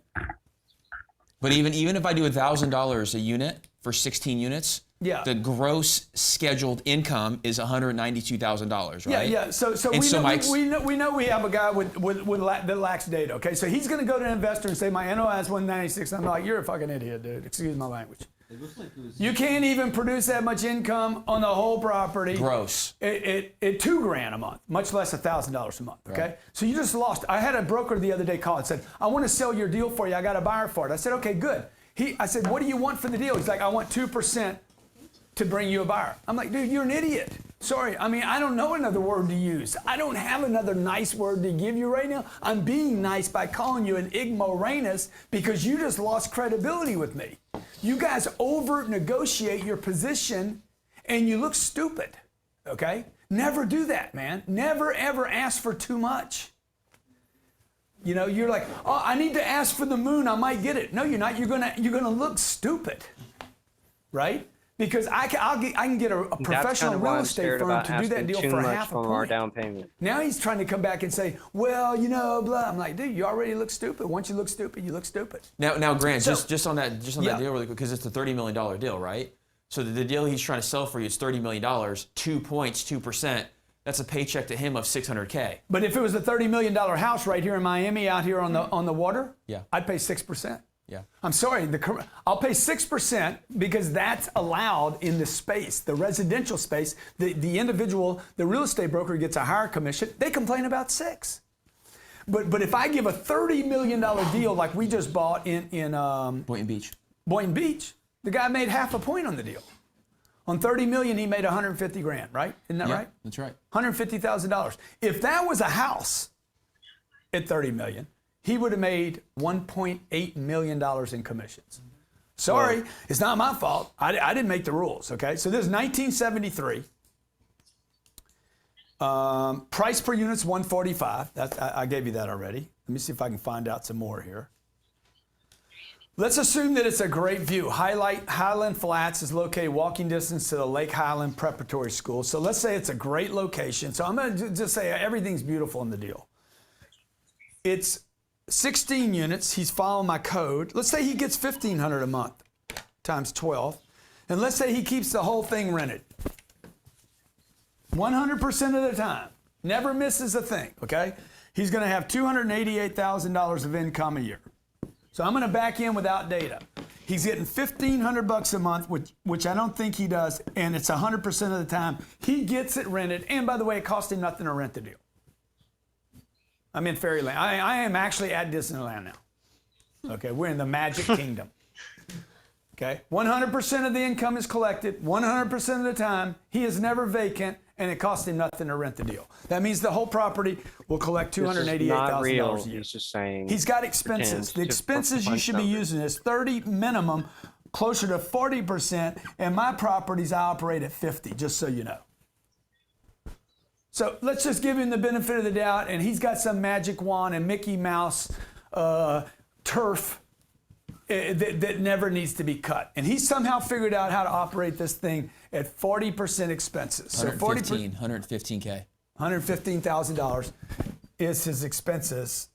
But even if I do $1,000 a unit for 16 units, Yeah. the gross scheduled income is $192,000, right? Yeah. So And we so know Mike's- we know we have a guy that lacks data. Okay, so he's going to go to an investor and say my NOI is 196. I'm like, you're a fucking idiot, dude. Excuse my language. It looks like it was. You can't even produce that much income on the whole property. Gross. At $2,000 a month, much less $1,000 a month. Okay, Right. so you just lost. I had a broker the other day call and said, "I want to sell your deal for you. I got a buyer for it." I said, "Okay, good." I said, "What do you want for the deal?" He's like, "I want 2% to bring you a buyer." I'm like, "Dude, you're an idiot." Sorry, I mean, I don't know another word to use. I don't have another nice word to give you right now. I'm being nice by calling you an ignoramus because you just lost credibility with me. You guys over-negotiate your position and you look stupid, okay? Never do that, man. Never, ever ask for too much. You know, you're like, oh, I need to ask for the moon. I might get it. No, you're not. You're gonna look stupid, right? Because I can get a That's professional kind of why real I'm estate scared firm about to do that asking deal too for much half a from our point. down payment. Now he's trying to come back and say, well, you know, blah. I'm like, dude, you already look stupid. Once you look stupid, you look stupid. Now, Grant, So- just on that Yeah. deal really quick, because it's a $30 million deal, right? So the deal he's trying to sell for you is $30 million, 2 points, 2%. That's a paycheck to him of $600K. But if it was a $30 million house right here in Miami, out here on the water, Yeah. I'd pay 6%. Yeah. I'm sorry, I'll pay 6% because that's allowed in the space, the residential space. The individual, the real estate broker gets a higher commission. They complain about 6. But if I give a $30 million deal like we just bought in Boynton Beach. Boynton Beach, the guy made half a point on the deal. On 30 million, he made 150 grand, right? Isn't that Yeah, right? that's right. $150,000. If that was a house at 30 million, he would have made $1.8 million in commissions. Sorry, it's not my fault. I didn't make the rules, okay? So this is 1973. Price per unit's 145. I gave you that already. Let me see if I can find out some more here. Let's assume that it's a great view. Highland Flats is located walking distance to the Lake Highland Preparatory School. So let's say it's a great location. So I'm going to just say everything's beautiful in the deal. It's 16 units. He's following my code. Let's say he gets $1,500 a month times 12. And let's say he keeps the whole thing rented 100% of the time. Never misses a thing, okay? He's going to have $288,000 of income a year. So I'm going to back in without data. He's getting $1,500 a month, which I don't think he does, and it's 100% of the time. He gets it rented, and by the way, it cost him nothing to rent the deal. I'm in Fairyland. I am actually at Disneyland now. Okay, we're in the Magic Kingdom. Okay, 100% of the income is collected, 100% of the time. He is never vacant, and it costs him nothing to rent the deal. That means the whole property will collect $288,000 a year. He's just saying. He's got expenses. The expenses you should be using is 30 minimum, closer to 40%, and my properties I operate at 50, just so you know. So let's just give him the benefit of the doubt, and he's got some magic wand and Mickey Mouse turf that never needs to be cut. And he somehow figured out how to operate this thing at 40% expenses. So 115K. $115,000 is his expenses,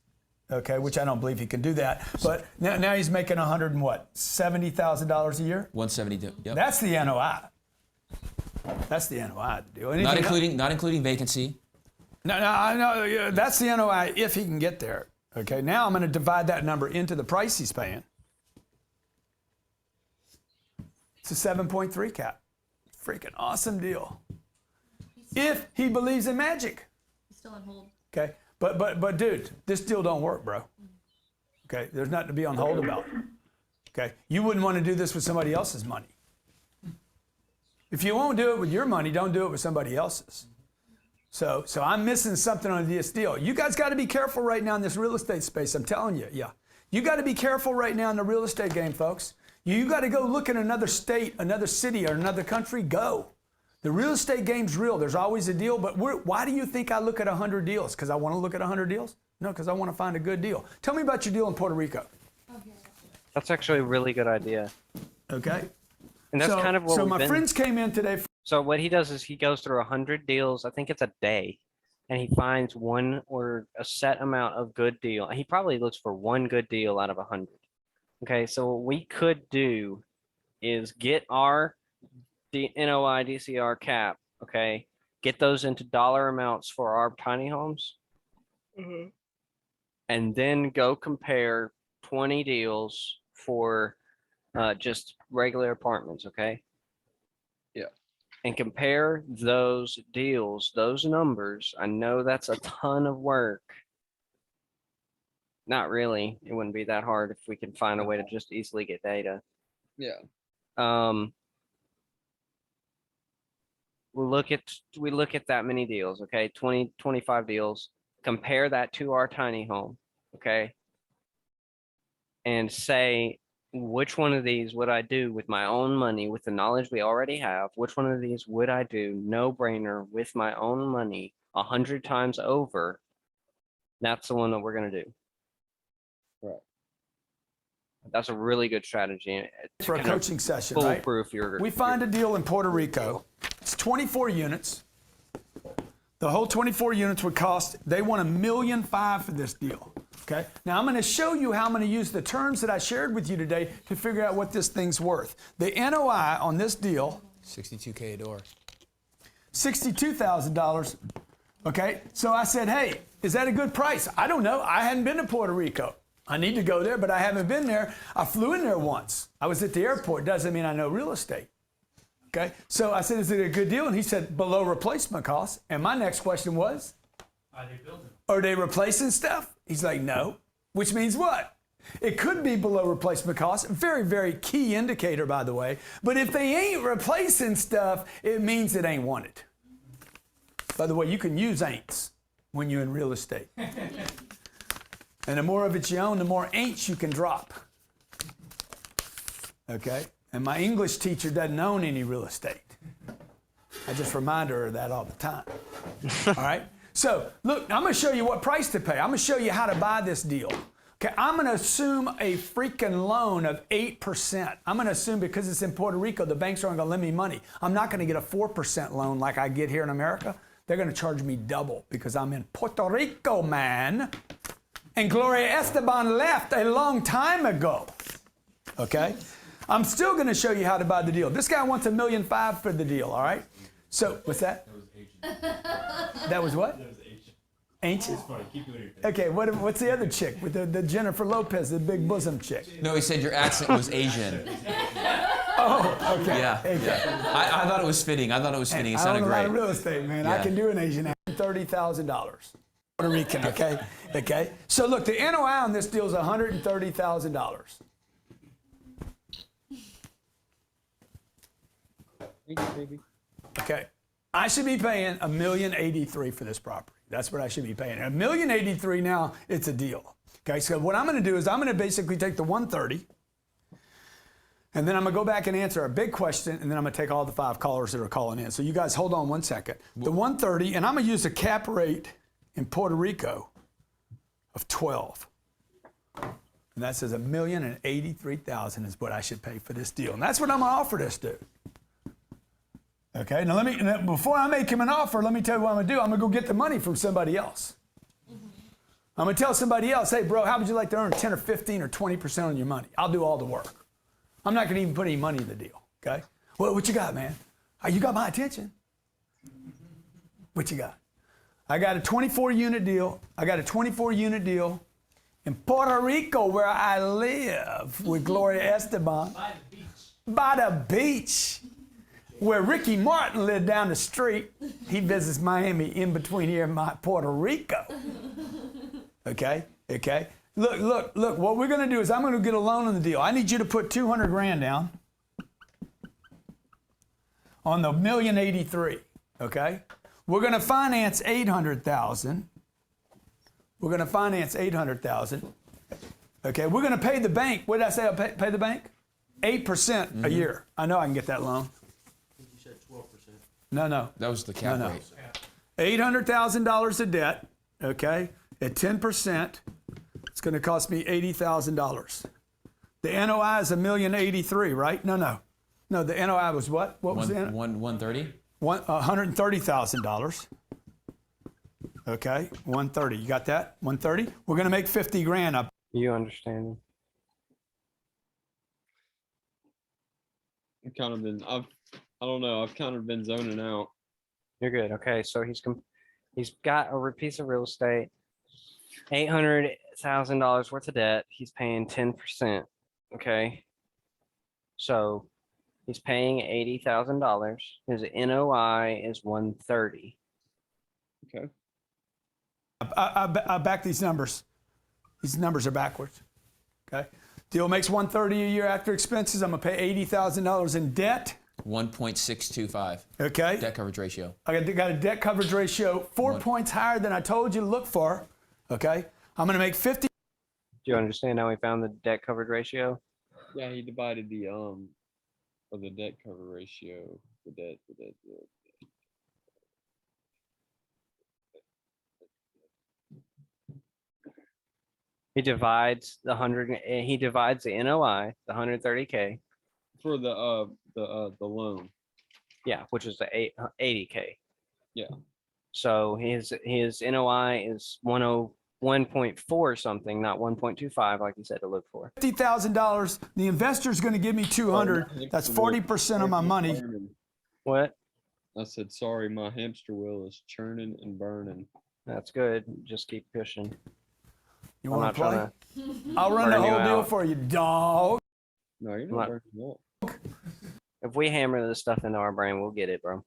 okay, which I don't believe he can do that. But now he's making $70,000 a year? 172. Yep. That's the NOI. That's the NOI deal. Not including vacancy. No, that's the NOI if he can get there. Okay, now I'm going to divide that number into the price he's paying. It's a 7.3 cap. Freaking awesome deal. If he believes in magic. He's still on hold. Okay, but dude, this deal don't work, bro. Okay, there's nothing to be on hold about. Okay, you wouldn't want to do this with somebody else's money. If you won't do it with your money, don't do it with somebody else's. So I'm missing something on this deal. You guys got to be careful right now in this real estate space. I'm telling you, yeah. You got to be careful right now in the real estate game, folks. You got to go look at another state, another city, or another country. Go. The real estate game's real. There's always a deal. But why do you think I look at 100 deals? Because I want to look at 100 deals? No, because I want to find a good deal. Tell me about your deal in Puerto Rico. That's actually a really good idea. Okay. And that's kind of what so we've my been. friends came in today. So what he does is he goes through 100 deals. I think it's a day, and he finds one or a set amount of good deal. He probably looks for one good deal out of 100. Okay, so what we could do is get our NOI DCR cap. Okay, get those into dollar amounts for our tiny homes, and then go compare 20 deals for just regular apartments. Okay. Yeah. And compare those deals, those numbers. I know that's a ton of work. Not really. It wouldn't be that hard if we could find a way to just easily get data. Yeah. We look at that many deals, okay? 20, 25 deals. Compare that to our tiny home, okay? And say, which one of these would I do with my own money, with the knowledge we already have? Which one of these would I do, no brainer, with my own money 100 times over? That's the one that we're going to do. Right. That's a really good strategy. It's For a kind of coaching session, right? foolproof We find a deal in Puerto Rico. It's 24 units. The whole 24 units would cost, they want $1.5 million for this deal. Okay. Now I'm going to show you how I'm going to use the terms that I shared with you today to figure out what this thing's worth. The NOI on this deal, $62K a door. $62,000. Okay. So I said, hey, is that a good price? I don't know. I hadn't been to Puerto Rico. I need to go there, but I haven't been there. I flew in there once. I was at the airport. Doesn't mean I know real estate. Okay. So I said, is it a good deal? And he said, below replacement cost. And my next question was, Are they building? are they replacing stuff? He's like, no. Which means what? It could be below replacement cost. Very, very key indicator, by the way. But if they ain't replacing stuff, it means it ain't wanted. By the way, you can use ain'ts when you're in real estate. And the more of it you own, the more ain'ts you can drop. Okay? And my English teacher doesn't own any real estate. I just remind her of that all the time. All right? So, look, I'm going to show you what price to pay. I'm going to show you how to buy this deal. Okay, I'm going to assume a freaking loan of 8%. I'm going to assume because it's in Puerto Rico, the banks aren't going to lend me money. I'm not going to get a 4% loan like I get here in America. They're going to charge me double because I'm in Puerto Rico, man. And Gloria Esteban left a long time ago. Okay? I'm still going to show you how to buy the deal. This guy wants $1.5 million for the deal, all right? So, what's that? That was what? Ancient. Okay, what's the other chick with the Jennifer Lopez, the big bosom chick? No, he said your accent was Asian. Oh, okay. Yeah. Okay. Yeah. I thought it was fitting. I thought it was fitting. It I sounded own a lot great. of real estate, man. I Yeah. can do an Asian accent. $30,000. Puerto Rican, okay? Okay. So look, the NOI on this deal is $130,000. Okay. I should be paying $1,083,000 for this property. That's what I should be paying. $1,083,000 now, it's a deal. Okay, so what I'm going to do is I'm going to basically take the 130, and then I'm going to go back and answer a big question, and then I'm going to take all the 5 callers that are calling in. So you guys hold on one second. The 130, and I'm going to use a cap rate in Puerto Rico of 12. And that says $1,083,000 is what I should pay for this deal. And that's what I'm going to offer this dude. Okay, now before I make him an offer, let me tell you what I'm going to do. I'm going to go get the money from somebody else. I'm going to tell somebody else, hey, bro, how would you like to earn 10 or 15 or 20% on your money? I'll do all the work. I'm not going to even put any money in the deal, okay? Well, what you got, man? You got my attention. What you got? I got a 24-unit deal. I got a 24-unit deal in Puerto Rico where I live with Gloria Esteban. By the beach. By the beach. Where Ricky Martin lived down the street. He visits Miami in between here and Puerto Rico. Okay? Okay? Look, what we're going to do is I'm going to get a loan on the deal. I need you to put $200,000 down on the $1,083,000. Okay? We're going to finance $800,000. We're going to finance $800,000. Okay? We're going to pay the bank. What did I say I'll pay the bank? 8% a year. I know I can get that loan. No. That was the cap rate. $800,000 of debt, okay, at 10%, it's going to cost me $80,000. The NOI is $1,083,000, right? No, the NOI was what? What was the NOI? 130? $130,000. Okay, 130. You got that? 130. We're going to make $50,000 up. You understand? I've kind of been, I don't know, I've kind of been zoning out. You're good. Okay, so he's got a piece of real estate, $800,000 worth of debt. He's paying 10%. Okay, so he's paying $80,000. His NOI is 130. Okay. I back these numbers. These numbers are backwards. Okay. Deal makes 130 a year after expenses. I'm gonna pay $80,000 in debt. 1.625. Okay. Debt coverage ratio. I got a debt coverage ratio 4 points higher than I told you to look for. Okay. I'm gonna make 50. Do you understand how we found the debt coverage ratio? Yeah, he divided the debt cover ratio, the debt. He divides the NOI, the 130K. For the loan. Yeah, which is the 80K. Yeah. So his NOI is 101.4 something, not 1.25 like you said to look for. $50,000. The investor's going to give me 200. That's 40% of my money. What? I said, sorry, my hamster wheel is churning and burning. That's good. Just keep pushing. You I'm want to not play? trying I'll run the burn you whole deal out. for you, dog. No, you're I'm not not- burning up. If we hammer this stuff into our brain, we'll get it, bro.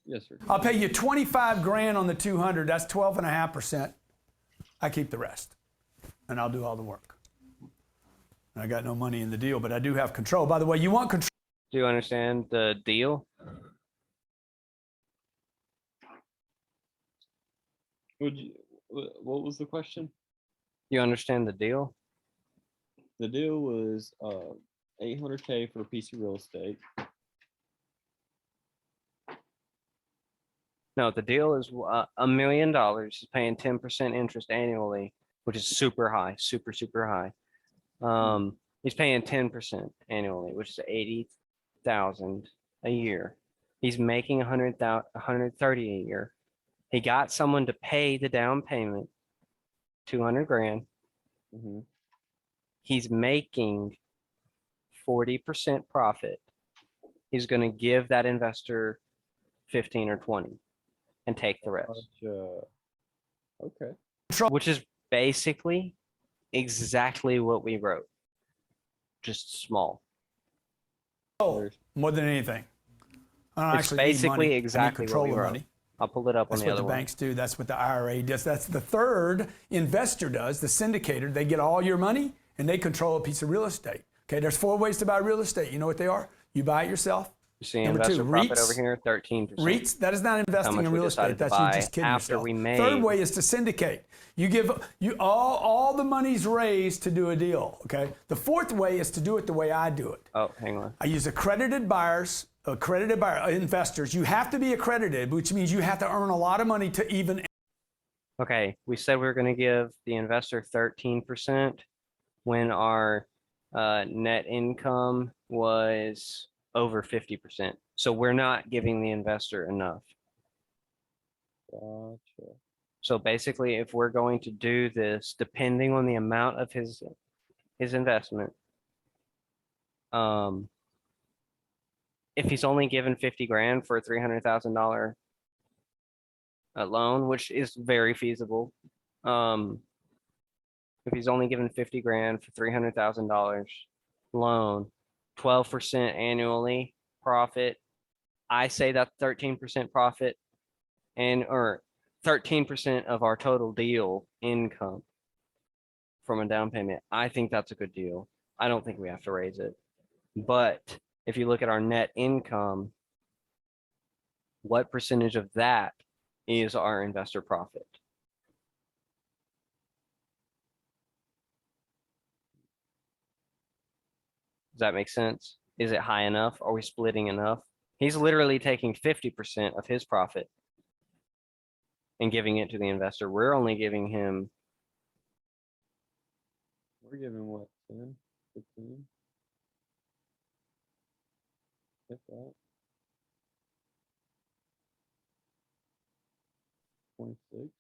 Yes, sir. I'll pay you $25,000 on the 200. That's 12.5%. I keep the rest, and I'll do all the work. And I got no money in the deal, but I do have control. By the way, you want control? Do you understand the deal? What was the question? You understand the deal? The deal was 800K for a piece of real estate. No, the deal is $1 million. He's paying 10% interest annually, which is super high, super high. He's paying 10% annually, which is 80,000 a year. He's making 130 a year. He got someone to pay the down payment, 200 grand. Mm-hmm. He's making 40% profit. He's going to give that investor 15 or 20 and take the rest. Okay. Which is basically exactly what we wrote, just small. Oh, more than anything. I don't It's actually need basically money. I need exactly what control we of wrote. money. I'll pull it up on That's the what other the one. banks do. That's what the IRA does. That's the third investor does, the syndicator. They get all your money and they control a piece of real estate. Okay, there's 4 ways to buy real estate. You know what they are? You buy it yourself. You see Number investor two, profit REITs. over here, 13%. REITs, that is not investing much in we real decided estate. to That's you buy just kidding after yourself. we made- Third way is to syndicate. You give all the money's raised to do a deal. Okay. The fourth way is to do it the way I do it. Oh, hang on. I use accredited buyers, investors. You have to be accredited, which means you have to earn a lot of money to even. Okay, we said we were going to give the investor 13% when our net income was over 50%. So we're not giving the investor enough. Gotcha. So basically, if we're going to do this, depending on the amount of his investment, if he's only given 50 grand for a $300,000 loan, which is very feasible, if he's only given 50 grand for $300,000 loan, 12% annually profit, I say that's 13% profit or 13% of our total deal income from a down payment. I think that's a good deal. I don't think we have to raise it. But if you look at our net income, what percentage of that is our investor profit? Does that make sense? Is it high enough? Are we splitting enough? He's literally taking 50% of his profit and giving it to the investor. We're only giving him, We're giving what, 10, 15? If that. 26.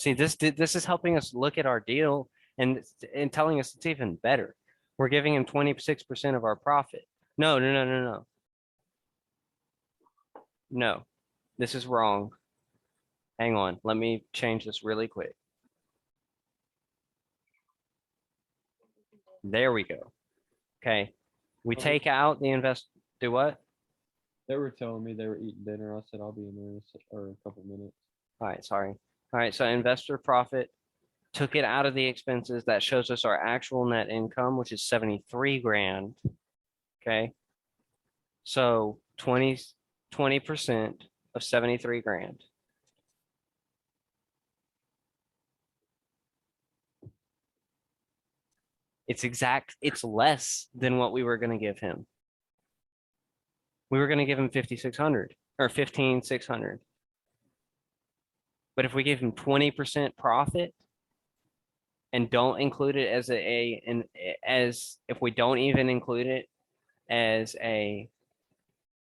see, this is helping us look at our deal and telling us it's even better. We're giving him 26% of our profit. No. No, this is wrong. Hang on, let me change this really quick. There we go. Okay, we take out the do what? They were telling me they were eating dinner. I said I'll be in there in a couple minutes. All right, sorry. All right, so investor profit, took it out of the expenses. That shows us our actual net income, which is 73 grand. Okay. So 20% of 73 grand. It's less than what we were going to give him. We were going to give him 5,600 or 15,600. But if we give him 20% profit and don't include it as if we don't even include it as a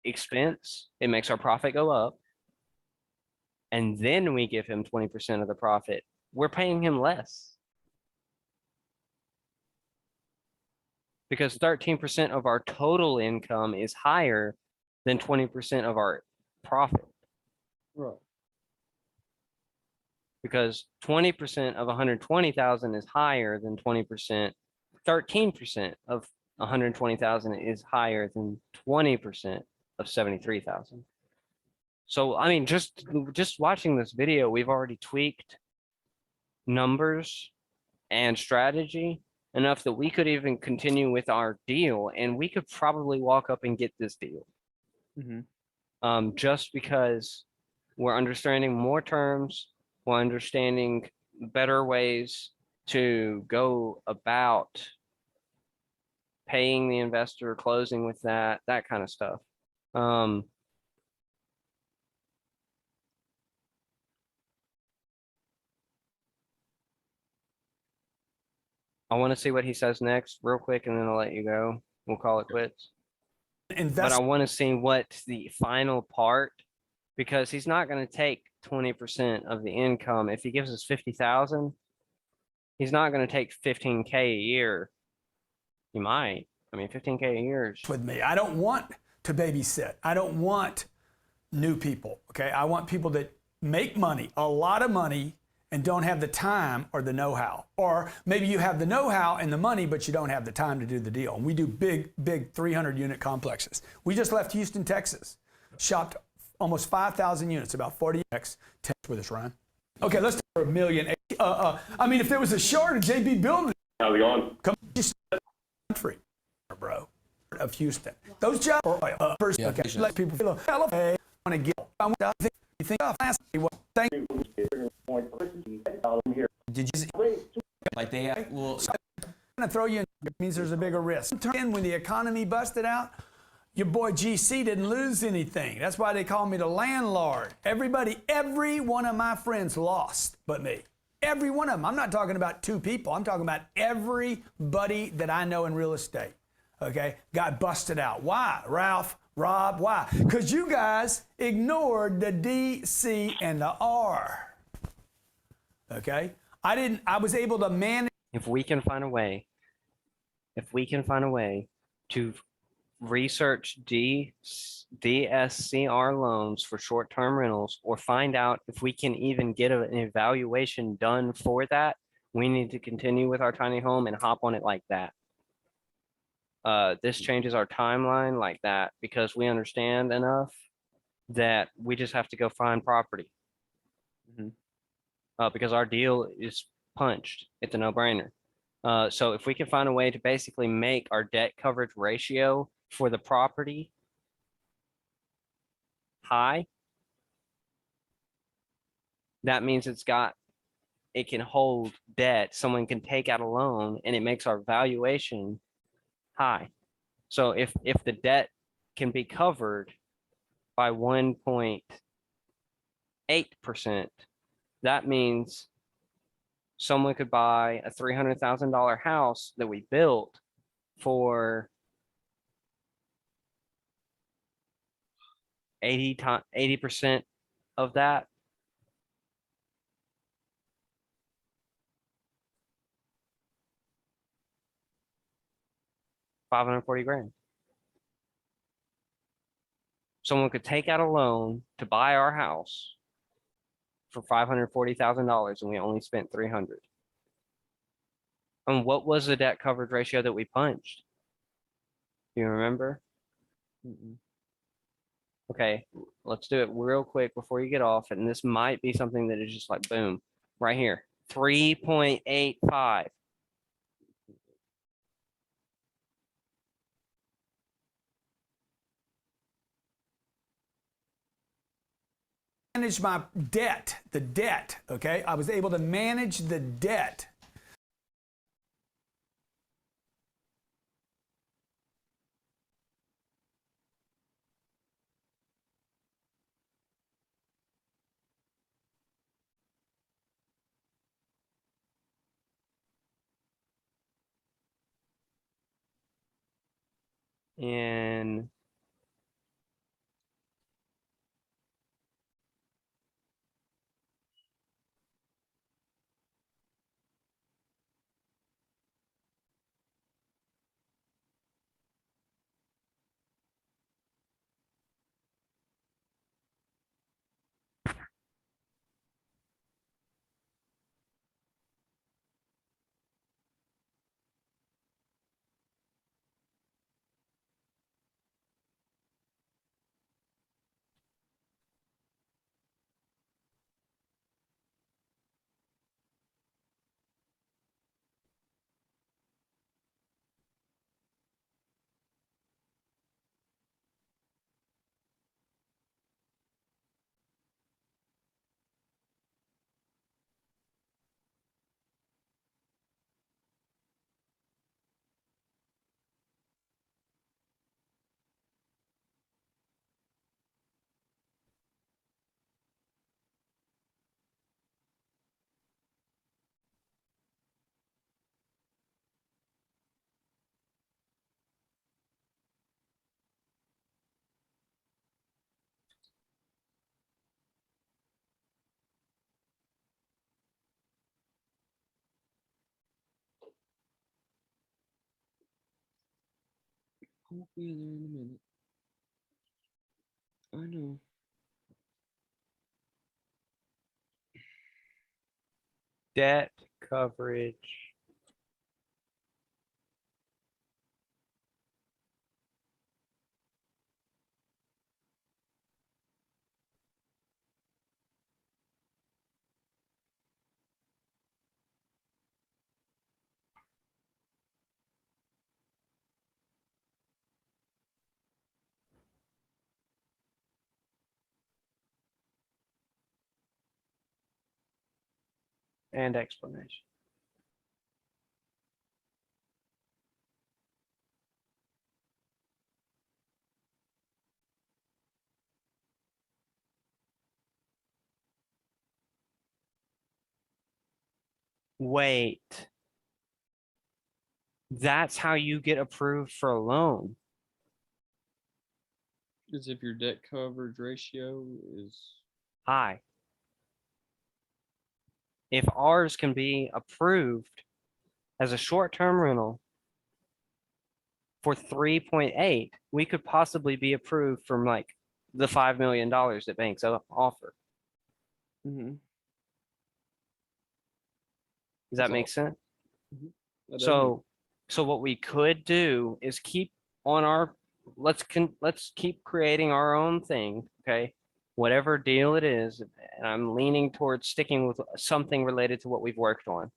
expense, it makes our profit go up. And then we give him 20% of the profit, we're paying him less. Because 13% of our total income is higher than 20% of our profit. Right. Because 20% of 120,000 is higher than 20%. 13% of 120,000 is higher than 20% of 73,000. So, I mean, just watching this video, we've already tweaked numbers and strategy enough that we could even continue with our deal, and we could probably walk up and get this deal. Mm-hmm. Just because we're understanding more terms, we're understanding better ways to go about paying the investor, closing with that kind of stuff. I want to see what he says next real quick, and then I'll let you go. We'll call it quits. But I want to see what the final part, because he's not going to take 20% of the income. If he gives us 50,000, he's not going to take 15K a year. He might. I mean, 15K a year is with me. I don't want to babysit. I don't want new people. Okay. I want people that make money, a lot of money, and don't have the time or the know-how. Or maybe you have the know-how and the money, but you don't have the time to do the deal. And we do big 300 unit complexes. We just left Houston, Texas, shopped almost 5,000 units, about 40x. Text with us, Ryan. Okay, let's do $1 million. I mean, if there was a shortage, they'd be building. How's it going? Come country, bro, of Houston. Those jobs are first. Okay, let people feel. Hey, want to get. I you think last. Thank you. Did you like they have? Well, I'm gonna throw you in. It means there's a bigger risk. When the economy busted out, your boy GC didn't lose anything. That's why they call me the landlord. Every one of my friends lost, but me. Every one of them. I'm not talking about 2 people. I'm talking about everybody that I know in real estate. Okay, got busted out. Why, Ralph? Rob, why? Because you guys ignored the D, C, and the R. Okay? I was able to manage. If we can find a way to research DSCR loans for short-term rentals, or find out if we can even get an evaluation done for that, we need to continue with our tiny home and hop on it like that. This changes our timeline like that, because we understand enough that we just have to go find property. Because our deal is punched. It's a no-brainer. So if we can find a way to basically make our debt coverage ratio for the property high, that means it can hold debt. Someone can take out a loan, and it makes our valuation high. So if the debt can be covered by 1.8%, that means someone could buy a $300,000 house that we built for 80% of that. $540,000. Someone could take out a loan to buy our house for $540,000, and we only spent $300,000. And what was the debt coverage ratio that we punched? Do you remember? Okay, let's do it real quick before you get off. And this might be something that is just like, boom, right here, 3.85. Manage my debt, the debt, okay? I was able to manage the debt. And I'll be there in a minute. I know. Debt coverage. And explanation. Wait. That's how you get approved for a loan. As if your debt coverage ratio is High. If ours can be approved as a short-term rental for 3.8, we could possibly be approved from like the $5 million that banks offer. Does that make sense? So what we could do is keep on our, let's keep creating our own thing, okay? Whatever deal it is, and I'm leaning towards sticking with something related to what we've worked on.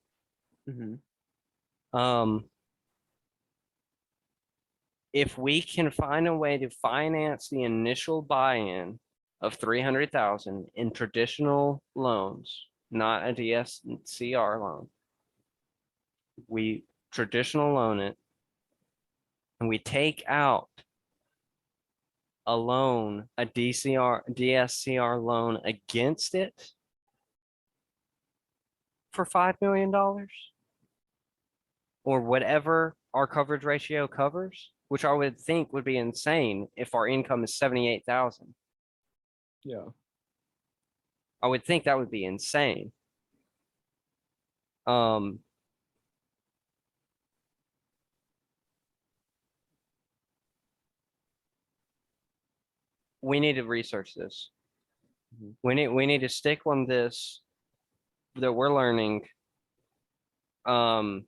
If we can find a way to finance the initial buy-in of 300,000 in traditional loans, not a DSCR loan, we traditional loan it, and we take out a loan, a DSCR loan against it for $5 million or whatever our coverage ratio covers, which I would think would be insane if our income is 78,000. Yeah. I would think that would be insane. We need to research this. We need to stick on this that we're learning. And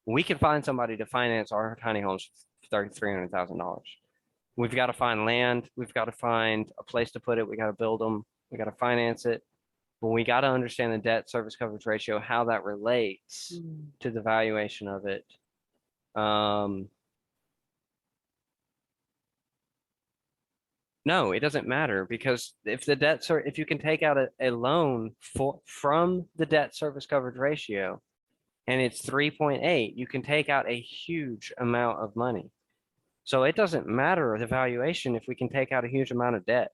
we can find somebody to finance our tiny homes for $300,000. We've got to find land. We've got to find a place to put it. We got to build them. We got to finance it. But we got to understand the debt service coverage ratio, how that relates to the valuation of it. No, it doesn't matter because if the if you can take out a loan from the debt service coverage ratio and it's 3.8, you can take out a huge amount of money. So it doesn't matter the valuation if we can take out a huge amount of debt.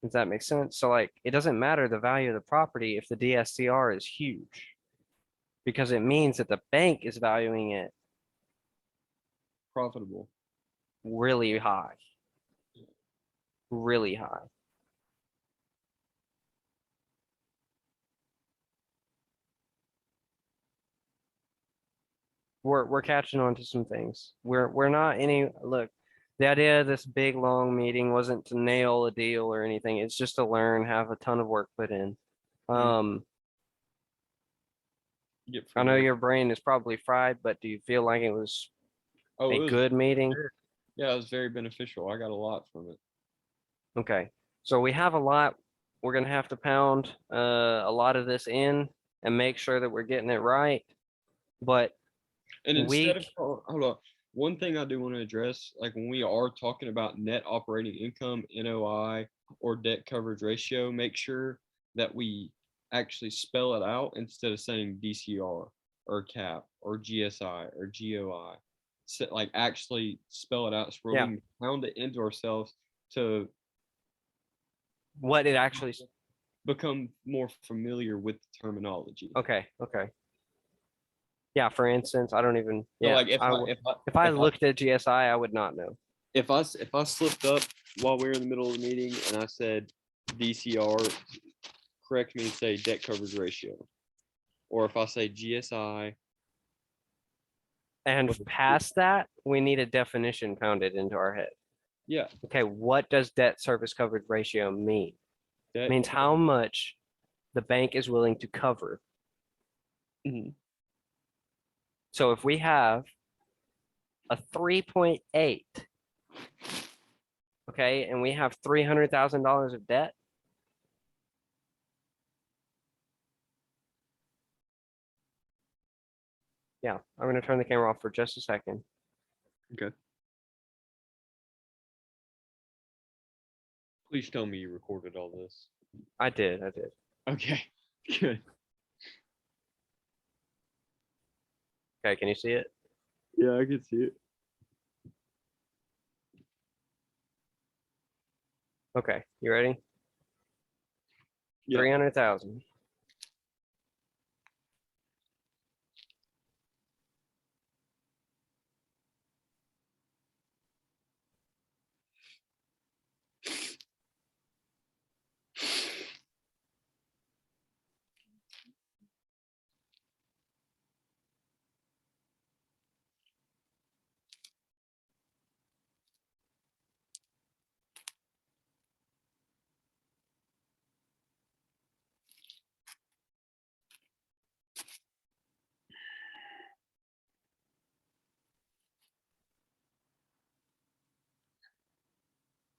Does that make sense? So like, it doesn't matter the value of the property if the DSCR is huge because it means that the bank is valuing it profitable. Really high. Really high. We're catching on to some things. We're not look, the idea of this big long meeting wasn't to nail a deal or anything. It's just to learn, have a ton of work put in. I know your brain is probably fried, but do you feel like it was a good meeting? Yeah, it was very beneficial. I got a lot from it. Okay, so we have a lot. We're gonna have to pound a lot of this in and make sure that we're getting it right. But and instead of hold on, one thing I do want to address, like when we are talking about net operating income, NOI, or debt coverage ratio, make sure that we actually spell it out instead of saying DCR or CAP or GSI or GOI. So, like actually spell it out so we can pound it into ourselves to what it actually become more familiar with the terminology. Okay. Yeah, for instance, I don't even So like if I looked at GSI, I would not know. If I slipped up while we were in the middle of the meeting and I said DCR, correct me and say debt coverage ratio. Or if I say GSI, And past that, we need a definition pounded into our head. Yeah. Okay, what does debt service coverage ratio mean? It means how much the bank is willing to cover. Mhm. So if we have a 3.8, okay, and we have $300,000 of debt, yeah, I'm going to turn the camera off for just a second. Okay. Please tell me you recorded all this. I did. Okay. Good. Okay, can you see it? Yeah, I can see it. Okay, you ready? Yeah. 300,000.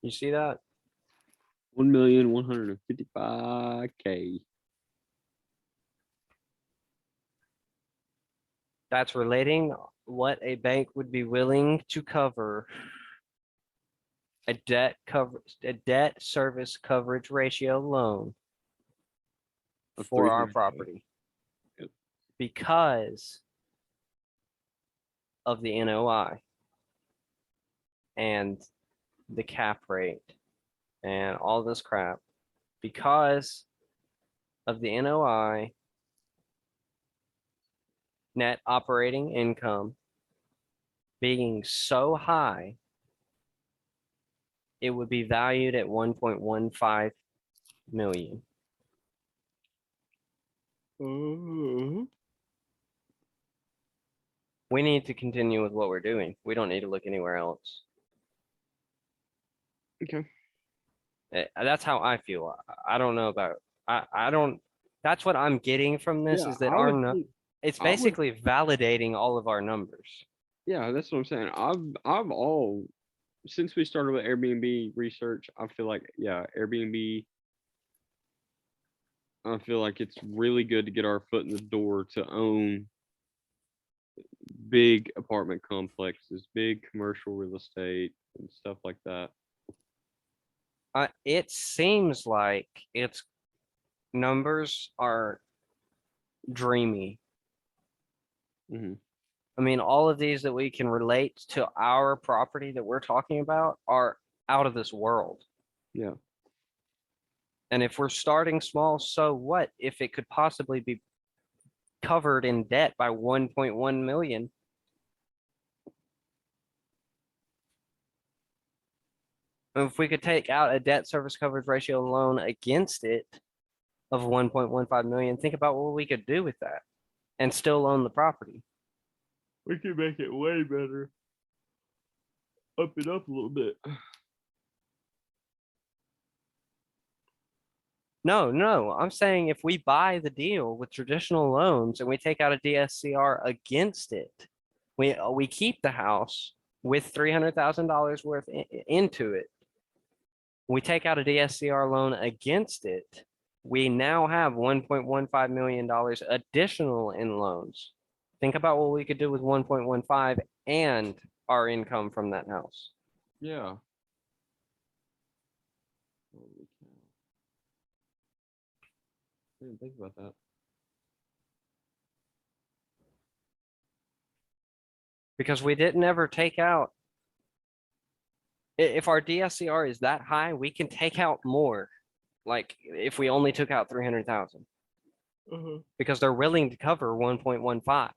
You see that? 1,155,000. That's relating what a bank would be willing to cover a debt service coverage ratio loan Of for our 300K. property. Yep. Because of the NOI and the cap rate and all this crap. Because of the NOI, net operating income being so high, it would be valued at 1.15 million. We need to continue with what we're doing. We don't need to look anywhere else. Okay. That's how I feel. I don't know about, I don't, that's what I'm getting from this Yeah, is that I our, would think- it's I would- basically validating all of our numbers. Yeah, that's what I'm saying. I've all since we started with Airbnb research, I feel like Airbnb. I feel like it's really good to get our foot in the door to own big apartment complexes, big commercial real estate and stuff like that. It seems like its numbers are dreamy. Mm-hmm. I mean, all of these that we can relate to our property that we're talking about are out of this world. Yeah. And if we're starting small, so what if it could possibly be covered in debt by 1.1 million? If we could take out a debt service coverage ratio loan against it of 1.15 million, think about what we could do with that and still own the property. We could make it way better. Up it up a little bit. No, I'm saying if we buy the deal with traditional loans and we take out a DSCR against it, we keep the house with $300,000 worth into it. We take out a DSCR loan against it. We now have $1.15 million additional in loans. Think about what we could do with 1.15 and our income from that house. Yeah. I didn't think about that. Because we didn't ever take out. If our DSCR is that high, we can take out more. Like if we only took out 300,000. Because they're willing to cover 1.15.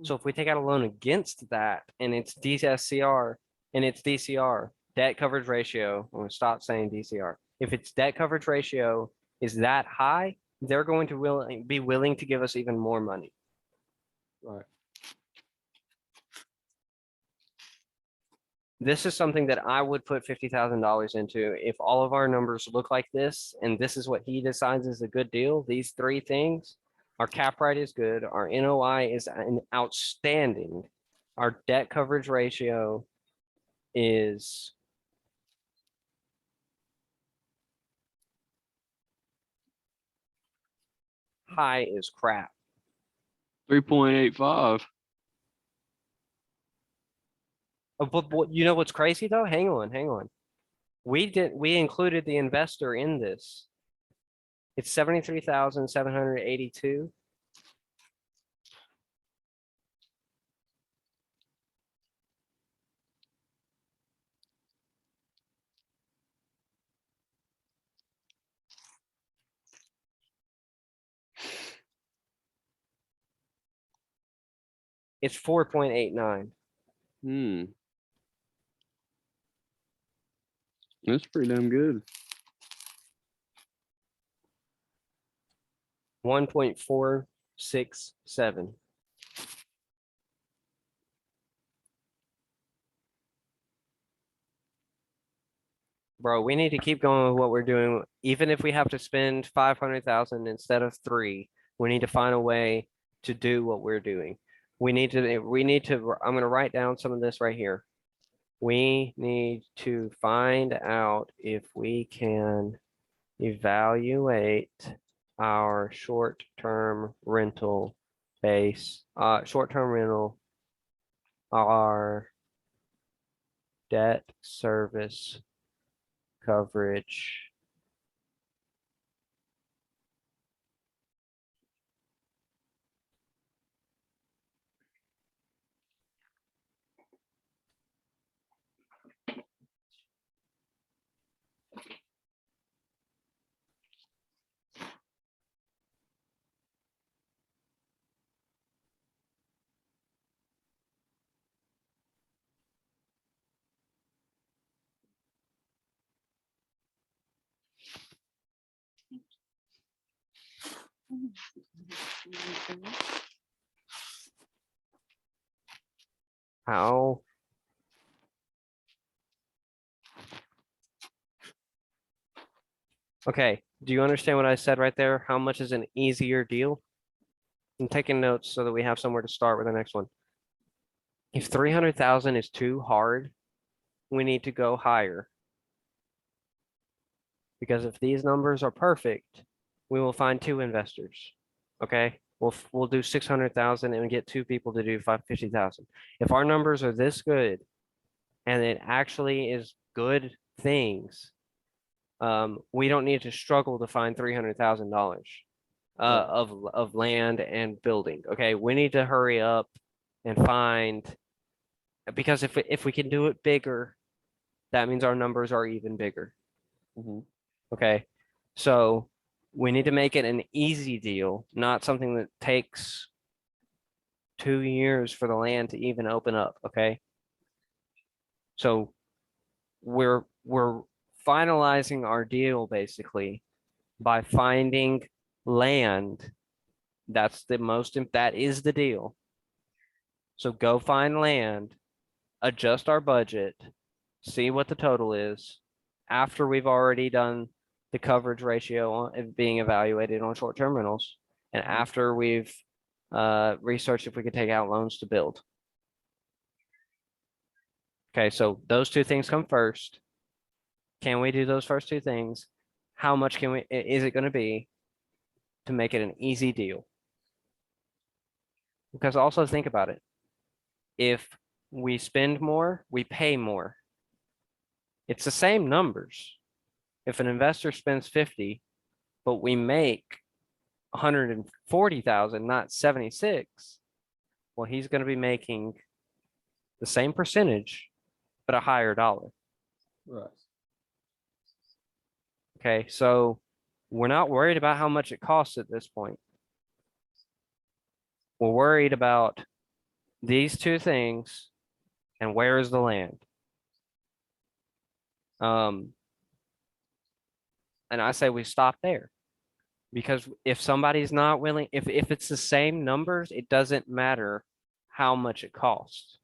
So if we take out a loan against that and it's DSCR and it's DCR, debt coverage ratio, I'm gonna stop saying DCR. If its debt coverage ratio is that high, they're going to be willing to give us even more money. Right. this is something that I would put $50,000 into. If all of our numbers look like this, and this is what he decides is a good deal, these three things, our cap rate is good, our NOI is an outstanding, our debt coverage ratio is high as crap. 3.85. But you know what's crazy though? Hang on. We included the investor in this. It's 73,782. It's 4.89. That's pretty damn good. 1.467. Bro, we need to keep going with what we're doing. Even if we have to spend 500,000 instead of 3, we need to find a way to do what we're doing. We need to, I'm gonna write down some of this right here. We need to find out if we can evaluate our short-term rental base, short-term rental, our debt service coverage. How okay, do you understand what I said right there? How much is an easier deal? I'm taking notes so that we have somewhere to start with the next one. If 300,000 is too hard, we need to go higher. Because if these numbers are perfect, we will find 2 investors. Okay, we'll do 600,000 and get 2 people to do 550,000. If our numbers are this good, and it actually is good things, we don't need to struggle to find $300,000 of land and building. Okay, we need to hurry up and find, because if we can do it bigger, that means our numbers are even bigger. Okay, so we need to make it an easy deal, not something that takes 2 years for the land to even open up. Okay, so we're finalizing our deal basically by finding land. That is the deal. So go find land, adjust our budget, see what the total is after we've already done the coverage ratio being evaluated on short-term rentals, and after we've researched if we could take out loans to build. Okay, so those 2 things come first. Can we do those first 2 things? How much is it going to be to make it an easy deal? Because also think about it. If we spend more, we pay more. It's the same numbers. If an investor spends 50, but we make 140,000, not 76, well, he's going to be making the same percentage, but a higher dollar. Right. Okay, so we're not worried about how much it costs at this point. We're worried about these 2 things and where is the land. And I say we stop there, because if somebody's not willing, if it's the same numbers, it doesn't matter how much it costs.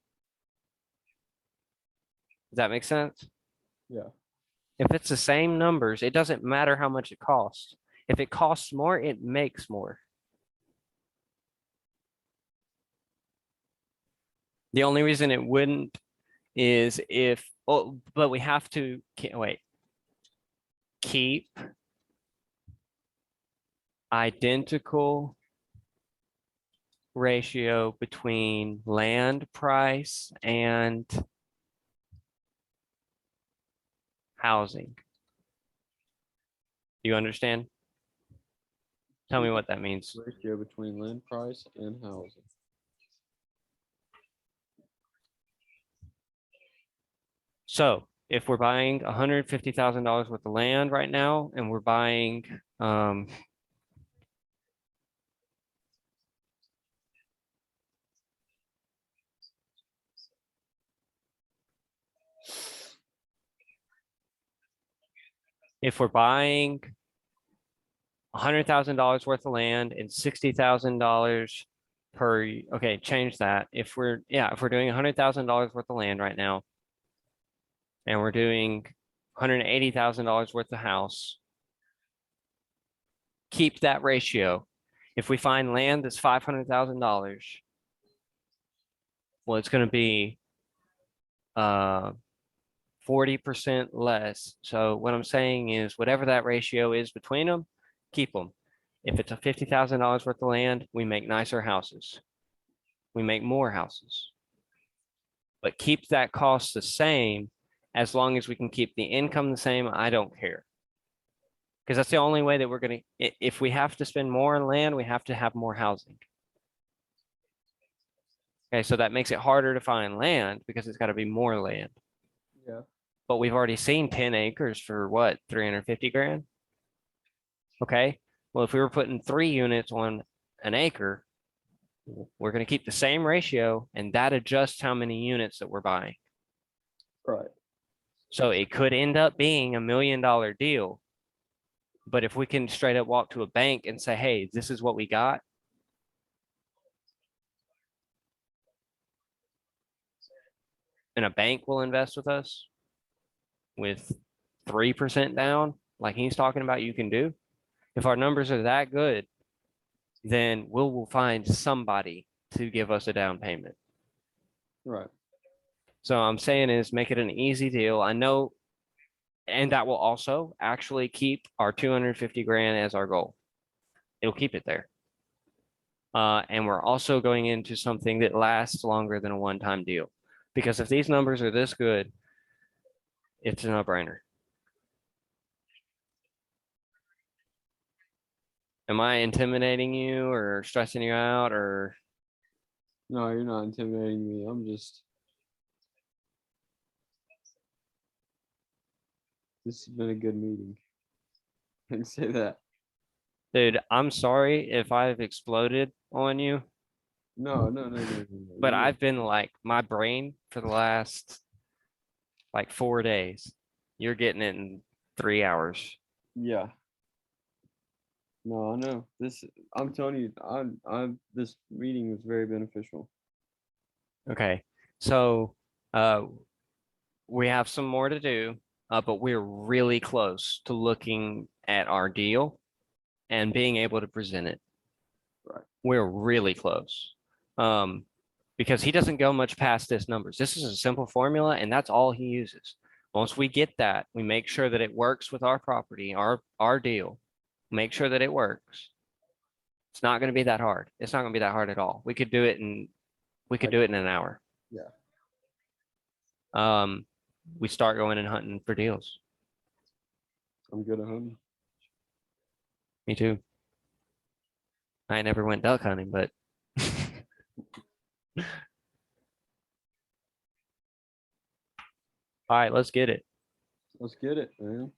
Does that make sense? Yeah. If it's the same numbers, it doesn't matter how much it costs. If it costs more, it makes more. The only reason it wouldn't is if, oh, but we have to, wait. Keep identical ratio between land price and housing. You understand? Tell me what that means. Ratio between land price and housing. So if we're buying $150,000 worth of land right now, and we're buying, if we're buying $100,000 worth of land and $60,000 per, okay, change that. If we're doing $100,000 worth of land right now, and we're doing $180,000 worth of house, keep that ratio. If we find land that's $500,000, well, it's going to be 40% less. So what I'm saying is whatever that ratio is between them, keep them. If it's a $50,000 worth of land, we make nicer houses. We make more houses. But keep that cost the same. As long as we can keep the income the same, I don't care. Because that's the only way that we're going to, if we have to spend more on land, we have to have more housing. Okay, so that makes it harder to find land because it's got to be more land. Yeah. But we've already seen 10 acres for what, 350 grand? Okay, well, if we were putting 3 units on an acre, we're going to keep the same ratio, and that adjusts how many units that we're buying. Right. So it could end up being $1 million deal. But if we can straight up walk to a bank and say, hey, this is what we got. And a bank will invest with us with 3% down, like he's talking about you can do. If our numbers are that good, then we'll find somebody to give us a down payment. Right. So I'm saying is make it an easy deal. I know, and that will also actually keep our 250 grand as our goal. It'll keep it there. And we're also going into something that lasts longer than a one-time deal. Because if these numbers are this good, it's a no-brainer. Am I intimidating you or stressing you out or? No, you're not intimidating me. I'm just. This has been a good meeting. I can say that. Dude, I'm sorry if I've exploded on you. No. But I've been like my brain for the last like 4 days. You're getting it in 3 hours. Yeah. No, I know. I'm telling you, this meeting was very beneficial. Okay. So we have some more to do, but we're really close to looking at our deal and being able to present it. Right. We're really close. Because he doesn't go much past this numbers. This is a simple formula, and that's all he uses. Once we get that, we make sure that it works with our property, our deal. Make sure that it works. It's not going to be that hard. It's not going to be that hard at all. We could do it in an hour. Yeah. We start going and hunting for deals. I'm good at hunting. Me too. I never went duck hunting, but all right, let's get it. Let's get it, man.